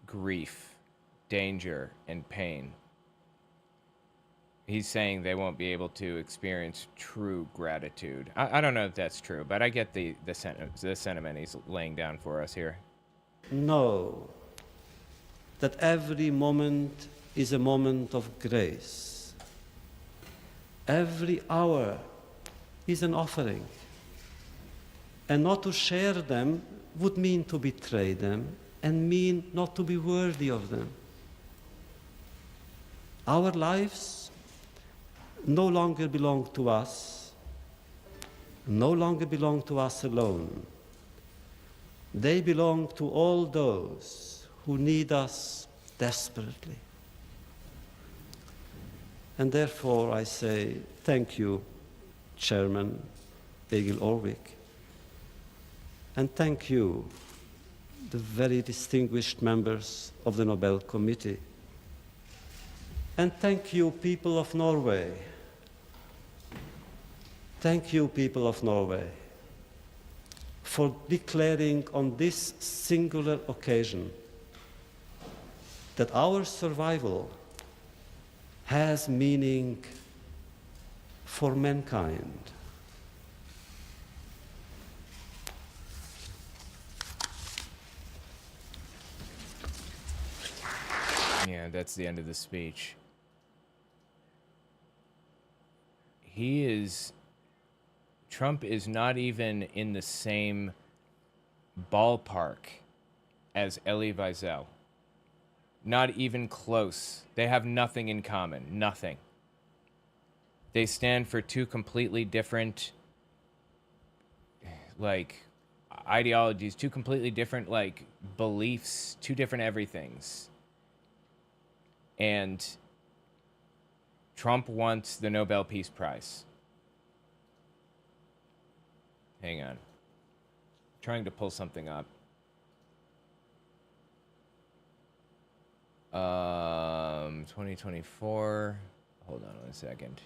grief, danger, and pain, he's saying they won't be able to experience true gratitude. I don't know if that's true, but I get the sentiment he's laying down for us here. Know that every moment is a moment of grace. Every hour is an offering. And not to share them would mean to betray them and mean not to be worthy of them. Our lives no longer belong to us, no longer belong to us alone. They belong to all those who need us desperately. And therefore I say thank you, Chairman Egil Orvik, and thank you, the very distinguished members of the Nobel Committee. And thank you, people of Norway. Thank you, people of Norway, for declaring on this singular occasion that our survival has meaning for mankind. Yeah, that's the end of the speech. Trump is not even in the same ballpark as Elie Wiesel. Not even close. They have nothing in common. Nothing. They stand for two completely different, ideologies, two completely different, beliefs, two different everythings. And Trump wants the Nobel Peace Prize. Hang on. I'm trying to pull something up. 2024. Hold on 1 second.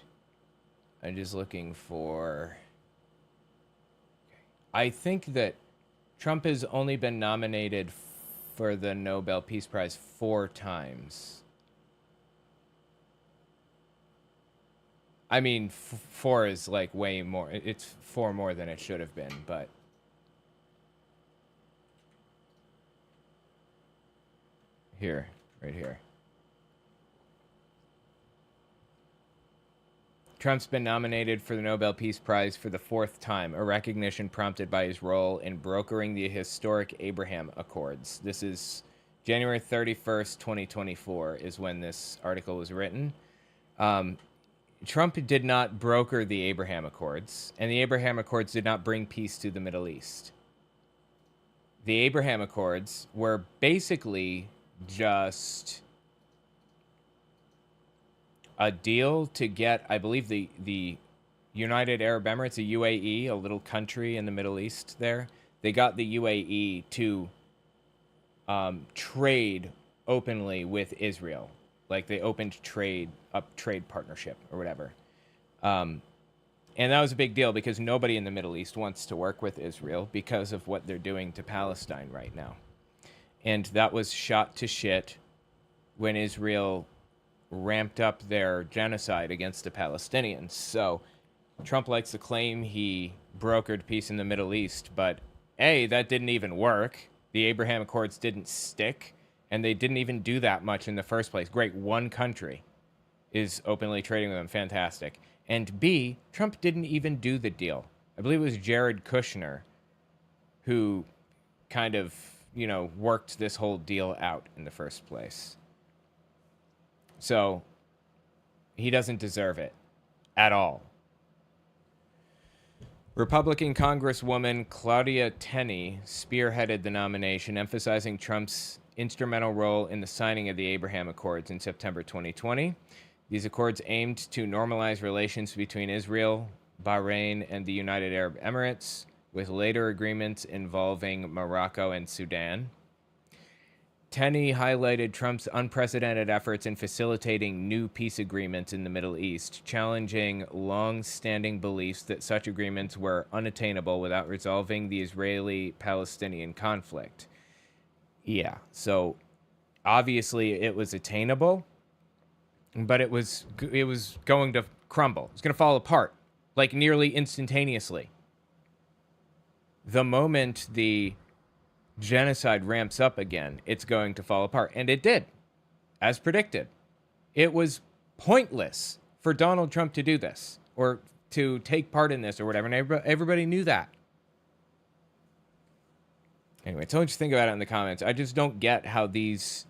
I'm just looking for... Okay. I think that Trump has only been nominated for the Nobel Peace Prize 4 times. I mean, 4 is like way more. It's 4 more than it should have been, but here, right here. Trump's been nominated for the Nobel Peace Prize for the 4th time, a recognition prompted by his role in brokering the historic Abraham Accords. This is January 31st, 2024 is when this article was written. Trump did not broker the Abraham Accords, and the Abraham Accords did not bring peace to the Middle East. The Abraham Accords were basically just a deal to get, I believe, the United Arab Emirates, the UAE, a little country in the Middle East there. They got the UAE to trade openly with Israel. Like they opened trade partnership or whatever. And that was a big deal because nobody in the Middle East wants to work with Israel because of what they're doing to Palestine right now. And that was shot to shit when Israel ramped up their genocide against the Palestinians. So Trump likes to claim he brokered peace in the Middle East, but A, that didn't even work. The Abraham Accords didn't stick, and they didn't even do that much in the first place. Great, one country is openly trading with them. Fantastic. And B, Trump didn't even do the deal. I believe it was Jared Kushner who kind of, worked this whole deal out in the first place. So he doesn't deserve it at all. Republican Congresswoman Claudia Tenney spearheaded the nomination, emphasizing Trump's instrumental role in the signing of the Abraham Accords in September 2020. These accords aimed to normalize relations between Israel, Bahrain, and the United Arab Emirates, with later agreements involving Morocco and Sudan. Tenney highlighted Trump's unprecedented efforts in facilitating new peace agreements in the Middle East, challenging long-standing beliefs that such agreements were unattainable without resolving the Israeli-Palestinian conflict. Yeah, so obviously it was attainable, but it was going to crumble. It was going to fall apart, like nearly instantaneously. The moment the genocide ramps up again, it's going to fall apart. And it did, as predicted. It was pointless for Donald Trump to do this or to take part in this or whatever. And everybody knew that. Anyway, tell me what you think about it in the comments. I just don't get how these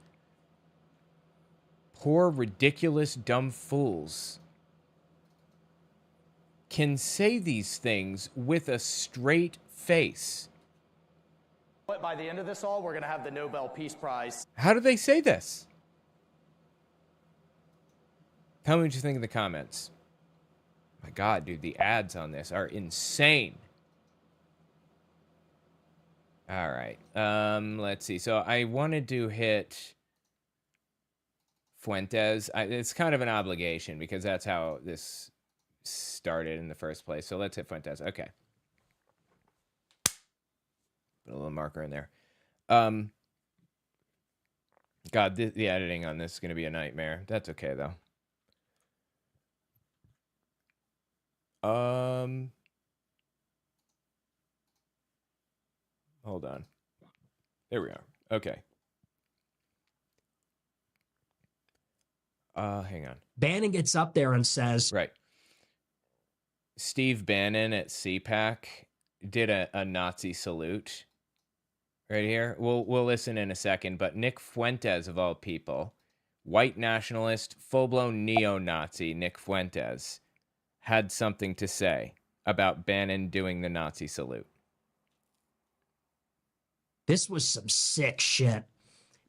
poor, ridiculous, dumb fools can say these things with a straight face. But by the end of this all, we're going to have the Nobel Peace Prize. How do they say this? Tell me what you think in the comments. My God, dude, the ads on this are insane. All right. Let's see. So I wanted to hit Fuentes. It's kind of an obligation because that's how this started in the first place. So let's hit Fuentes. Okay. Put a little marker in there. God, the editing on this is going to be a nightmare. That's okay, though. Hold on. There we are. Okay. Hang on. Bannon gets up there and says... Right. Steve Bannon at CPAC did a Nazi salute. Right here. We'll listen in a second, but Nick Fuentes, of all people, white nationalist, full-blown neo-Nazi Nick Fuentes, had something to say about Bannon doing the Nazi salute. This was some sick shit.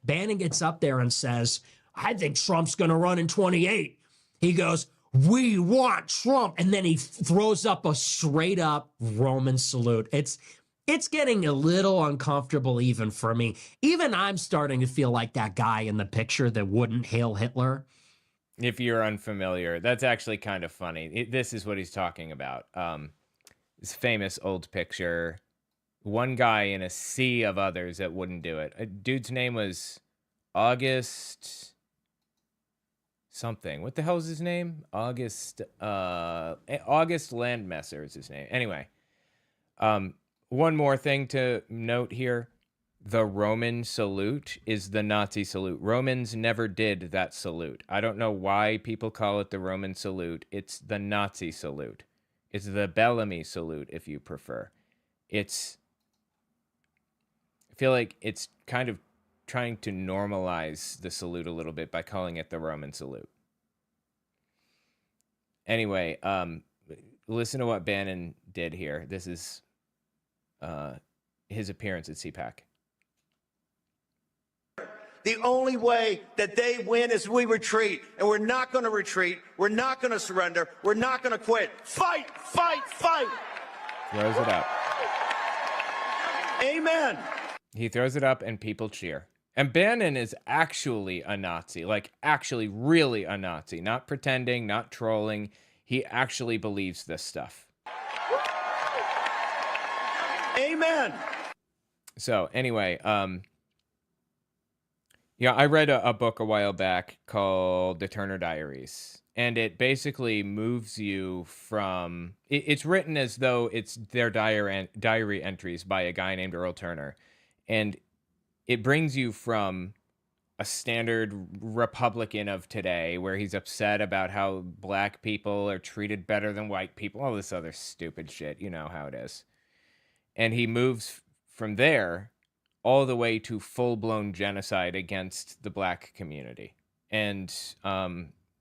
Bannon gets up there and says, I think Trump's going to run in 28. He goes, we want Trump. And then he throws up a straight up Roman salute. It's getting a little uncomfortable even for me. Even I'm starting to feel like that guy in the picture that wouldn't hail Hitler. If you're unfamiliar, that's actually kind of funny. This is what he's talking about. This famous old picture One guy in a sea of others that wouldn't do it. A dude's name was August something. What the hell is his name? August Landmesser is his name. Anyway, one more thing to note here. The Roman salute is the Nazi salute. Romans never did that salute. I don't know why people call it the Roman salute. It's the Nazi salute. It's the Bellamy salute, if you prefer. I feel like it's kind of trying to normalize the salute a little bit by calling it the Roman salute. Anyway, listen to what Bannon did here. This is his appearance at CPAC. The only way that they win is we retreat, and we're not going to retreat. We're not going to surrender. We're not going to quit. Fight, fight, fight. Throws it up. Amen. He throws it up and people cheer. And Bannon is actually a Nazi, like actually really a Nazi, not pretending, not trolling. He actually believes this stuff. Amen. So anyway, yeah, I read a book a while back called The Turner Diaries, and it basically moves you from, it's written as though it's their diary entries by a guy named Earl Turner, and it brings you from a standard Republican of today where he's upset about how black people are treated better than white people, all this other stupid shit, you know how it is. And he moves from there all the way to full-blown genocide against the black community and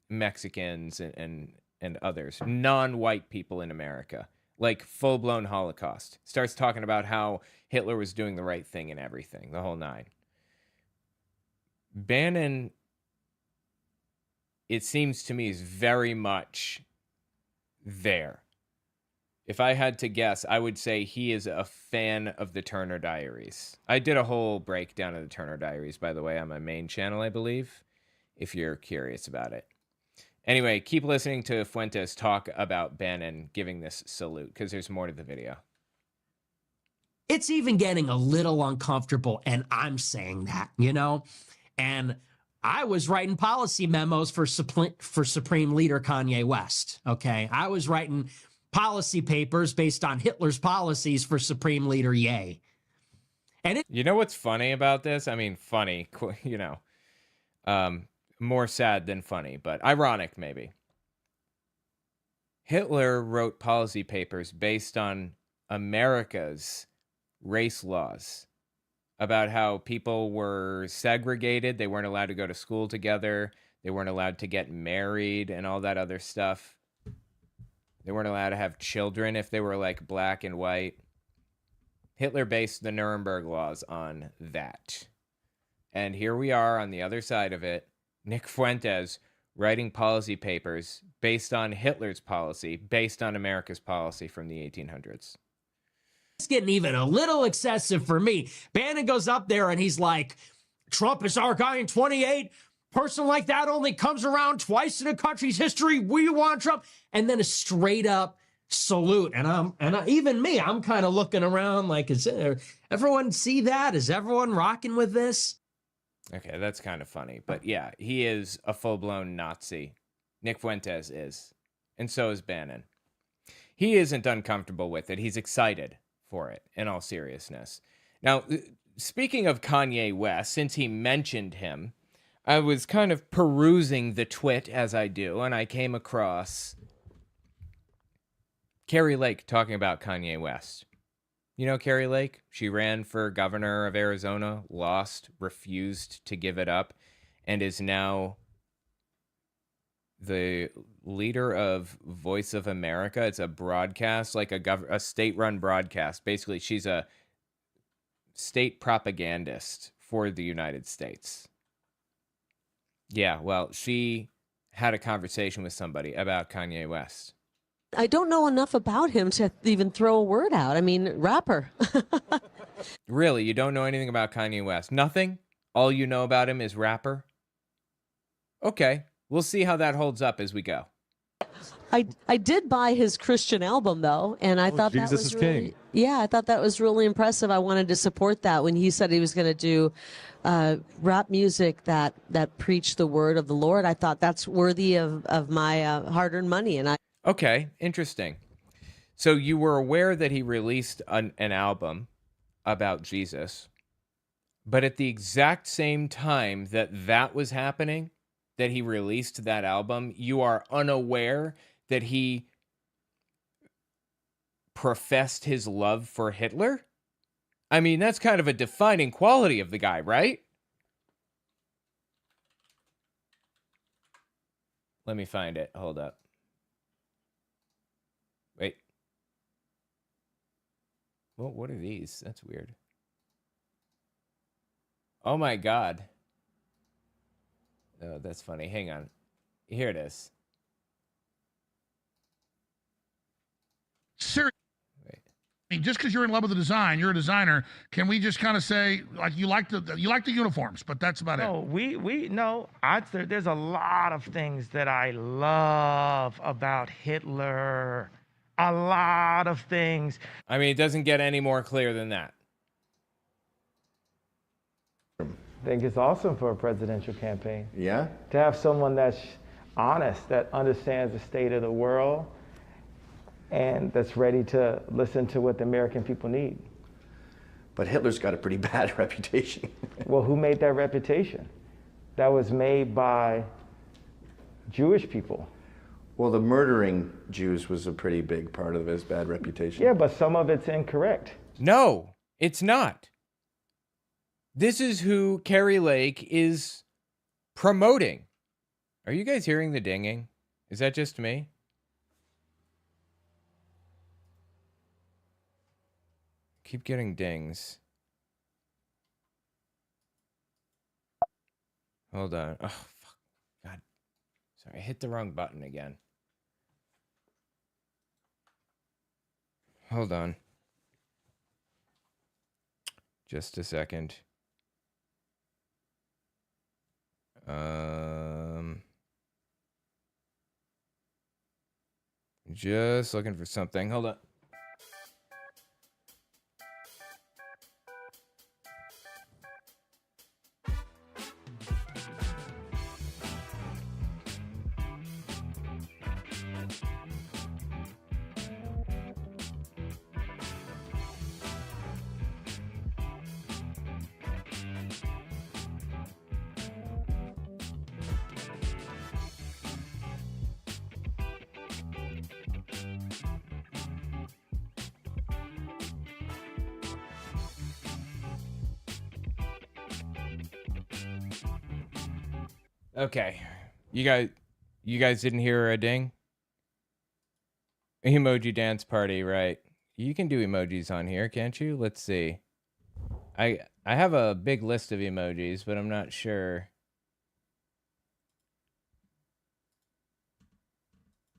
Mexicans and others, non-white people in America, like full-blown Holocaust. Starts talking about how Hitler was doing the right thing and everything, the whole nine. Bannon, it seems to me, is very much there. If I had to guess, I would say he is a fan of the Turner Diaries. I did a whole breakdown of the Turner Diaries, by the way, on my main channel, I believe, if you're curious about it. Anyway, keep listening to Fuentes talk about Bannon giving this salute, because there's more to the video. It's even getting a little uncomfortable, and I'm saying that, you know? And I was writing policy memos for Supreme Leader Kanye West, okay? I was writing policy papers based on Hitler's policies for Supreme Leader Ye. And you know what's funny about this? I mean, funny, you know, more sad than funny, but ironic maybe. Hitler wrote policy papers based on America's race laws about how people were segregated. They weren't allowed to go to school together. They weren't allowed to get married and all that other stuff. They weren't allowed to have children if they were like black and white. Hitler based the Nuremberg laws on that. And here we are on the other side of it. Nick Fuentes writing policy papers based on Hitler's policy, based on America's policy from the 1800s. It's getting even a little excessive for me. Bannon goes up there and he's like, Trump is our guy in 28. Person like that only comes around twice in a country's history. We want Trump. And then a straight up salute. And even me, I'm kind of looking around like, is everyone see that? Is everyone rocking with this? Okay, that's kind of funny. But yeah, he is a full-blown Nazi. Nick Fuentes is. And so is Bannon. He isn't uncomfortable with it. He's excited for it, in all seriousness. Now, speaking of Kanye West, since he mentioned him, I was kind of perusing the twit as I do, and I came across Carrie Lake talking about Kanye West. You know Carrie Lake? She ran for governor of Arizona, lost, refused to give it up, and is now the leader of Voice of America. It's a broadcast, like a state-run broadcast. Basically, she's a state propagandist for the United States. Yeah, well, she had a conversation with somebody about Kanye West. I don't know enough about him to even throw a word out. I mean, rapper. Really? You don't know anything about Kanye West? Nothing? All you know about him is rapper? Okay. We'll see how that holds up as we go. I did buy his Christian album though, and I thought that Jesus was is really, King. yeah, I thought that was really impressive. I wanted to support that when he said he was going to do rap music that preached the word of the Lord. I thought that's worthy of my hard-earned money, and I. Okay, interesting. So you were aware that he released an album about Jesus, but at the exact same time that was happening, that he released that album, you are unaware that he professed his love for Hitler? I mean, that's kind of a defining quality of the guy, right? Let me find it. Hold up. Wait. Well, what are these? That's weird. Oh my God. Oh, that's funny. Hang on. Here it is. Seriously. I mean, just because you're in love with the design, you're a designer. Can we just kind of say, like, you like the uniforms, but that's about it? No. There's a lot of things that I love about Hitler. A lot of things. I mean, it doesn't get any more clear than that. I think it's awesome for a presidential campaign. Yeah? To have someone that's honest, that understands the state of the world, and that's ready to listen to what the American people need. But Hitler's got a pretty bad reputation. Well, who made that reputation? That was made by Jewish people. Well, the murdering Jews was a pretty big part of his bad reputation. Yeah, but some of it's incorrect. No, it's not. This is who Carrie Lake is promoting. Are you guys hearing the dinging? Is that just me? Keep getting dings. Hold on. Oh, fuck. God. Sorry, I hit the wrong button again. Hold on. Just a second. Just looking for something. Hold on. Okay. You guys didn't hear a ding? Emoji dance party, right? You can do emojis on here, can't you? Let's see. I have a big list of emojis, but I'm not sure.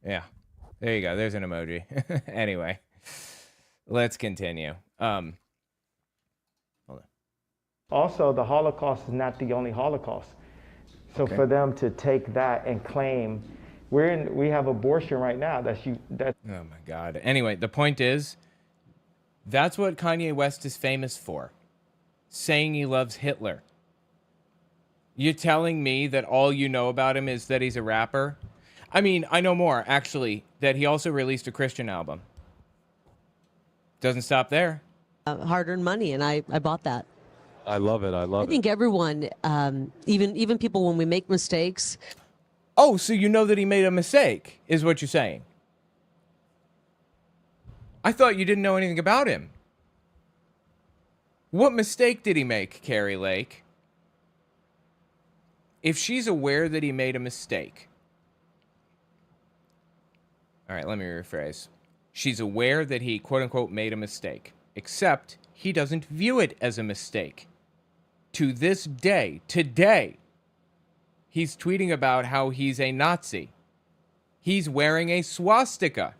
Yeah. There you go. There's an emoji. Anyway, let's continue. Hold on. Also, the Holocaust is not the only Holocaust. So Okay. for them to take that and claim, we have abortion right now. Oh my God. Anyway, the point is, that's what Kanye West is famous for. Saying he loves Hitler. You're telling me that all you know about him is that he's a rapper? I mean, I know more, actually, that he also released a Christian album. Doesn't stop there. Hard-earned money, and I bought that. I love it. I think everyone, even people, when we make mistakes. Oh, so you know that he made a mistake, is what you're saying? I thought you didn't know anything about him. What mistake did he make, Carrie Lake? If she's aware that he made a mistake. All right, let me rephrase. She's aware that he, quote unquote, made a mistake, except he doesn't view it as a mistake. To this day, today, he's tweeting about how he's a Nazi. He's wearing a swastika.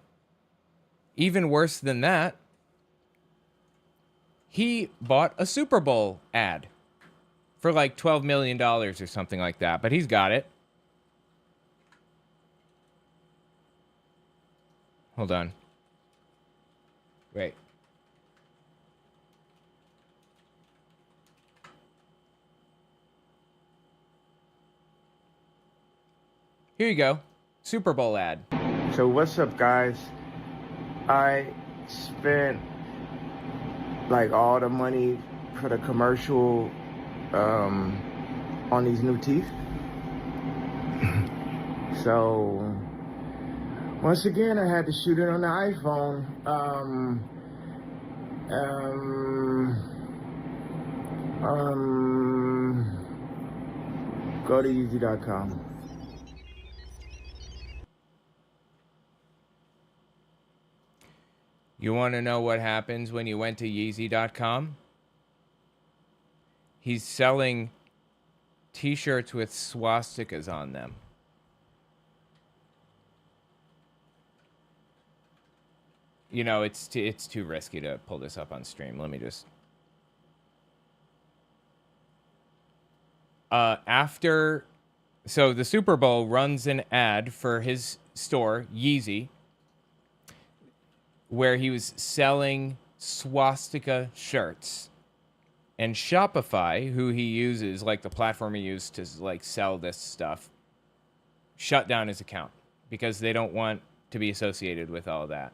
Even worse than that, he bought a Super Bowl ad for like $12 million or something like that, but he's got it. Hold on. Wait. Here you go. Super Bowl ad. So what's up, guys? I spent like all the money for the commercial on these new teeth. So once again, I had to shoot it on the iPhone. Go to Yeezy.com. You want to know what happens when you went to Yeezy.com? He's selling t-shirts with swastikas on them. You know, it's too risky to pull this up on stream. Let me just... So the Super Bowl runs an ad for his store, Yeezy, where he was selling swastika shirts. And Shopify, who he uses, like the platform he used to like sell this stuff, shut down his account because they don't want to be associated with all that.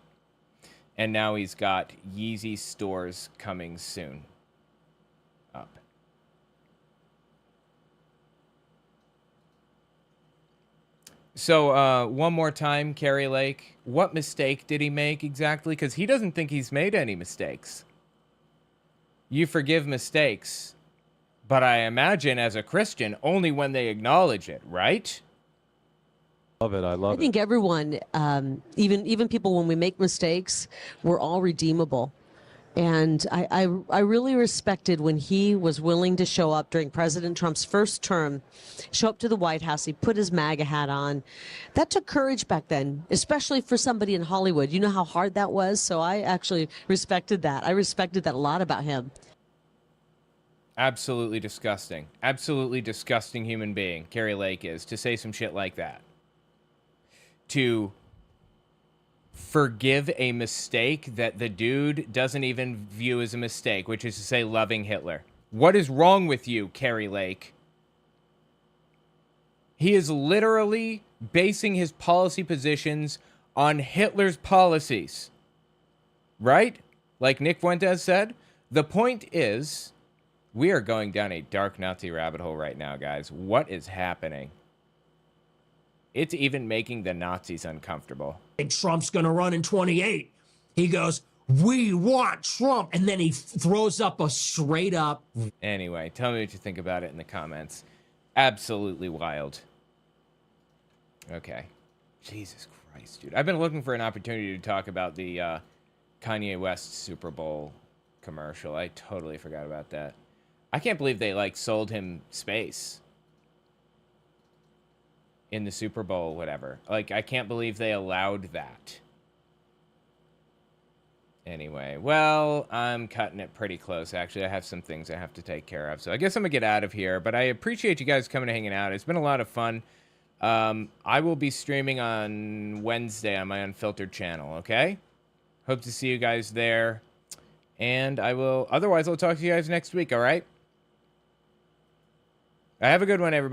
And now he's got Yeezy stores coming soon up. So one more time, Carrie Lake, what mistake did he make exactly? Because he doesn't think he's made any mistakes. You forgive mistakes, but I imagine as a Christian, only when they acknowledge it, right? Love it. I love it. I think everyone, even people, when we make mistakes, we're all redeemable. And I really respected when he was willing to show up during President Trump's first term, show up to the White House. He put his MAGA hat on. That took courage back then, especially for somebody in Hollywood. You know how hard that was? So I actually respected that. I respected that a lot about him. Absolutely disgusting. Absolutely disgusting human being, Carrie Lake is, to say some shit like that. To forgive a mistake that the dude doesn't even view as a mistake, which is to say loving Hitler. What is wrong with you, Carrie Lake? He is literally basing his policy positions on Hitler's policies. Right? Like Nick Fuentes said. The point is, we are going down a dark Nazi rabbit hole right now, guys. What is happening? It's even making the Nazis uncomfortable. Trump's going to run in 28. He goes, we want Trump. And then he throws up a straight up. Anyway, tell me what you think about it in the comments. Absolutely wild. Okay. Jesus Christ, dude. I've been looking for an opportunity to talk about the Kanye West Super Bowl commercial. I totally forgot about that. I can't believe they, like, sold him space in the Super Bowl, whatever. Like, I can't believe they allowed that. Anyway, well, I'm cutting it pretty close, actually. I have some things I have to take care of. So I guess I'm going to get out of here. But I appreciate you guys coming and hanging out. It's been a lot of fun. I will be streaming on Wednesday on my Unfiltered channel, okay? Hope to see you guys there. And otherwise, I'll talk to you guys next week, all right? Have a good one, everybody.